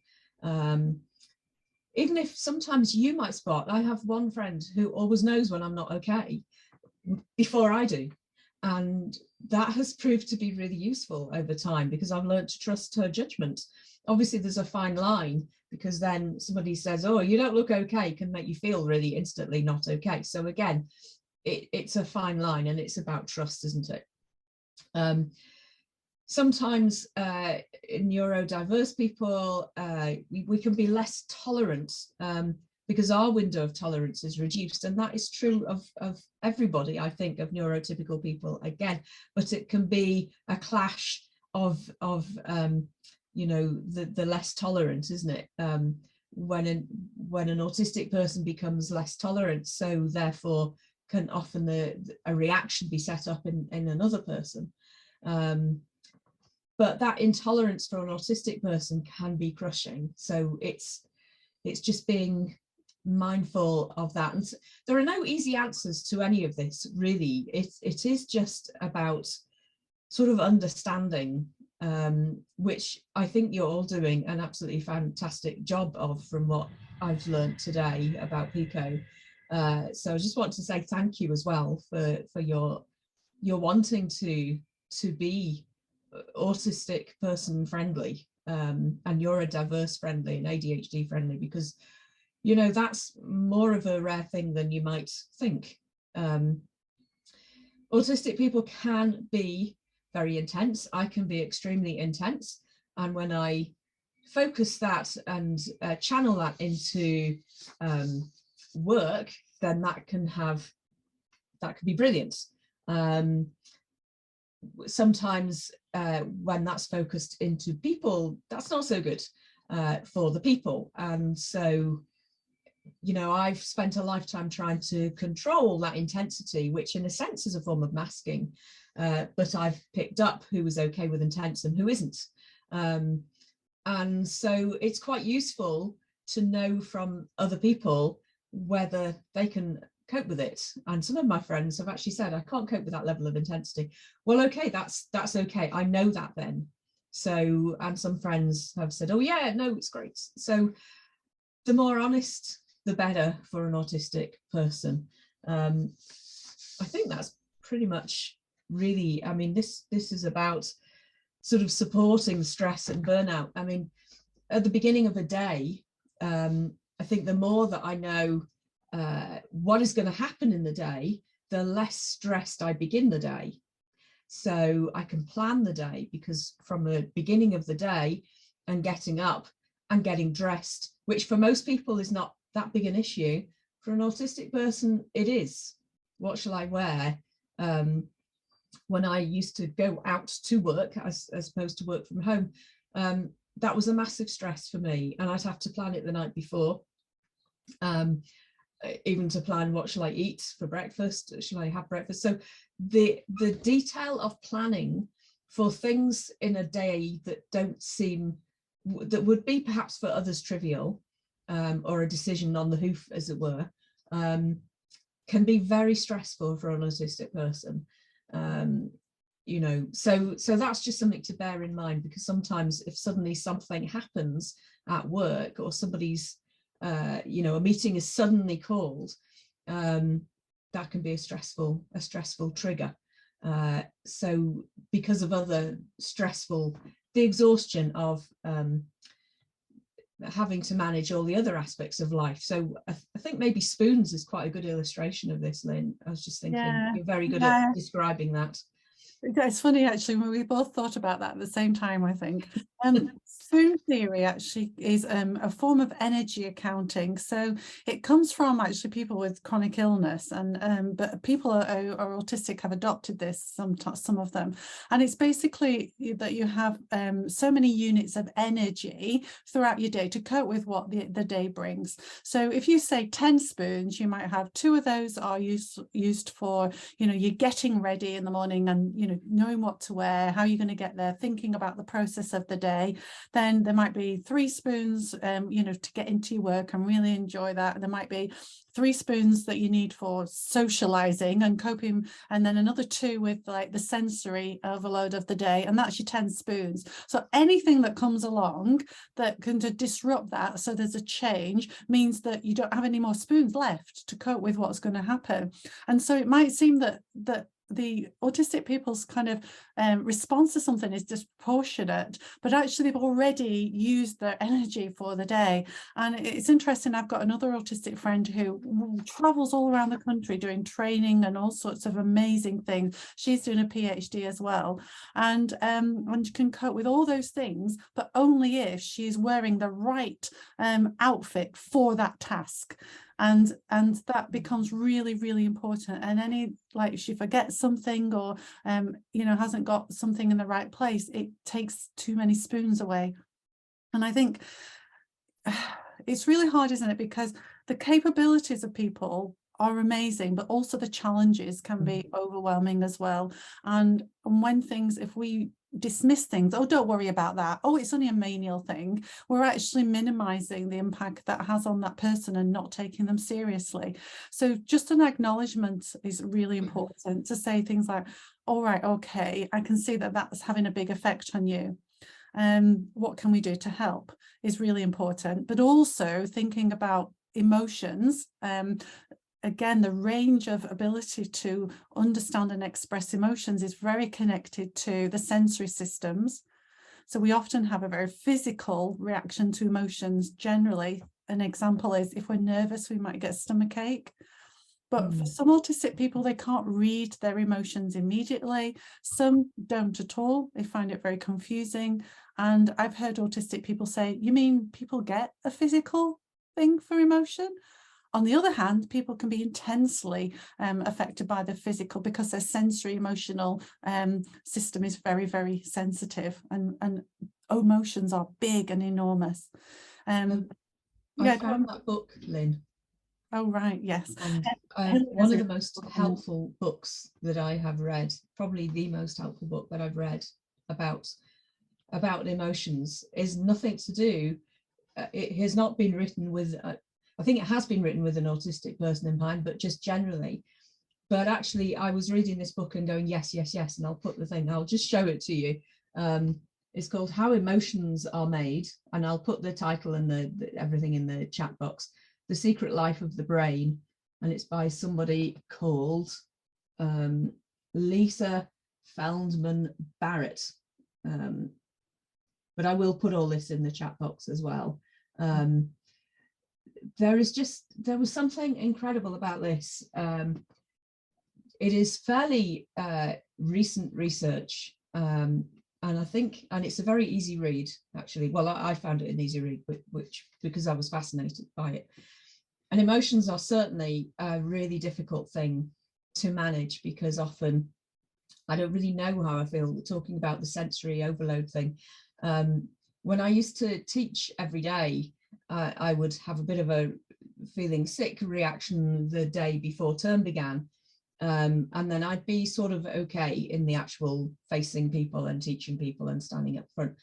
Even if sometimes you might spot, I have one friend who always knows when I'm not okay before I do. And that has proved to be really useful over time, because I've learned to trust her judgment. Obviously, there's a fine line, because then somebody says, oh, you don't look okay, can make you feel really instantly not okay. So again, it's a fine line, and it's about trust, isn't it? Sometimes neurodiverse people, we can be less tolerant because our window of tolerance is reduced, and that is true of everybody, I think, of neurotypical people again, but it can be a clash of you know, the less tolerant, isn't it? When an autistic person becomes less tolerant, so therefore can often a reaction be set up in another person. But that intolerance for an autistic person can be crushing. So it's just being mindful of that. And there are no easy answers to any of this, really. It is just about sort of understanding, which I think you're all doing an absolutely fantastic job of, from what I've learned today about Pico. So I just want to say thank you as well for your wanting to be autistic person friendly, and neurodiverse friendly and ADHD friendly, because, you know, that's more of a rare thing than you might think. Autistic people can be very intense. I can be extremely intense, and when I focus that and channel that into work, then that can be brilliant. Sometimes when that's focused into people, that's not so good for the people. And so, you know, I've spent a lifetime trying to control that intensity, which in a sense is a form of masking, but I've picked up who was okay with intense and who isn't. And so it's quite useful to know from other people whether they can cope with it. And some of my friends have actually said, I can't cope with that level of intensity. Well, okay, that's okay. I know that then. So, and some friends have said, oh yeah, no, it's great. So the more honest, the better for an autistic person. I think that's pretty much really, I mean, this is about sort of supporting stress and burnout. I mean, at the beginning of a day, I think the more that I know what is going to happen in the day, the less stressed I begin the day. So I can plan the day, because from the beginning of the day and getting up and getting dressed, which for most people is not that big an issue, for an autistic person it is. What shall I wear? When I used to go out to work as opposed to work from home, that was a massive stress for me, and I'd have to plan it the night before. Even to plan, what shall I eat for breakfast? Shall I have breakfast? So the detail of planning for things in a day that don't seem, that would be perhaps for others trivial, or a decision on the hoof, as it were, can be very stressful for an autistic person. You know, so that's just something to bear in mind, because sometimes if suddenly something happens at work, or somebody's you know, a meeting is suddenly called, that can be a stressful trigger. So because of other stressful, the exhaustion of having to manage all the other aspects of life. So I think maybe spoons is quite a good illustration of this, Lynn. I was just thinking, you're very good at describing that. It's funny, actually, when we both thought about that at the same time, I think. Spoon theory actually is a form of energy accounting. So it comes from actually people with chronic illness, and but people are autistic have adopted this, some of them. And it's basically that you have so many units of energy throughout your day to cope with what the day brings. So if you say 10 spoons, you might have 2 of those are used for, you know, you're getting ready in the morning, and you know, knowing what to wear, how you're going to get there, thinking about the process of the day. Then there might be 3 spoons, you know, to get into your work and really enjoy that. There might be 3 spoons that you need for socializing and coping, and then another 2 with like the sensory overload of the day, and that's your 10 spoons. So anything that comes along that can disrupt that, so there's a change, means that you don't have any more spoons left to cope with what's going to happen. And so it might seem that the autistic people's kind of response to something is disproportionate, but actually they've already used their energy for the day. And it's interesting, I've got another autistic friend who travels all around the country doing training and all sorts of amazing things. She's doing a PhD as well, and can cope with all those things, but only if she's wearing the right outfit for that task. And that becomes really, really important. And any, like, if she forgets something or you know, hasn't got something in the right place, it takes too many spoons away. And I think it's really hard, isn't it? Because the capabilities of people are amazing, but also the challenges can be overwhelming as well. And when things, if we dismiss things, oh, don't worry about that, oh, it's only a menial thing, we're actually minimizing the impact that has on that person and not taking them seriously. So just an acknowledgement is really important, to say things like, all right, okay, I can see that that's having a big effect on you. What can we do to help is really important. But also thinking about emotions, again, the range of ability to understand and express emotions is very connected to the sensory systems. So we often have a very physical reaction to emotions generally. An example is if we're nervous, we might get stomach ache. But for some autistic people, they can't read their emotions immediately. Some don't at all. They find it very confusing. And I've heard autistic people say, you mean people get a physical thing for emotion? On the other hand, people can be intensely affected by the physical because their sensory emotional system is very, very sensitive, and emotions are big and enormous. I found that book, Lynn. Oh, right, yes. And one of the most helpful books that I have read, probably the most helpful book that I've read about emotions, is nothing to do, it has not been written with, I think it has been written with an autistic person in mind, but just generally. But actually, I was reading this book and going, yes, yes, yes, and I'll put the thing, I'll just show it to you. It's called How Emotions Are Made, and I'll put the title and the everything in the chat box. The Secret Life of the Brain, and it's by somebody called Lisa Feldman Barrett. But I will put all this in the chat box as well. There was something incredible about this. It is fairly recent research, and I think, and it's a very easy read, actually. Well, I found it an easy read, which because I was fascinated by it. And emotions are certainly a really difficult thing to manage, because often I don't really know how I feel. We're talking about the sensory overload thing. When I used to teach every day, I would have a bit of a feeling sick reaction the day before term began. And then I'd be sort of okay in the actual facing people and teaching people and standing up front.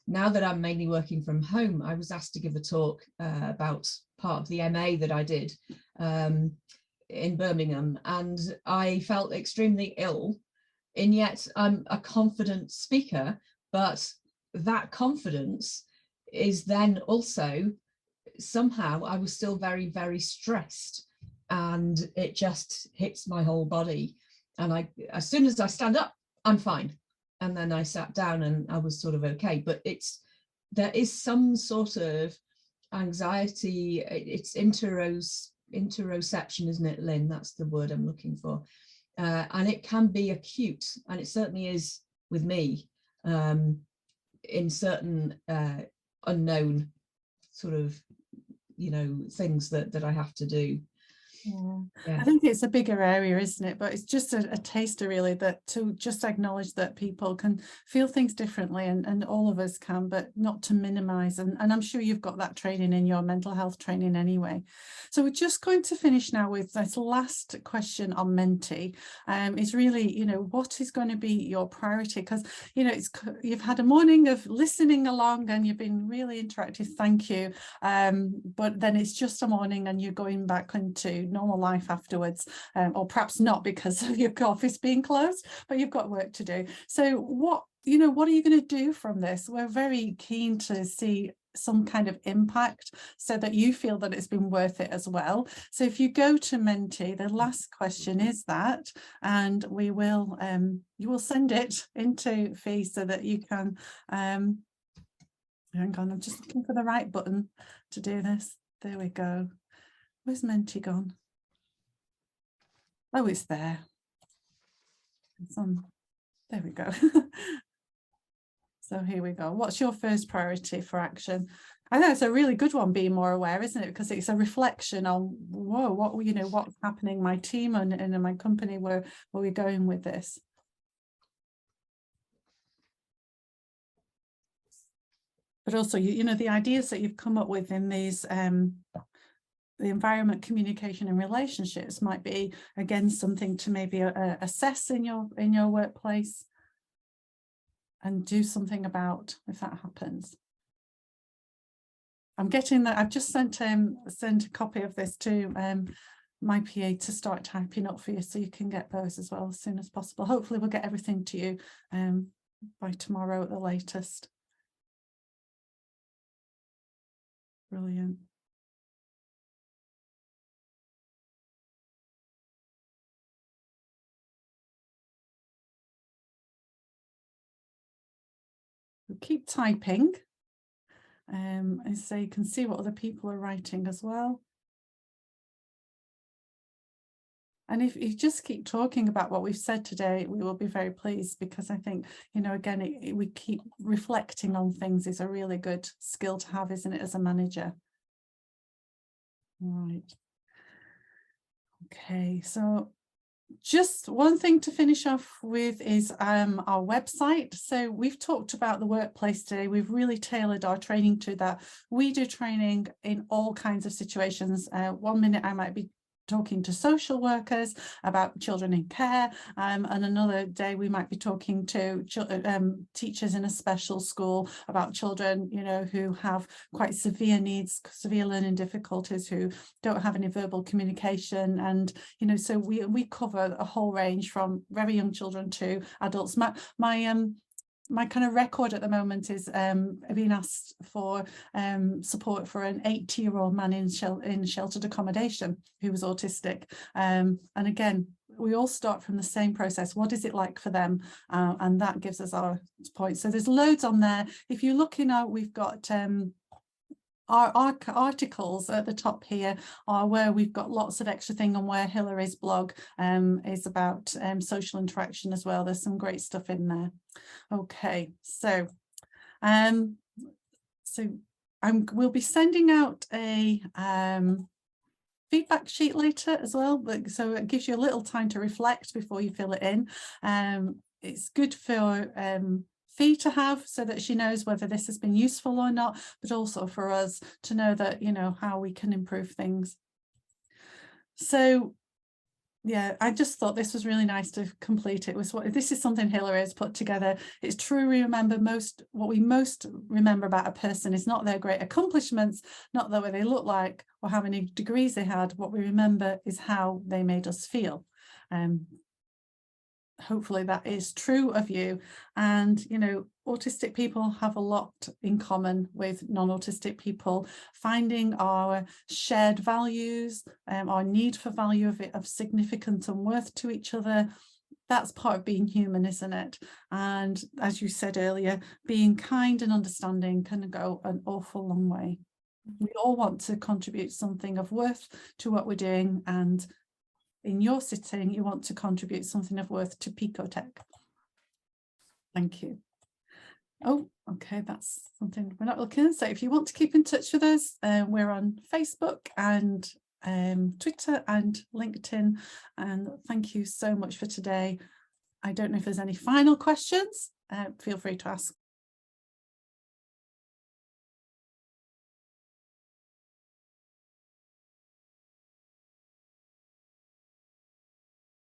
Now that I'm mainly working from home, I was asked to give a talk about part of the MA that I did in Birmingham, and I felt extremely ill. And yet I'm a confident speaker, but that confidence is then also, somehow I was still very, very stressed, and it just hits my whole body. And as soon as I stand up, I'm fine. And then I sat down and I was sort of okay. But there is some sort of anxiety. It's interoception, isn't it, Lynn? That's the word I'm looking for. And it can be acute, and it certainly is with me in certain unknown sort of, things that I have to do. Yeah. Yeah. I think it's a bigger area, isn't it? But it's just a taster, really, that to just acknowledge that people can feel things differently, and all of us can, but not to minimize. And I'm sure you've got that training in your mental health training anyway. So we're just going to finish now with this last question on Menti. Is really, you know, what is going to be your priority? Because, you know, you've had a morning of listening along and you've been really interactive. Thank you. But then it's just a morning and you're going back into normal life afterwards, or perhaps not because of your office being closed, but you've got work to do. So what are you going to do from this? We're very keen to see some kind of impact so that you feel that it's been worth it as well. So if you go to Menti, the last question is that, and we will you will send it into Fee so that you can hang on, I'm just looking for the right button to do this. There we go. Where's Menti gone? Oh, it's there. It's on. There we go. So here we go. What's your first priority for action? I know it's a really good one, being more aware, isn't it? Because it's a reflection on, whoa, what, you know, what's happening in my team and in my company, where we're going with this. But also, you know, the ideas that you've come up with in these the environment, communication and relationships might be, again, something to maybe assess in your workplace and do something about if that happens. I'm getting that. I've just sent a copy of this to my PA to start typing up for you, so you can get those as well as soon as possible. Hopefully we'll get everything to you by tomorrow at the latest. Brilliant. We'll keep typing, and so you can see what other people are writing as well. And if you just keep talking about what we've said today, we will be very pleased, because I think, you know, again, we keep reflecting on things is a really good skill to have, isn't it, as a manager? Right. Okay, so just one thing to finish off with is our website. So we've talked about the workplace today. We've really tailored our training to that. We do training in all kinds of situations. 1 minute I might be talking to social workers about children in care, and another day we might be talking to teachers in a special school about children, you know, who have quite severe needs, severe learning difficulties, who don't have any verbal communication. And, you know, so we cover a whole range from very young children to adults. My kind of record at the moment is being asked for support for an 80-year-old man in sheltered accommodation who was autistic. And again, we all start from the same process. What is it like for them? And that gives us our point. So there's loads on there. If you look in we've got our articles at the top here are where we've got lots of extra thing on, where Hillary's blog is about social interaction as well. There's some great stuff in there. Okay, so we'll be sending out a feedback sheet later as well, so it gives you a little time to reflect before you fill it in. It's good for Fee to have, so that she knows whether this has been useful or not, but also for us to know that, you know, how we can improve things. So yeah, I just thought this was really nice to complete it. This is something Hillary has put together. It's true. Remember, what we most remember about a person is not their great accomplishments, not the way they look like or how many degrees they had. What we remember is how they made us feel. Hopefully that is true of you. And, you know, autistic people have a lot in common with non-autistic people. Finding our shared values, our need for value of significance and worth to each other, that's part of being human, isn't it? And as you said earlier, being kind and understanding can go an awful long way. We all want to contribute something of worth to what we're doing, and in your sitting, you want to contribute something of worth to Pico Tech. Thank you. Oh, okay, that's something we're not looking at. So if you want to keep in touch with us, we're on Facebook and Twitter and LinkedIn. And thank you so much for today. I don't know if there's any final questions. Feel free to ask